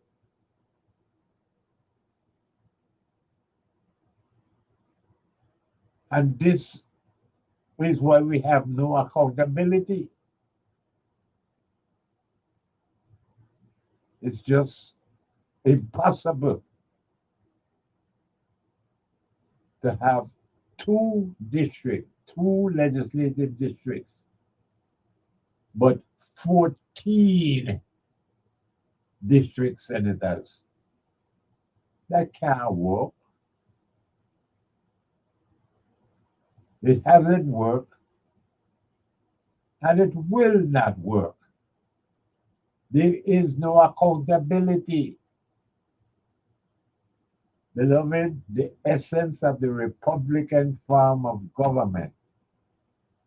And this is why we have no accountability. It's just impossible to have 2 districts, 2 legislative districts, but 14 district senators. That can't work. It hasn't worked, and it will not work. There is no accountability. Beloved, the essence of the Republican form of government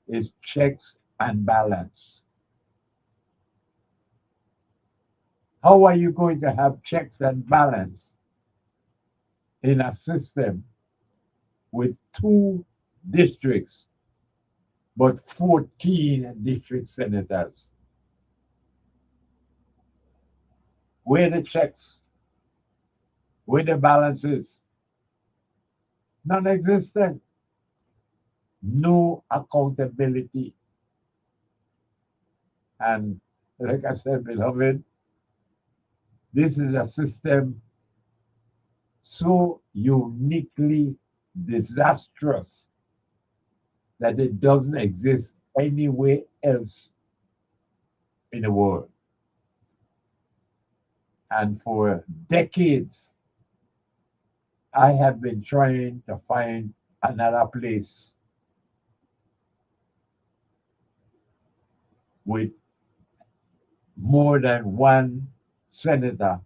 is checks and balance. How are you going to have checks and balance in a system with 2 districts but 14 district senators? Where are the checks? Where the balances? Non-existent. No accountability. And like I said, beloved, this is a system so uniquely disastrous that it doesn't exist anywhere else in the world. And for decades, I have been trying to find another place with more than 1 senator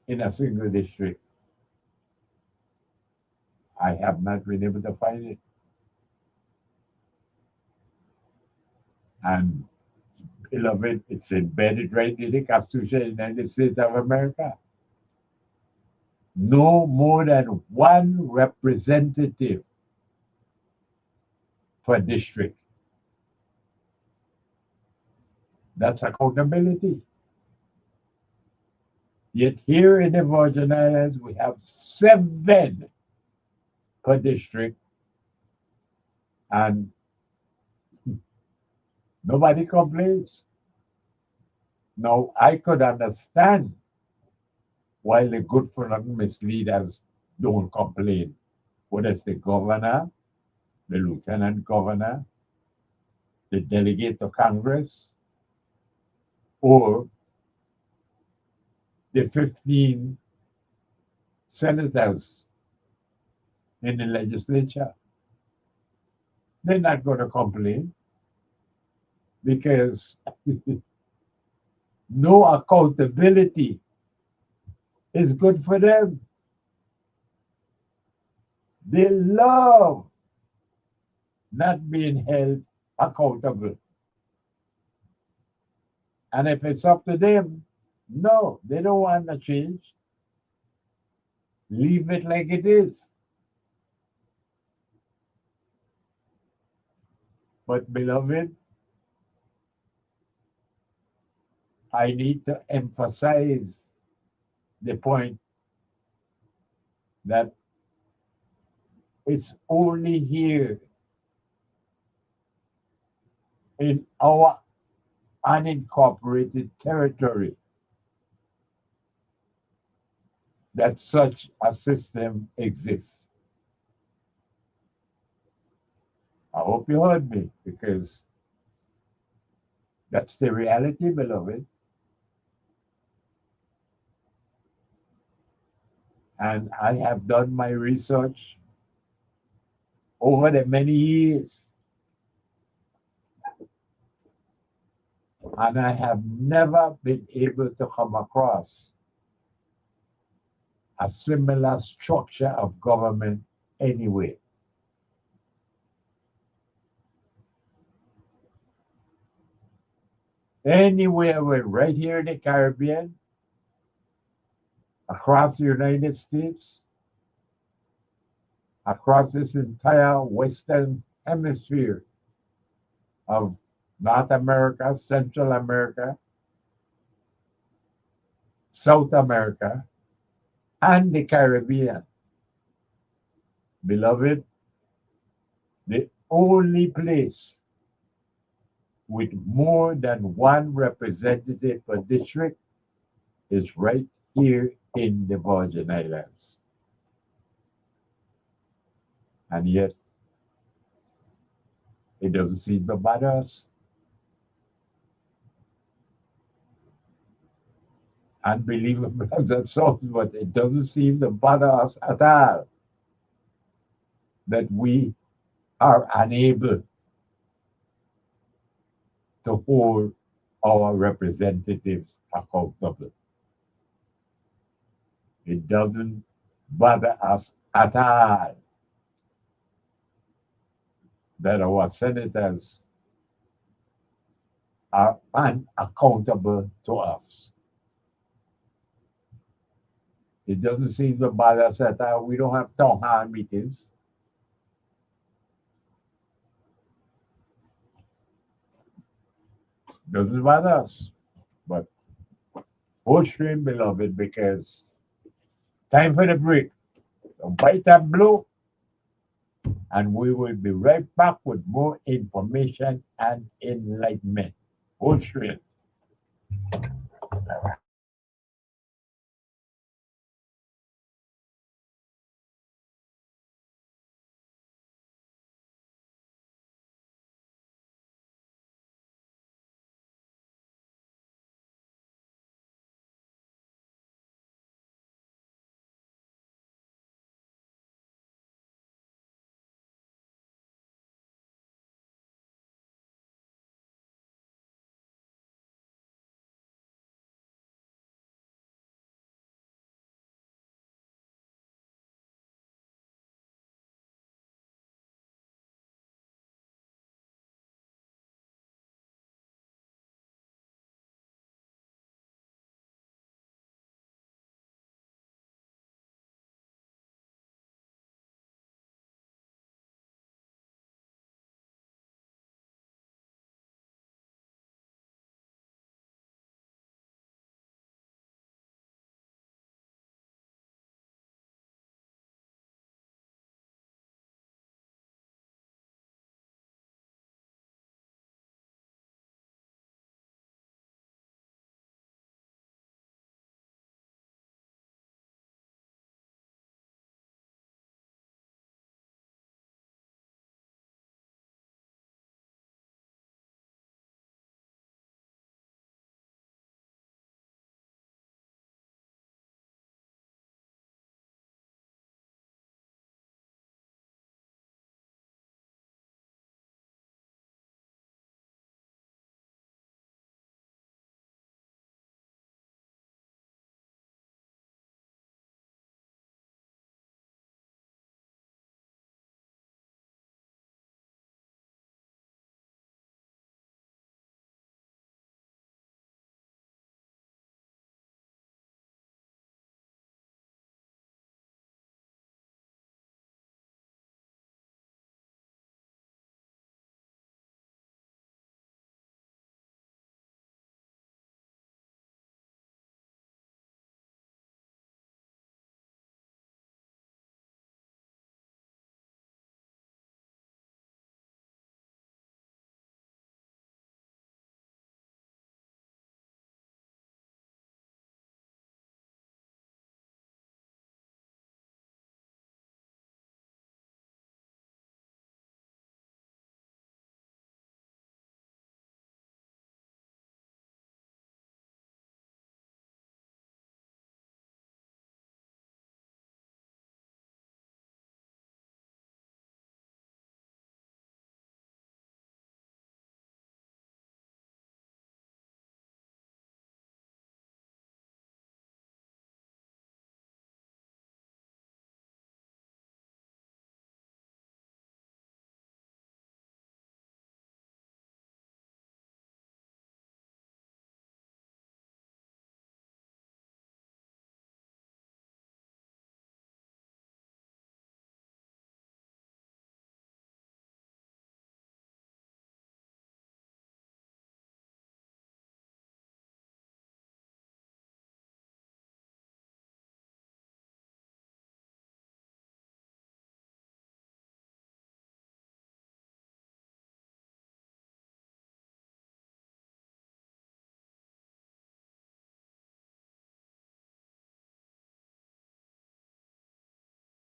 in a single district. I have not been able to find it. And beloved, it's embedded right in the Constitution of the United States of America. No more than 1 representative per district. That's accountability. Yet here in the Virgin Islands, we have 7 per district, and nobody complains. Now, I could understand why the good for nothing misleaders don't complain. Whether it's the governor, the lieutenant governor, the delegate to Congress, or the 15 senators in the legislature. They're not going to complain because no accountability is good for them. They love not being held accountable. And if it's up to them, no, they don't want to change. Leave it like it is. But beloved, I need to emphasize the point that it's only here in our unincorporated territory that such a system exists. I hope you heard me because that's the reality, beloved. And I have done my research over the many years, and I have never been able to come across a similar structure of government anywhere. Anywhere, we're right here in the Caribbean, across the United States, across this entire Western Hemisphere of North America, Central America, South America, and the Caribbean. Beloved, the only place with more than one representative per district is right here in the Virgin Islands. And yet, it doesn't seem to bother us. Unbelievable as that sounds, but it doesn't seem to bother us at all that we are unable to hold our representatives accountable. It doesn't bother us at all that our senators are unaccountable to us. It doesn't seem to bother us at all. We don't have town hall meetings. Doesn't bother us. But hold stream, beloved, because time for the break. So bite and blow, and we will be right back with more information and enlightenment. Hold stream.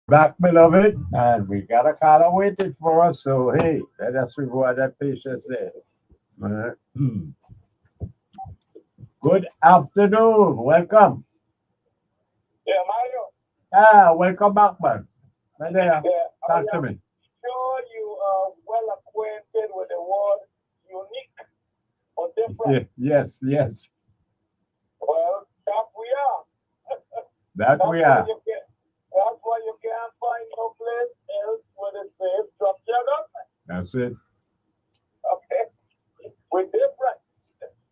Back, beloved, and we got a caller waiting for us. So, hey, let us reward that patience there. Uh, Good afternoon. Welcome. Yeah, Mario. Welcome back, man. Right there. Yeah, I Talk to am me. sure you are well acquainted with the word unique or different. Yes, yes. Well, that we are. That That's we why are. you can. That's why you can't find no place else with the same structure government. That's it. Okay, we're different.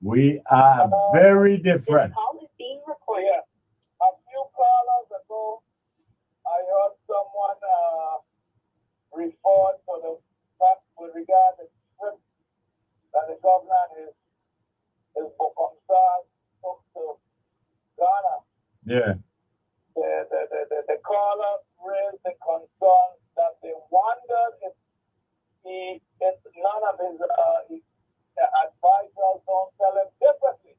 We are very different. Call is being Oh yeah, a few callers ago, I heard someone refer to the fact with regard to trip that the governor and his Bokomsar took to Ghana. Yeah. The caller raised the concern that they wondered if none of his advisors don't tell him differently.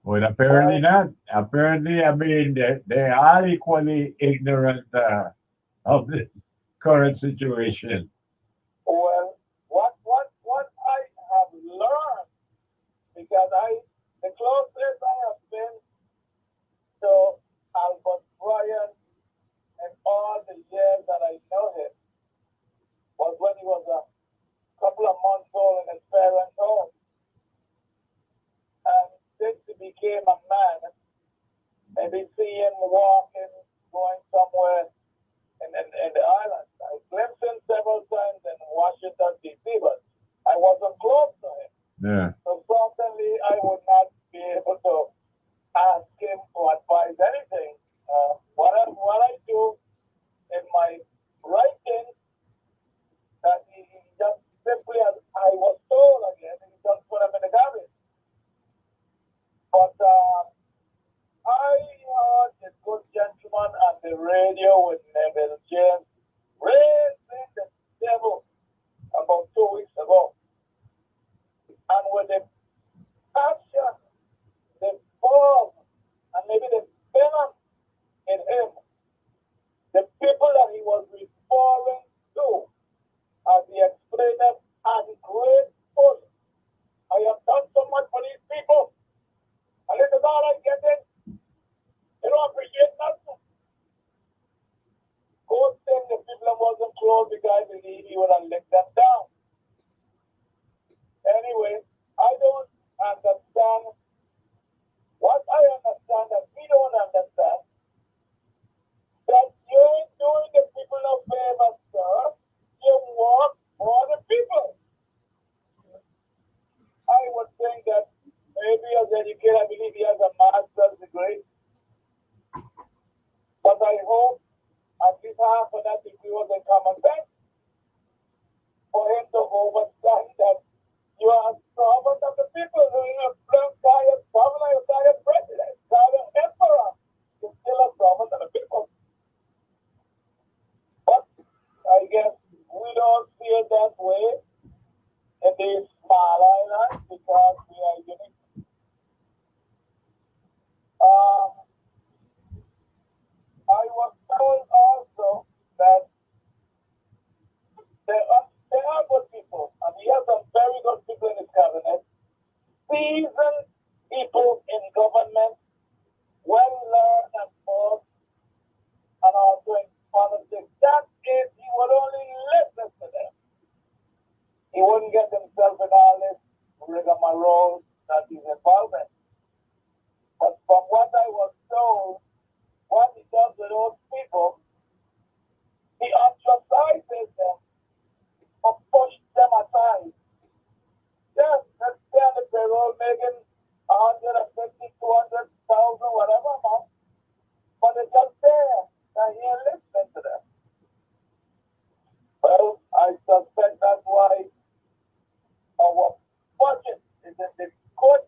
Well, apparently not. Apparently, I mean, they are equally ignorant of this current situation. Well, what I have learned, because the closest I have been to Albert Bryan and all the years that I know him was when he was a couple of months old in his parents' home. And since he became a man, maybe see him walking, going somewhere in the islands. I glimpsed him several times in Washington, D.C., but I wasn't close to him. Yeah. So certainly I would not be able to ask him to advise anything. What I do in my writing, that he just simply, as I was told again, he just put them in the garbage. But I heard this good gentleman on the radio with Neville James raising the devil about 2 weeks ago. And with the passion, the force, and maybe the venom in him, the people that he was referring to, as he explained it, are grateful. I have done so much for these people, and this is all I'm getting. They don't appreciate nothing. Good thing the people wasn't close because he would have licked them down. Anyway, I don't understand what I understand that we don't understand, that you ain't doing the people no favor, sir. You work for the people. I would think that maybe as educated, I believe he has a master's degree. But I hope at least half of that degree was in common sense for him to understand that you are a servant of the people. You're a tired governor, you're a tired president, tired emperor. You're still a servant of the people. But I guess we don't see it that way in these small islands because we are unique. I was told also that there are good people, and he has some very good people in his cabinet, seasoned people in government, well learned and both, and also in politics. That is, he would only listen to them. He wouldn't get himself in all this rigmarole that he's involved in. But from what I was told, what he does with those people, he ostracizes them or pushes them aside. Yes, let's stay on the payroll making 150, 200,000, whatever amount, but they're just there. And he ain't listening to them. Well, I suspect that's why our budget is in the good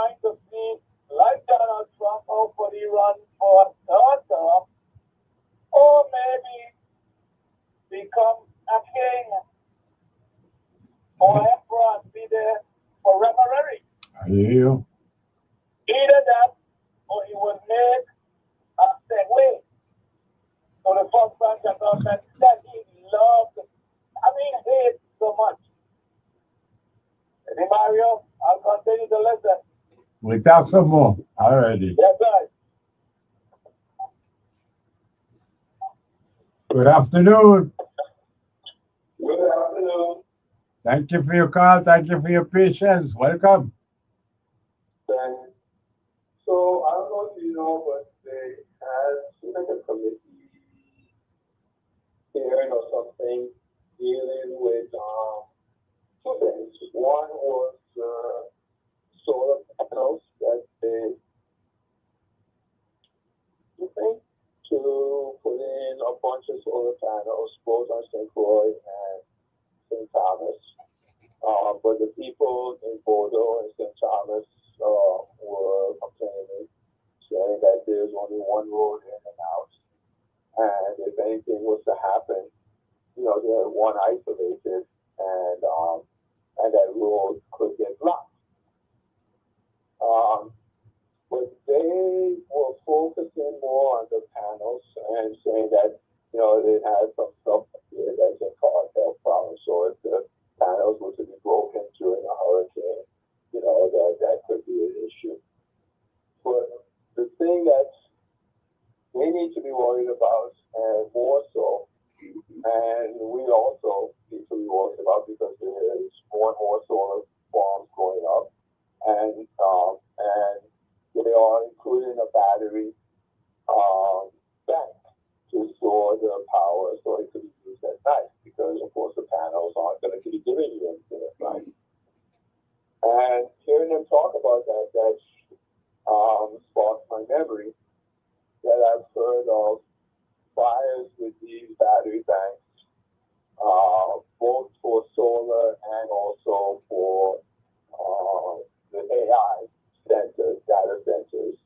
trying to see, like Donald Trump, hopefully run for a third term, or maybe become a king or emperor and be there forever. I hear you. Either that, or he would make a segue to the first branch of government that he loved, hates so much. Hey, Mario, I'll continue to listen. We talk some more already. Yes, sir. Good afternoon. Good afternoon. Thank you for your call. Thank you for your patience. Welcome. Thanks. So I don't know if you know, but they had like a committee hearing or something dealing with two things. One was solar panels that they think to put in a bunch of solar panels, both on St. Croix and St. Thomas. But the people in Bordeaux and St. Thomas were complaining, saying that there's only one road in and out. And if anything was to happen, they're one isolated and that road could get blocked. But they were focusing more on the panels and saying that, they had some stuff here that can cause health problems. So if the panels were to be broken during a hurricane, that could be an issue. But the thing that they need to be worried about, and more so, and we also need to be worried about because there is more and more solar farms going up, and they are including a battery bank to store the power so it could be used at night, because of course the panels aren't going to be giving you anything at night. And hearing them talk about that sparked my memory that I've heard of fires with these battery banks, both for solar and also for the AI centers, data centers.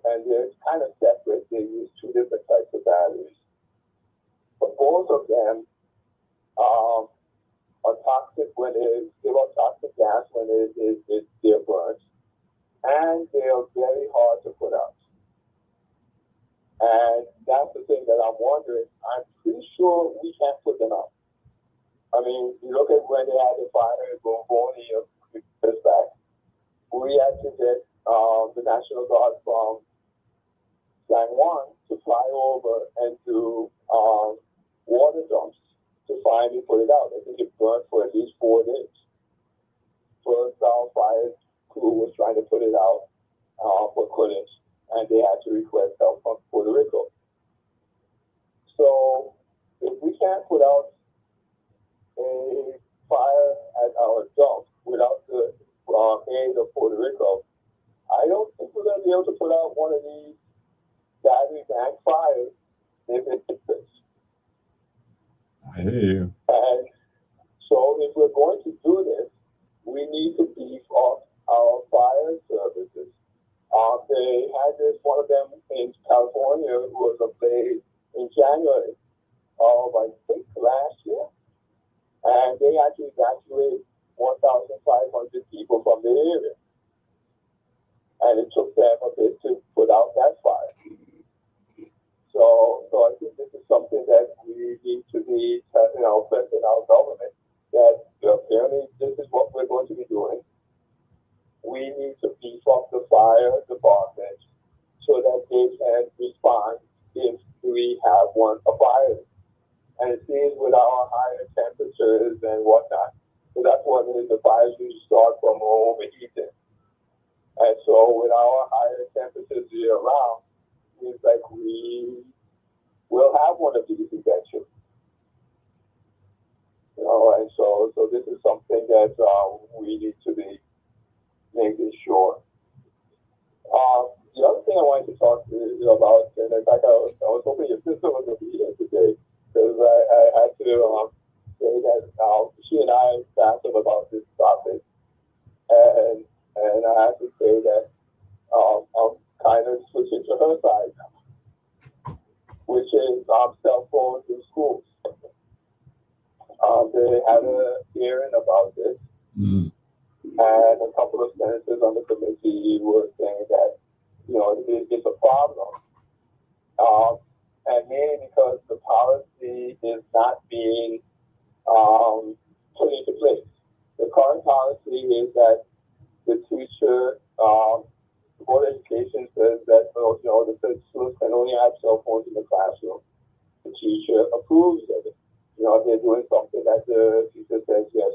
And they're kind of separate. They use two different types of batteries. But both of them are toxic when they give off toxic gas when they're burnt. And they are very hard to put out. And that's the thing that I'm wondering. I'm pretty sure we can't put them out. I mean, you look at when they had the fire in Bomboni a few years back, we had to get the National Guard from San Juan to fly over and do water dumps to finally put it out. I think it burned for at least 4 days. First, our fire crew was trying to put it out, but couldn't, and they had to request help from Puerto Rico. So, if we can't put out a fire at our dump without the aid of Puerto Rico, I don't think we're going to be able to put out one of these battery bank fires if it exists. I hear you. And so if we're going to do this, we need to beef up our fire services. They had this, one of them in California was a blaze in January of, I think, last year. And they had to evacuate 1,500 people from the area. And it took them a bit to put out that fire. So I think this is something that we need to be, pressing our government that apparently this is what we're going to be doing. We need to beef up the fire department so that they can respond if we have a fire. And it seems with our higher temperatures and whatnot, so that's what it is, the fires usually start from overheating. And so with our higher temperatures year round, it's like we will have one of these eventually. And so this is something that we need to be making sure. The other thing I wanted to talk to you about, and in fact, I was hoping your sister was going to be here today, because I had to say that she and I asked him about this topic. I have to say that I'm kind of switching to her side now, which is cell phones in schools. They had a hearing about this, Mm. and a couple of senators on the committee were saying that, it's a problem, and mainly because the policy is not being put into place. The current policy is that the teacher, the Board of Education says that the students can only have cell phones in the classroom. The teacher approves of it. If they're doing something that the teacher says, yes,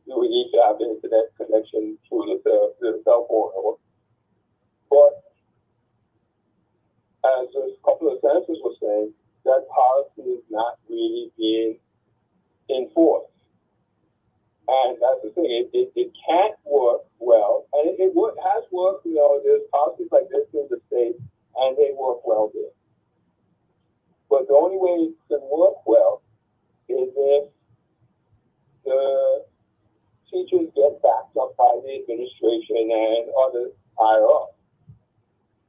we need to have the internet connection through the cell phone. But as a couple of senators were saying, that policy is not really being enforced. And that's the thing, it can't work well, and it has worked, there's policies like this in the state, and they work well there. But the only way it can work well is if the teachers get backed up by the administration and others higher up,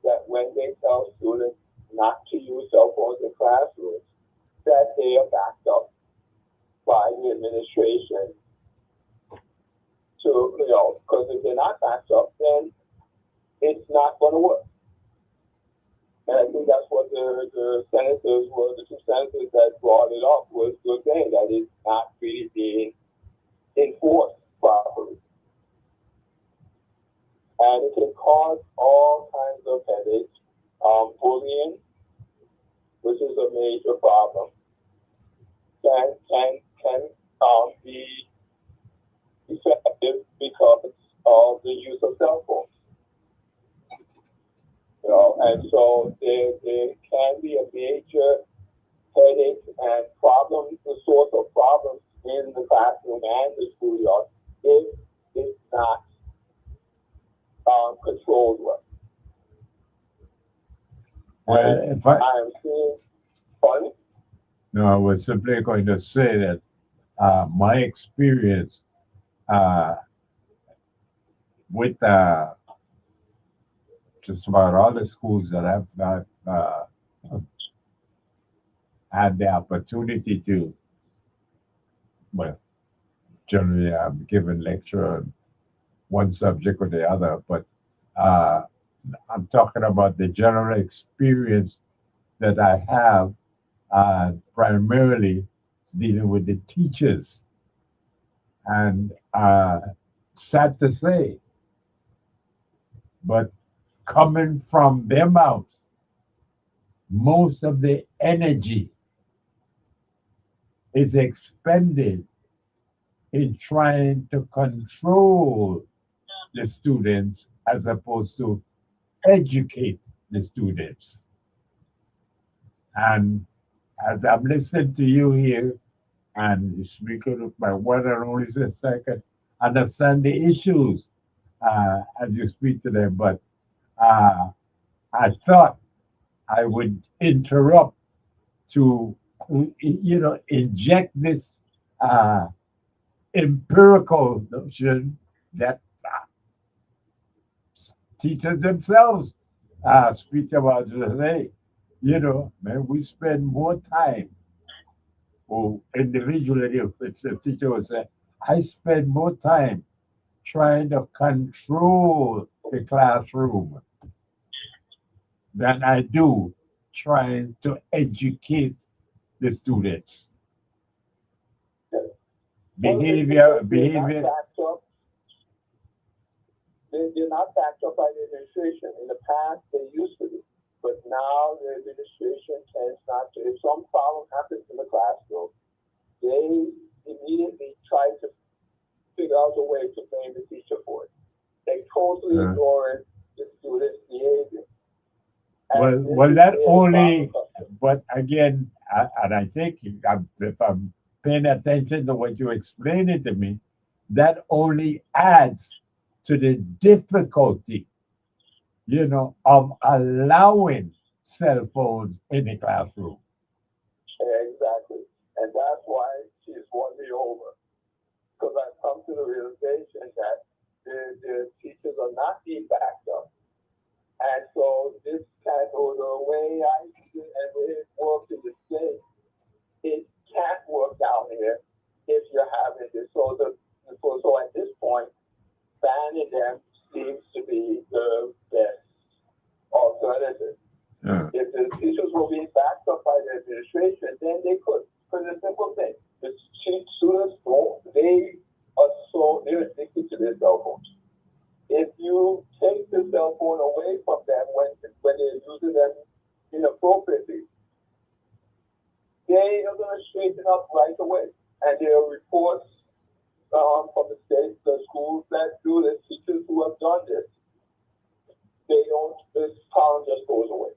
that when they tell students not to use cell phones in classrooms, that they are backed up by the administration to, because if they're not backed up, then it's not going to work. And I think that's what the senators were, the two senators that brought it up were saying, that it's not really being enforced properly. And it can cause all kinds of headaches. Bullying, which is a major problem, can be effective because of the use of cell phones. And so there can be a major headache and problem, the source of problems in the classroom and the schoolyard if it's not controlled well. Well, if I am seeing, pardon? No, I was simply going to say that my experience with just about all the schools that I've had the opportunity to, well, generally I'm given lecture on one subject or the other, but I'm talking about the general experience that I have primarily dealing with the teachers. And sad to say, but coming from their mouths, most of the energy is expended in trying to control the students as opposed to educate the students. And as I'm listening to you here, and speaking of my one and only sister, I can understand the issues as you speak to them. But I thought I would interrupt to, inject this empirical notion that teachers themselves speak about today. Man, we spend more time, or individually, if it's a teacher would say, I spend more time trying to control the classroom than I do trying to educate the students. Behavior. They're not backed up by the administration. In the past, they used to be. But now the administration tends not to. If some problem happens in the classroom, they immediately try to figure out a way to blame the teacher for it. They totally ignore the student's behavior. Well, that only, but again, and I think if I'm paying attention to what you're explaining to me, that only adds to the difficulty, of allowing cell phones in the classroom. Exactly. And that's why she's won me over. Because I've come to the realization that the banning them seems to be the best alternative. If the teachers were being backed up by the administration, then they could. Because the simple thing, the students they're addicted to their cell phones. If you take the cell phone away from them when they're using them inappropriately, they are going to straighten up right away. And there are reports from the state, the schools that do this, teachers who have done this. This pound just goes away.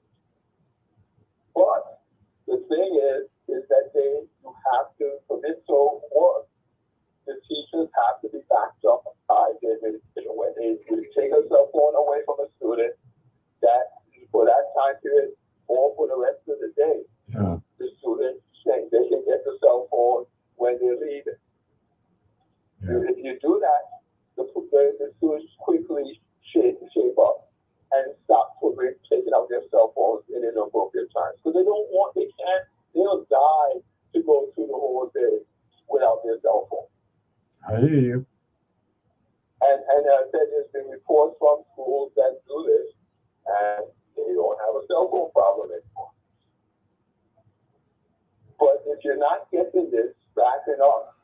But the thing is that you have to, for this to work, the teachers have to be backed up by the administration. When they take a cell phone away from a student, that for that time period or for the rest of the day, the students think they can get the cell phone when they're leaving. If you do that, the students quickly shape up and stop taking out their cell phones in inappropriate times. Because they'll die to go through the whole day without their cell phone. I hear you. And I said there's been reports from schools that do this, and they don't have a cell phone problem anymore. But if you're not getting this backing up,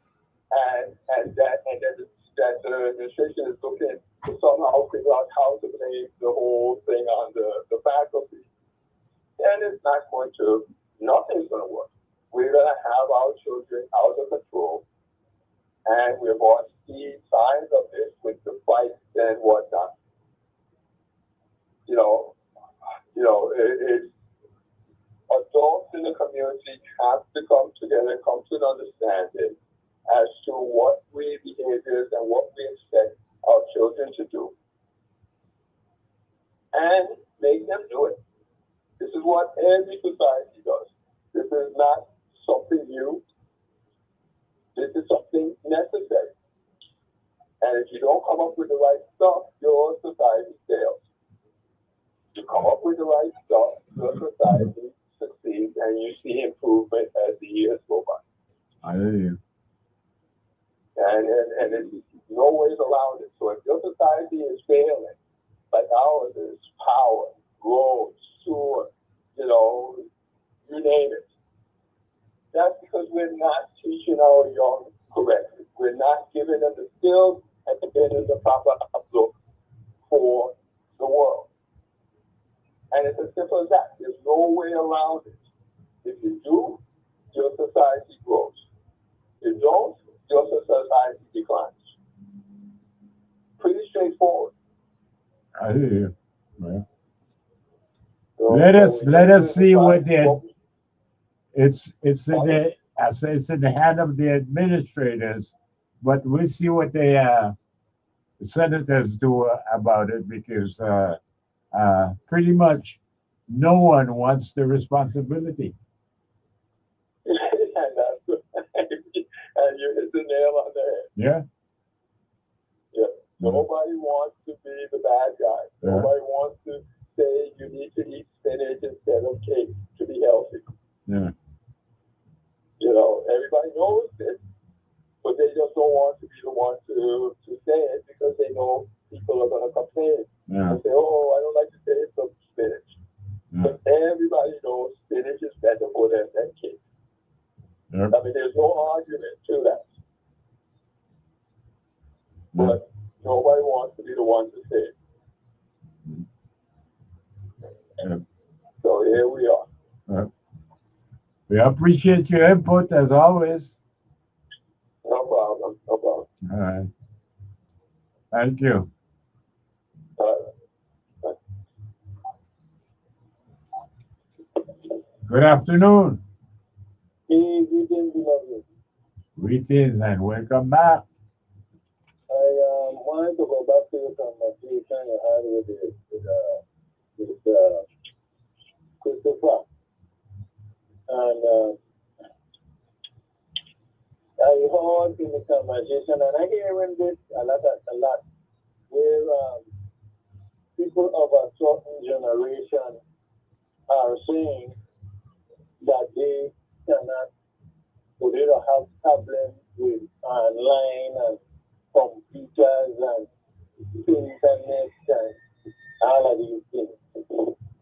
and that the administration is looking to somehow figure out how to blame the whole thing on the faculty, then nothing's going to work. We're going to have our children out of control, and we're going to see signs of this with the fights and whatnot. It's adults in the community have to come together, come to an understanding as to what behaviors and what we expect our children to do, and make them do it. This is what every society does. This is not something new. This is something necessary. And if you don't come up with the right stuff, your society fails. You come up with the right stuff, your society succeeds, and you see improvement as the years go by. I hear you. And there's no ways around it. So if your society is failing, like ours is, power, roads, sewer, you name it, that's because we're not teaching our young correctly. We're not giving them the skills and giving them the proper outlook for the world. And it's as simple as that. There's no way around it. If you do, your society grows. If you don't, your society declines. Pretty straightforward. I hear you. Well, So, let us see what it's in the hand of the administrators, but we'll see what the senators do about it, because pretty much no one wants the responsibility. And you hit the nail on the head. Yeah. Yeah. Nobody wants to be the bad guy. Yeah. Nobody wants to say you need to eat spinach instead of cake to be healthy. Yeah. Everybody knows this, but they just don't want to be the one to say it, because they know people are going to complain. Yeah. And say, oh, I don't like the taste of spinach. Yeah. But everybody knows spinach is better for them than cake. Yep. I mean, there's no argument to that. But nobody wants to be the one to say it. Yep. So here we are. Yep. We appreciate your input as always. No problem. No problem. All right. Thank you. Good afternoon. Hey, greetings, beloved. Greetings and welcome back. I wanted to go back to the conversation you had with Christopher. And I heard in the conversation, and I hear this a lot, where people of a certain generation are saying that they cannot, or they don't have problems with online and computers and internet and all of these things.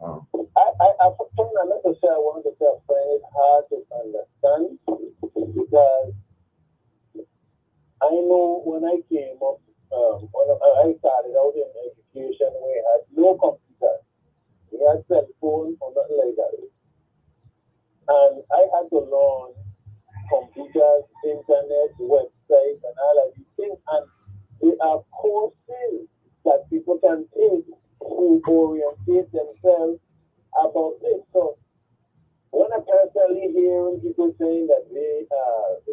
Oh. I find another say I want to say I find it hard to understand because I know when I came up, when I started out in education, we had no computers. We had cell phones or nothing like that. And I had to learn computers, internet, websites, and all of these things. And they are courses that people can take to orientate themselves about this. So when I personally hearing people saying that they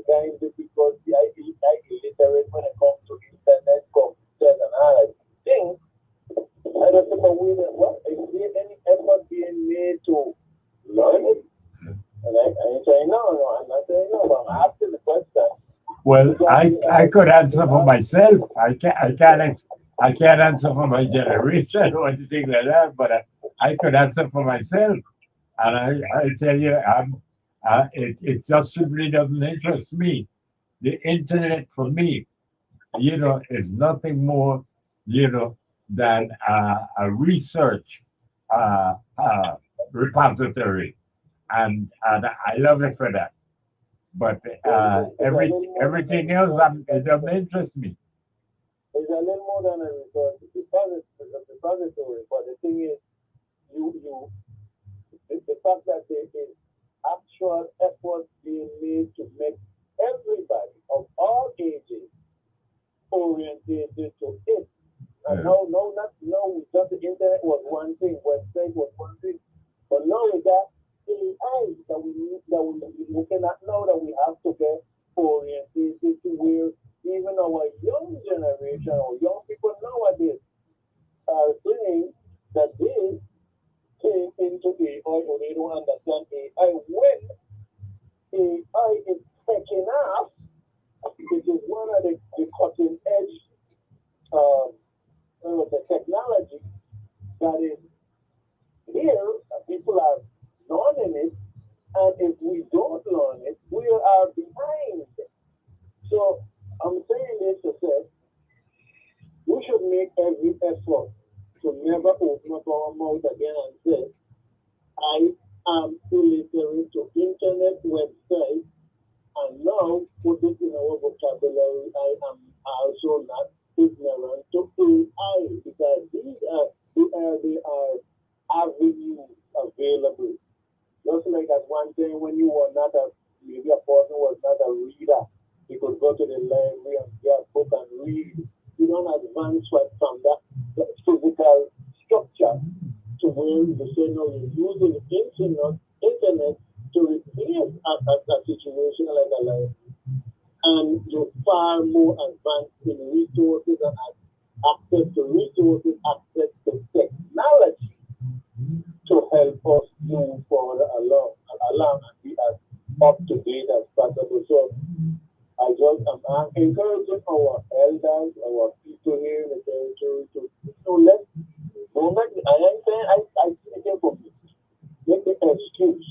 find difficulty, I illiterate when it comes to internet, computers, and all that things, I don't think what is there any effort being made to learn it? And I say no, I'm not saying no, but I'm asking the question. Well, I could answer for myself. I can't answer for my generation or anything like that, but I could answer for myself. And I tell you, it just simply doesn't interest me. The internet for me, is nothing more, than a research repository, and I love it for that. But everything else, it doesn't interest me. It's a little more than a resource. The repository, but the thing is, the fact that there is actual effort being made to make everybody of all ages orientated to it. And no, just the internet was one thing, website was one thing, but now we got AI that we looking at now that we have to get orientated to where even our young generation or young people nowadays are saying that they came into AI or they don't understand AI. When AI is taking off, it is one of the cutting edge the technology that is here. People are learning it, and if we don't learn it, we are behind. So I'm saying this to say we should make every effort to never open up our mouth again and say, I am illiterate to internet websites, and now put it in our vocabulary. I am also not ignorant to AI because they are avenues available. Just like at one time when you were not maybe a person was not a reader, you could go to the library and get a book and read. You don't advance from that physical structure to where you say no, you're using the internet to replace a situation like a library. And you're far more advanced in resources and access to resources, access to technology to help us move forward along and be as up to date as possible. So I'm encouraging our elders, our people here in the territory to let's I am saying I take it from make the excuse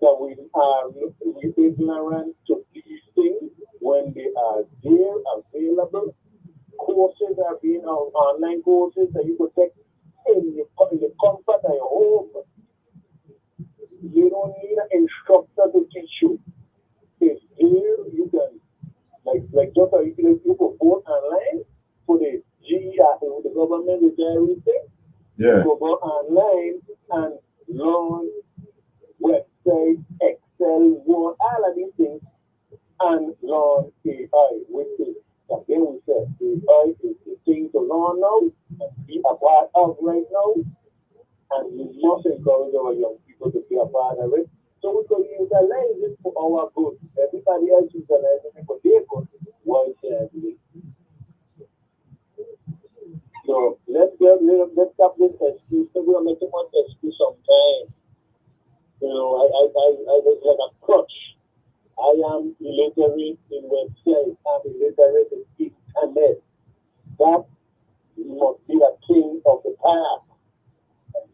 that we are ignorant to these things when they are there, available. Courses are being online courses that you could take in the comfort of your home. You don't need an instructor to teach you. It's here, you can, like just you could go online for the GER, the government is everything. Yeah. You go online and learn website, Excel, Word, all of these things, and learn AI, which is, again we said, AI is the thing to learn now and be a part of right now, and we must encourage our young people to be a part of it, so we can utilize it for our good. Everybody else utilizing it for their good, why can't we? So let's stop this excuse. We're gonna make too much excuse sometimes. I was like a crutch. I am illiterate in websites. I'm illiterate in internet. That must be the king of the past,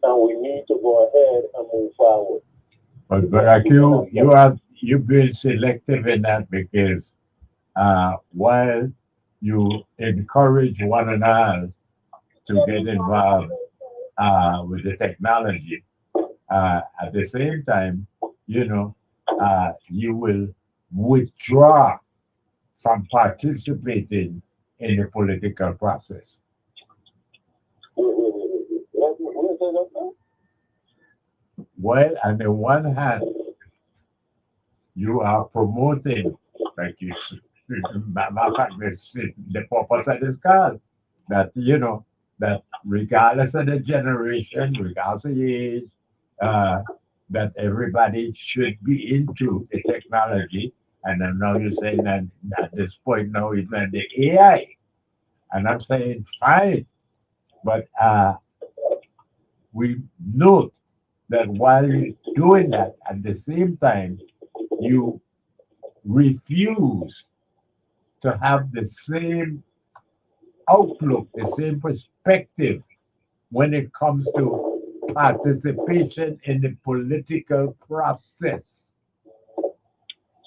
and we need to go ahead and move forward. But you've been selective in that because while you encourage one and all to get involved with the technology. At the same time, you know, you will withdraw from participating in the political process. Where say that now? Well, on the one hand, you are promoting, like you s- matter of fact, the purpose of this call, that, that regardless of the generation, regardless of the age, uh, that everybody should be into the technology. And then now you're saying that at this point now it's not the AI. And I'm saying fine, but we note that while you're doing that, at the same time, you refuse to have the same outlook, the same perspective when it comes to participation in the political process.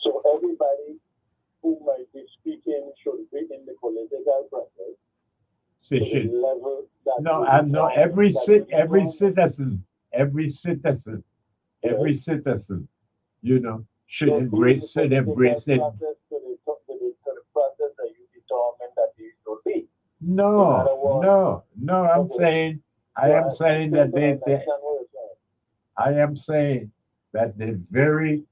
So everybody who might be speaking should be in the political process So to the should level that no, you and no, determine, that you every determine. citizen, every citizen, every Yes. citizen, should Should be in the political embrace it. process to the process that you determine that you should be. In No, other words, no, no. okay, I am I'm saying trying that to understand what you're saying. I am saying that the very,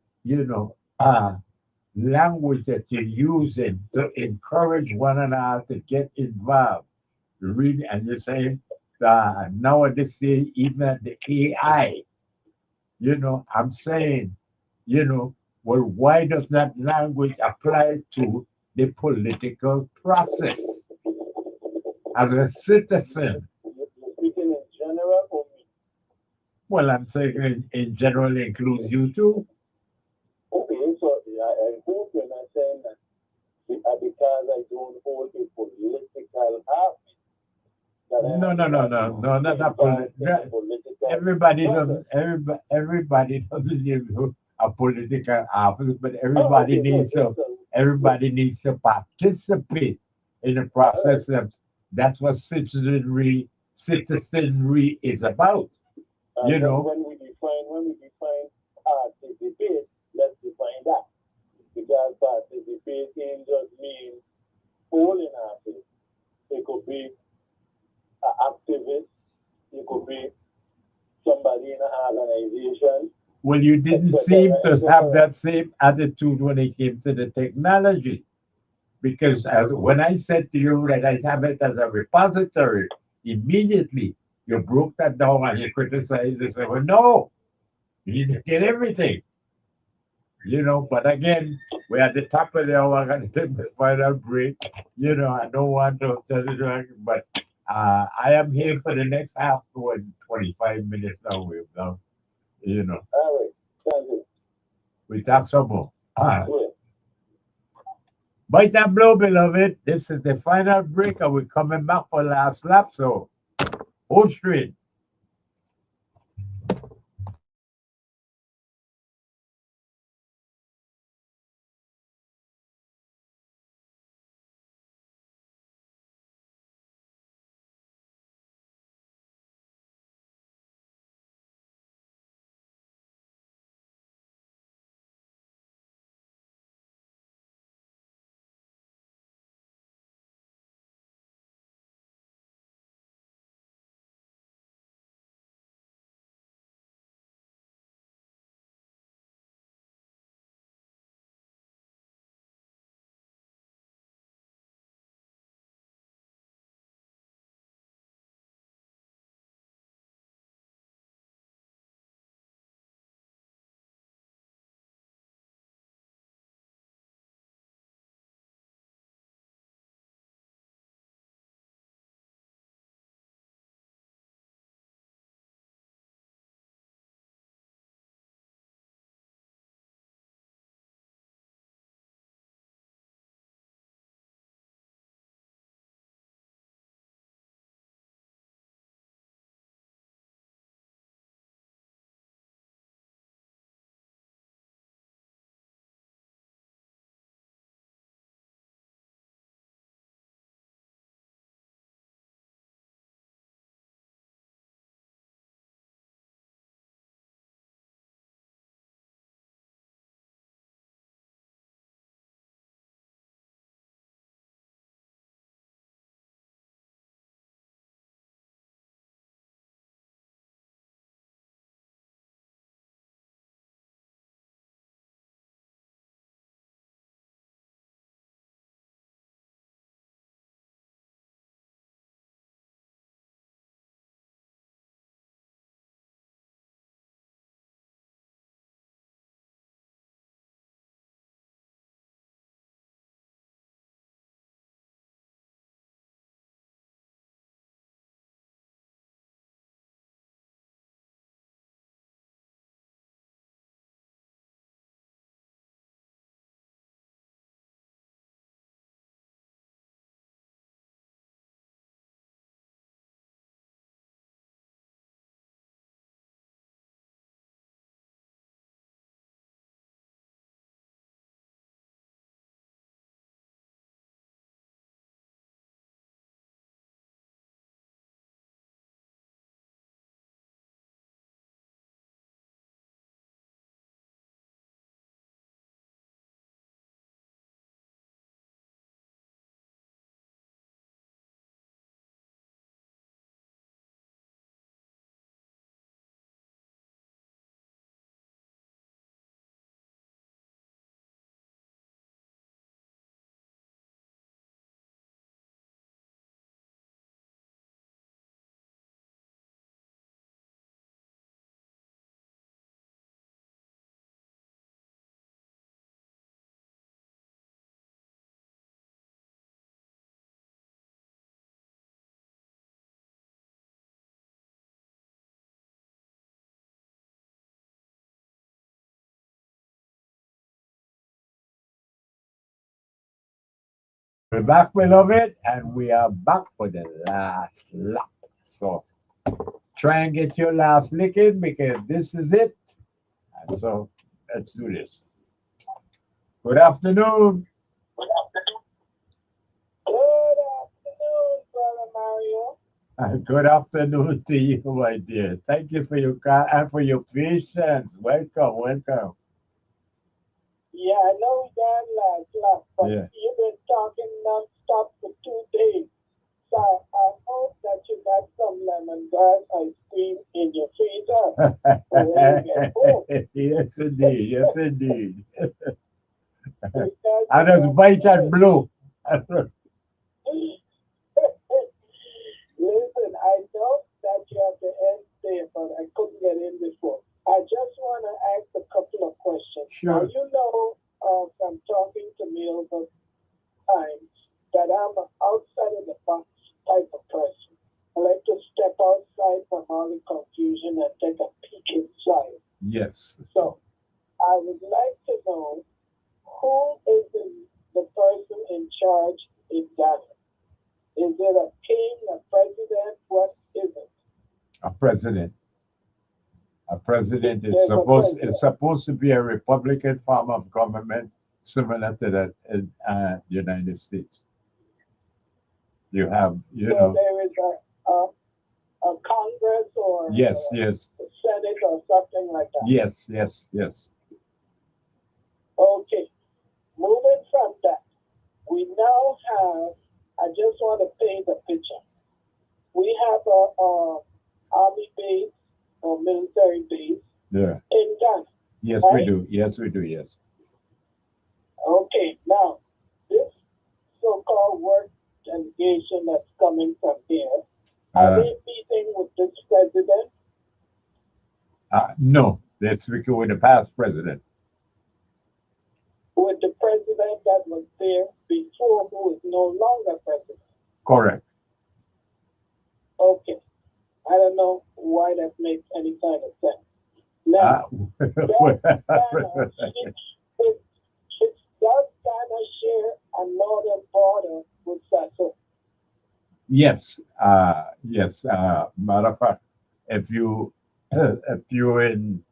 language that you're using to encourage one another to get involved, really, and you're saying nowadays, even the AI, I'm saying, well, why does that language apply to the political process as a citizen? You're speaking in general or me? Well, I'm saying in general includes you too. Okay, so I hope you're not saying that because I don't hold a political office that I No, am no, no, not no, no, not that involved in the political everybody process. doesn't. Everybody doesn't need a political office, but Oh, okay, good, good. So, good. everybody needs to participate in the All right. process. That's what citizenry is about. You And know, when we define participate, let's define that. Because participating just means holding office. It could be an activist, it could be somebody in an organization, well, you didn't etc., seem to have etc. that same attitude when it came to the technology. Because when I said to you that I have it as a repository, immediately you broke that down and you criticized and said, well, no, you need to get everything, But again, we're at the top of the hour, I'm going to take the final break. I don't want to tell you, but I am here for the next half to 25 minutes now. You know, All right. Thank you. we talk some more. Good. Bite and blow, beloved. This is the final break, and we're coming back for last lap. So hold straight. We're back, we love it, and we are back for the last lap. So try and get your last lick in because this is it. And so let's do this. Good afternoon. Good afternoon, Brother Mario. Good afternoon to you, my dear. Thank you for your and for your patience. Welcome, welcome. Yeah, I know we got last, but Yeah. you've been talking non-stop for 2 days. So I hope that you got some lemongrass ice cream in your freezer for when you get home. Yes, indeed. Yes, indeed. Because And you it's white and blue. Listen, I know that you have the end there, but I couldn't get in before. I just want to ask a couple of questions. Now, Sure. you know, from talking to me over time, that I'm an outside of the box type of person. I like to step outside from all the confusion and take a peek inside. Yes. So, I would like to know who is the person in charge in Ghana? Is it a king, a president? What is it? A president. A president is There's a supposed to be a Republican form of government similar to that in the United States. You have, you So know, there is a Congress or yes, a yes, Senate or something like that. yes, yes, yes. Okay. Moving from that, we now have. I just want to paint a picture. We have a army base or military base Yeah. in Ghana. Yes, we Right? do. Yes, we do. Yes. Okay. Now, this so-called work delegation that's coming from here, are Uh, they meeting with this president? no, they're speaking with the past president. With the president that was there before, who is no longer president? Correct. Okay. I don't know why that makes any kind of sense. Now, does Ghana, does Ghana share a northern border with Sasso? Yes, yes. Matter of fact, if you in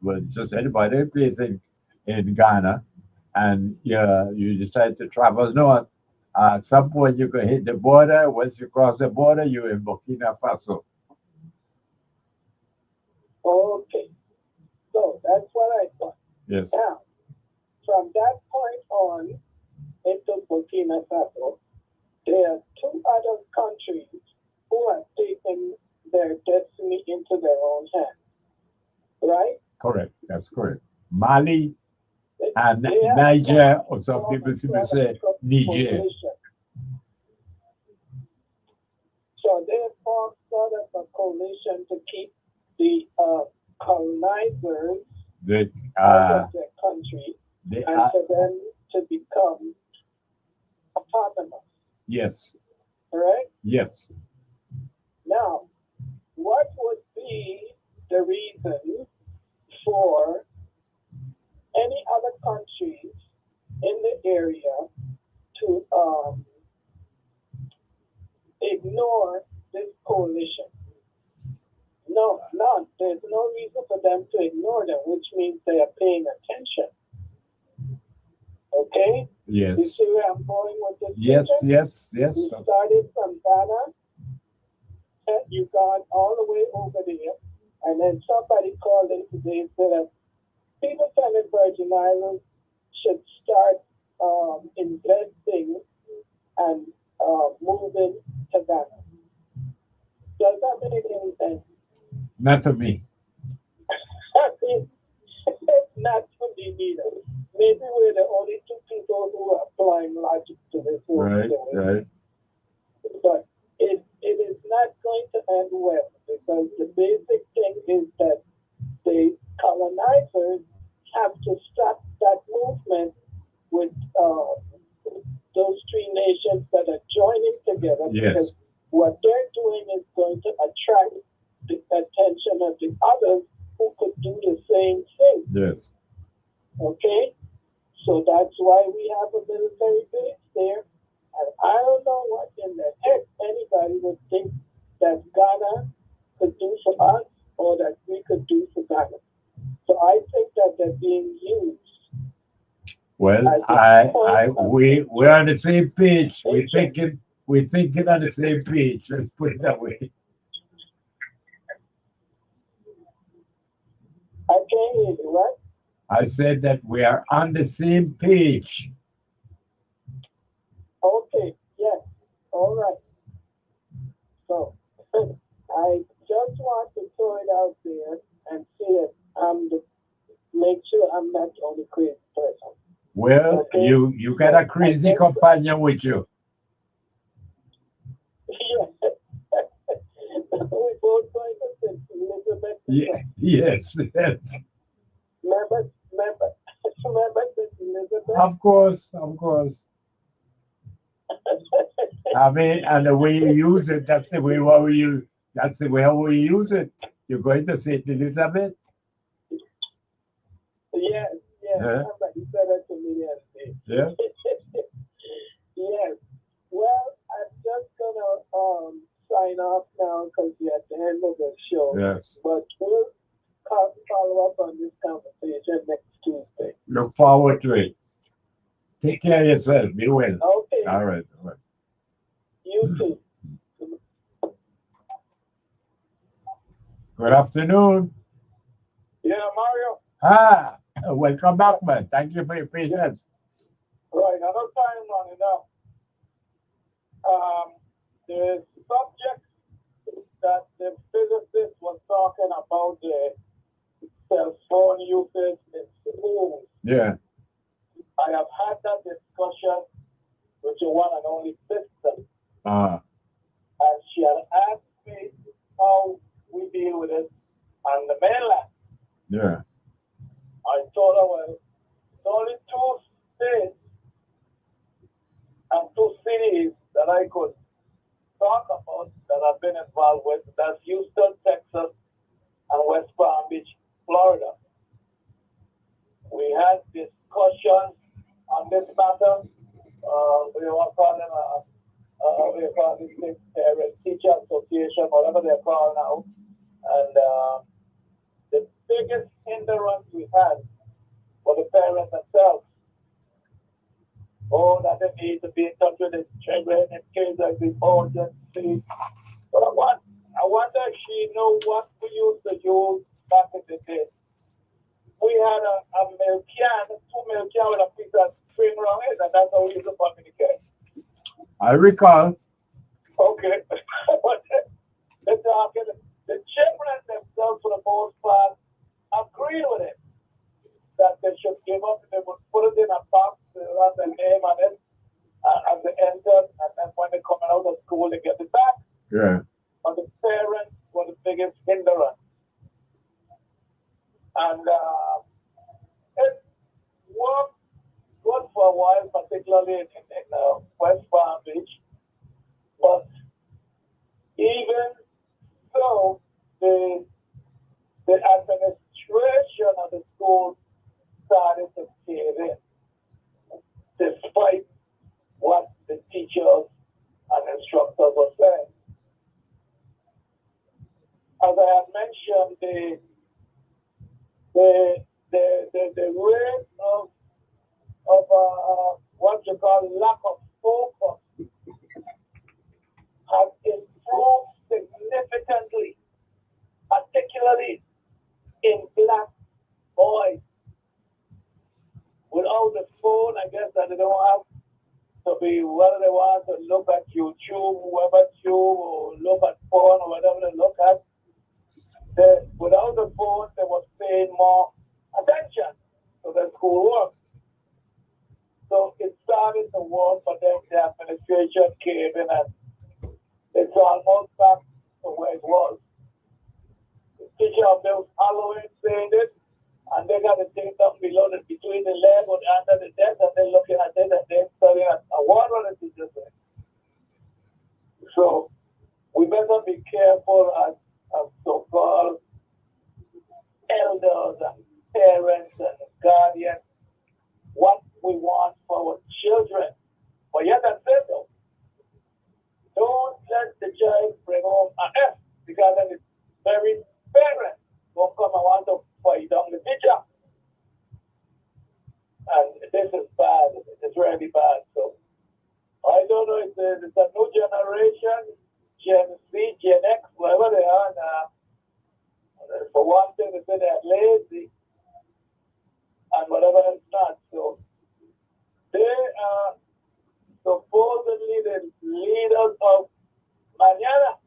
well, just anybody place in Ghana, and you decide to travel north, at some point you can hit the border. Once you cross the border, you're in Burkina Faso. Okay. So that's what I thought. Yes, Now, from that point on into Burkina Faso, there are two other countries who have taken their destiny into their own hands, right? correct. That's correct. Mali and They have Niger, or some formed people a seem to sort say of Niger. coalition. So they formed sort of a coalition to keep the colonizers They, out of their country they and for them to become autonomous, yes, correct? yes. Now, what would be the reason for any other countries in the area to ignore this coalition? No, none. There's no reason for them to ignore them, which means they are paying attention. Okay? You Yes. see where I'm going with this? Yes, picture? yes, yes. You started from Ghana, and you gone all the way over there, and then somebody called in today and said that people from the Virgin Islands should start investing and moving to Ghana. Does that make any sense? Not to me. Not for me neither. Maybe we're the only two people who are applying logic to this whole Right, thing. right. But it is not going to end well because the basic thing is that the colonizers have to stop that movement with those three nations that are joining together Yes. because what they're doing is going to attract the attention of the others who could do the same thing. Yes. Okay? So that's why we have a military base. there. And I don't know what in the heck anybody would think that Ghana could do for us or that we could do for Ghana. So I think that they're being used. Well, we're on the same page. We're thinking on the same page. Let's put it that way. I can't hear you, right? I said that we are on the same page. Okay, yes, all right. So I just want to throw it out there and see if make sure I'm not the only crazy person. Well, Okay. you got a crazy companion with you. Yes. We both going to sit Elizabeth. Yeah, yes, yes. Remember St. Elizabeth? Of course. I mean, and the way you use it, that's the way we use it. You're going to St. Elizabeth? Yes, Huh? somebody said that to me yesterday. Yeah. Yes. Well, I'm just gonna sign off now because we're at the end of the show. Yes. But we'll follow up on this conversation next Tuesday. Look forward to it. Take care of yourself. Be well. Okay. All right. You too. Good afternoon. Yeah, Mario. Welcome back, man. Thank you for your patience. Right, another time running up. The subject that the physicist was talking about, the cell phone usage in schools. Yeah. I have had that discussion with your one and only sister, and she had asked me how we deal with it on the mainland. Yeah. I told her, well, it's only 2 states and 2 cities that I could talk about that I've been involved with. That's Houston, Texas, and West Palm Beach, Florida. We had discussions on this matter. We want to call them we call this parent teacher association, whatever they're called now. And the biggest hindrance we had for the parents themselves. Oh, that they need to be in touch with the children in case of the urgency. But I wonder if she know what we used to use back in the day. We had a milk can, 2 milk can with a piece of string around it, and that's how we used to communicate. I recall. Okay. But the children themselves, for the most part, agreed with it. That they should give up, they would put it in a box, they write their name on it, and they enter, and then when they're coming out of school, they get it back. Yeah. But the parents were the biggest hindrance. And it worked good for a while, particularly in West Palm Beach. But even so, the administration of the school started to cave in, despite what the teachers and instructors were saying. As I had mentioned, the rate of what you call lack of focus has improved significantly, particularly in black boys. Without the phone, I guess that they don't have to be, whether they want to look at YouTube, WebTube, or look at porn, or whatever they look at. Without the phone, they were paying more attention to their schoolwork. So it started to work, but then the administration came in and it's almost back to where it was. The teacher of those Halloween saying it, and they got to take them below between the leg or under the desk, and they're looking at it and they're studying at what the teacher said. So we better be careful as so-called elders and parents and guardians what we want for our children. But yet and said though, don't let the child bring home an F because then it's very parent won't come and want to fight on the teacher. And this is bad. It's really bad. So I don't know if it's a new generation, Gen Z, Gen X, whatever they are. And, for one thing, they say they're lazy and whatever it's not. So they are supposedly the leaders of mañana.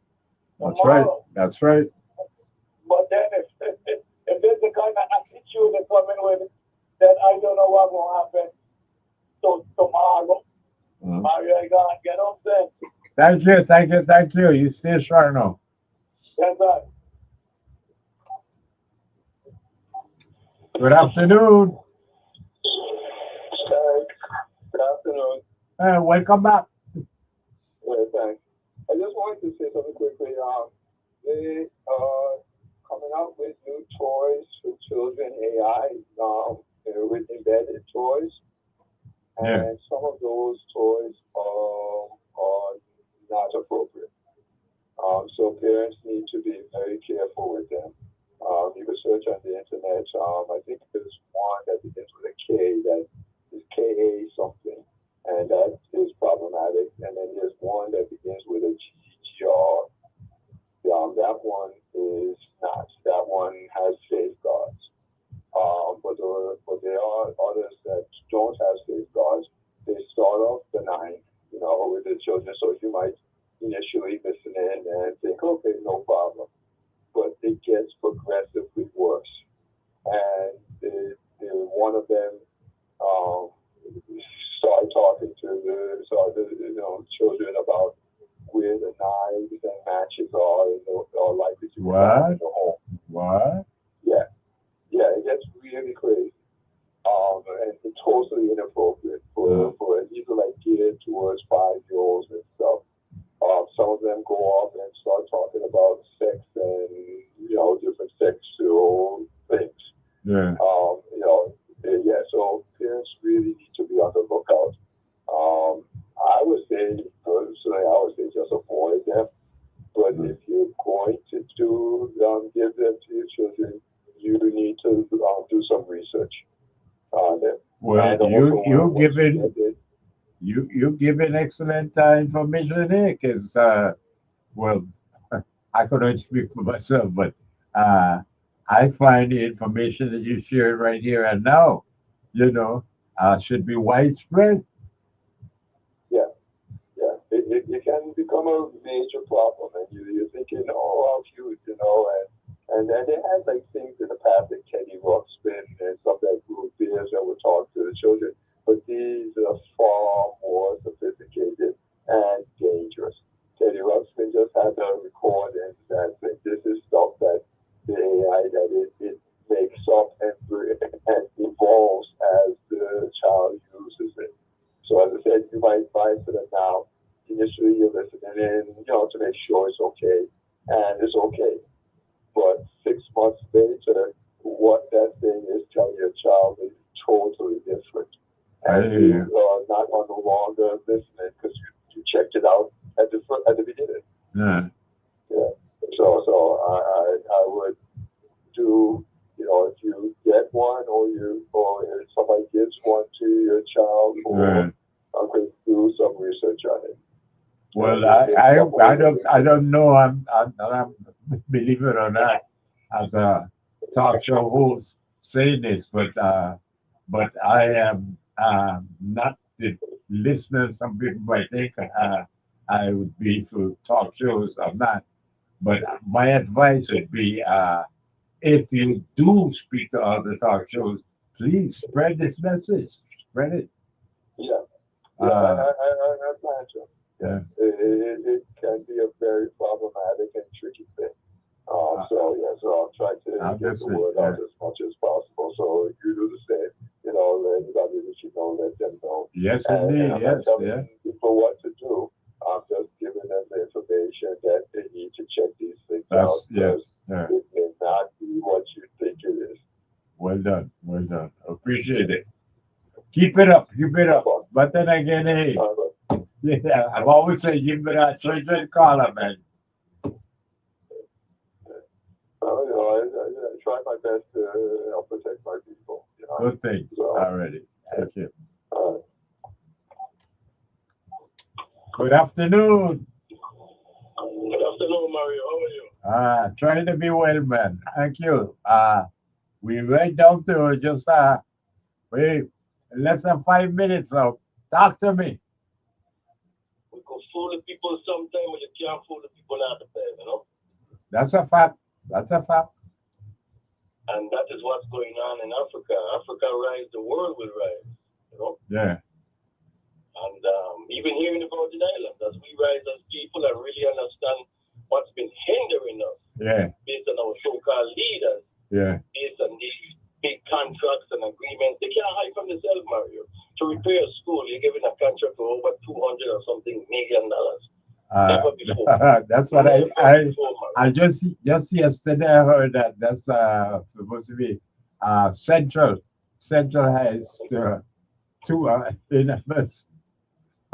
That's right. Tomorrow. That's right. But then if there's the kind of attitude they're coming with, then I don't know what will happen tomorrow. Mario, I gotta get up there. Thank you. You stay sharp now. Yes, sir. Good afternoon. Good afternoon. Welcome back. Yeah, thanks. I just wanted to say something quickly. They are coming out with new toys for children, AI, with embedded toys. Yeah. And some of those toys are not appropriate. So parents need to be very careful with them. You can search on the internet. I think there's one that begins with a K that is KA something, and that is problematic. And then there's one that begins with a GGR. That one is not. That one has safeguards. But there are others that don't have safeguards. They start off benign, with the children. So you might initially listen in and think, okay, no problem. But it gets progressively worse. And one of them started talking to the children about where the knives and matches are likely to be found in the home. What? Yeah, it gets really crazy. And it's totally inappropriate for these are like geared towards 5-year-olds and stuff. Some of them go off and start talking about sex and different sexual things. Yeah. So parents really need to be on the lookout. I would say personally, just avoid them. But if you're going to give them to your children, you need to do some research on them. Well, you giving excellent information there, because I couldn't speak for myself, but I find the information that you shared right here and now, should be widespread. Yeah. It can become a major problem, and you're thinking, oh, how cute, and then they had like things in the past like Teddy Ruxpin and stuff that grew beers that would talk to the children, but these are far more sophisticated and dangerous. Teddy Ruxpin just had a recording that this is stuff that the AI that it makes up and evolves as the child uses it. So as I said, you might buy for them now. Initially, you're listening in, to make sure it's okay, and it's okay. But 6 months later, what that thing is telling your child is totally different. And you are not no longer listening because you checked it out at the beginning. Yeah. So I would do, if you get one or if somebody gives one to your child, or do some research on it. Well, I don't know. I'm believe it or not, as a talk show host saying this, but I am not the listener. Some people might think I would be for talk shows. I'm not. But my advice would be, if you do speak to other talk shows, please spread this message. Spread it. Yeah. I plan to. Yeah. It can be a very problematic and tricky thing. So I'll try to get the word out as much as possible. So you do the same. Let everybody that you know, let them know. Yes, and indeed. I'm Yes, not telling people what to do. I'm just giving them the information that they need to check these things out. Yeah. It may not be what you think it is. Well done. Appreciate it. Keep it up. But then again, hey, Yeah, I've always said give me that treasure color, man. You know, I try my best to help protect my people. You know? Good thing. So, Already. Thank you. uh, Good afternoon. good afternoon, Mario. How are you? Trying to be well, man. Thank you. We went down to just wait less than 5 minutes. So talk to me. We could fool the people sometime, but you can't fool the people out of there, you know? That's a fact. That's a fact. And that is what's going on in Africa. Africa rise, the world will rise, you know? Yeah. And even here in the Virgin Islands, as we rise as people and really understand what's been hindering us Yeah. based on our so-called leaders, Yeah. based on these big contracts and agreements, they can't hide from themselves, Mario. To repair a school, you're giving a contract for over 200 or something $1 million. Never before. That's what Never before, Mario. I just yesterday I heard that that's supposed to be Central has two I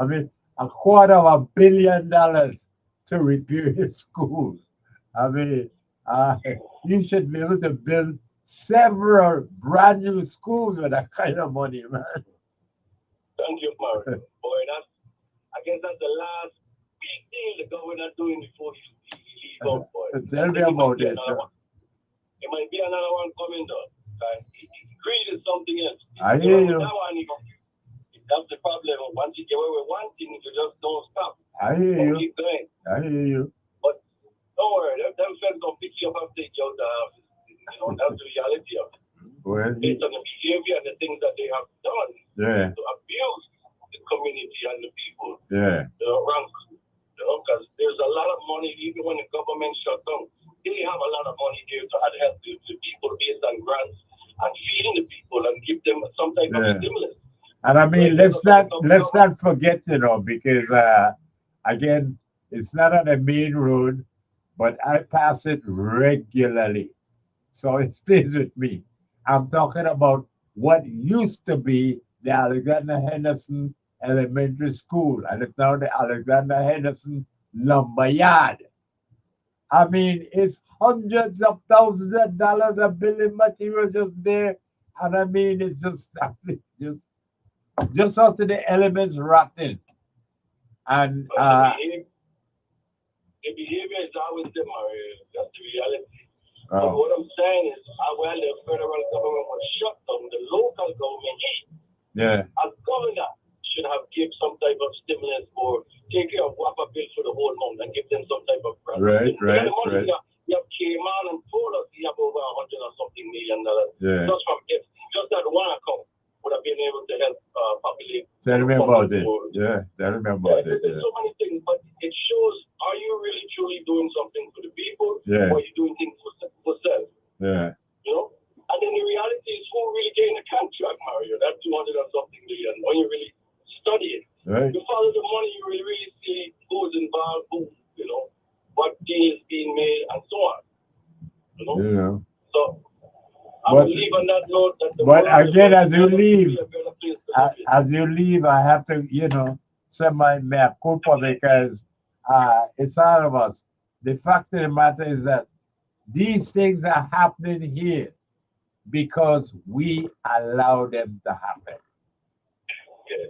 mean $250 million to repair his school. I mean you should be able to build several brand new schools with that kind of money, man. Thank you, Mario. Boy, I guess that's the last big thing the governor doing before he leaves out, boy. Tell me about it. It might be another one coming though. Greed is something else. I hear you. That one, that's the problem. Once you get away with one thing, you just don't stop. I hear Don't you. keep going. I hear you. But don't worry, them friends gonna pick you up and take you out the house. You know, that's the reality of it. Well, Based on the behavior and the things that they have done yeah, to abuse the community and the people. yeah, Around, you know, because there's a lot of money, even when the government shut down, they have a lot of money there to help the people based on grants and feeding the people and give them some type of Yeah. stimulus. and I mean, let's not forget, because again, it's not on the main road, but I pass it regularly, so it stays with me. I'm talking about what used to be the Alexander Henderson Elementary School, and it's now the Alexander Henderson Lumberyard. I mean, it's hundreds of thousands of dollars of building material just there, and I mean, it's just out of the elements rotting, and But the behavior is always there, Mario. That's the reality. But oh, what I'm saying is, while the federal government was shut down, the local government, yeah, as governor, should have give some type of stimulus or take care of WAPA bill for the whole month and give them some type of grant. Right, The money right. you have came on and told us you have over $100 or something $1 million Yeah. just from gifts. Just that one account would have been able to help populate. Tell me about it. Yeah, tell me about it. There's so many things, but it shows, are you really truly doing something for the people, Yeah. or are you doing things for self? Yeah, You know? And then the reality is, who really getting a contract, Mario? That 200 or something million, when you really study it. right. You follow the money, you will really see who's involved, who, you know, what deal is being made, and so on. You know? You know. So, I But- will leave on that note. That the but world is again, going as to you be leave, a better place to live in. As you leave, I have to, say my mea culpa, because it's all of us. The fact of the matter is that these things are happening here because we allow them to happen. Yes.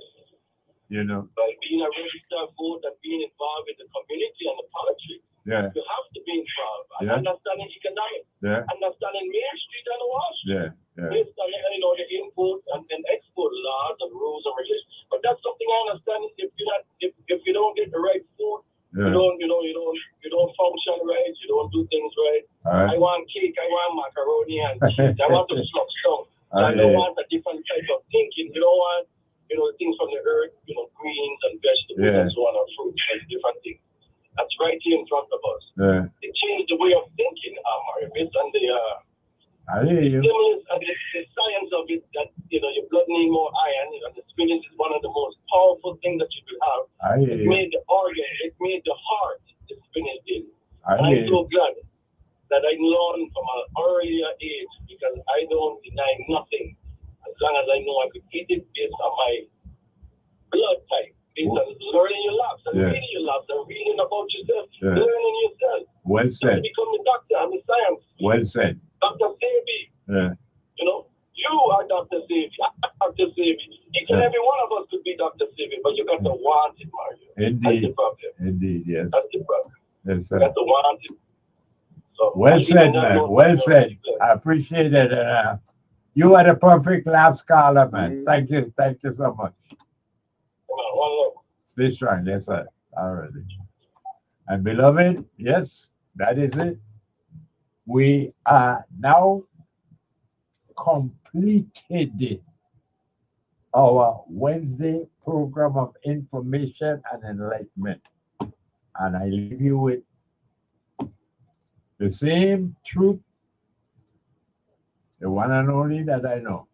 You know. By being a registered voter and being involved in the community and the politics, Yeah, you have to be involved and Yeah. understanding economics, yeah, understanding Main Street and Wall Street, yeah, yeah, based on the import and export laws and rules and regulations. But that's something I understand. If you don't get the right food, you yeah. don't function right, you don't do things right. All I right. want cake, I want macaroni and cheese. I want to slop stone. I don't want a different type of thinking. You don't want, things from the earth, greens and vegetables Yeah. and so on, and fruits and different things. That's right here in front of us. Yeah, It changed the way of thinking, Mario, based on the I hear you. stimulus and the science of it, that, your blood need more iron, and the spinach is one of the most powerful things that you could have. I hear It you. made the organ, it made the heart, the spinach did. I And hear I'm you. so glad that I learned from an earlier age, because I don't deny nothing as long as I know I could eat it based on my blood type. It's learning your labs and Yeah. reading your labs and reading about yourself, Yeah. learning yourself. Well To said. become a doctor and a science. Well said. Dr. Sebi, Yeah. you know, you are Dr. Sebi. I'm Dr. Sebi. Each and Yeah. every one of us could be Dr. Sebi, but you got to want it, Mario. That's the Indeed. problem. Indeed. Yes. That's the problem. Yes, You sir. got to want it. So, Well and said, even that man. don't Well matter. said. I appreciate it. You are the perfect last caller, man. Mhm. Thank you. Thank you so much. Come on, one love. Stay strong. Yes, sir. Already. And beloved, yes, that is it. We are now completed our Wednesday program of information and enlightenment. And I leave you with the same truth, the one and only that I know,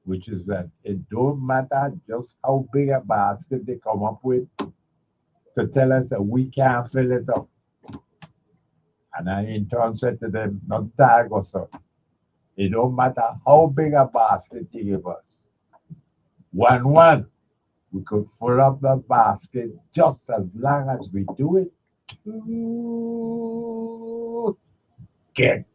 which is that it don't matter just how big a basket they come up with to tell us that we can't fill it up. And I in turn said to them, not tag us up. It don't matter how big a basket you give us. One, we could fill up the basket just as long as we do it together.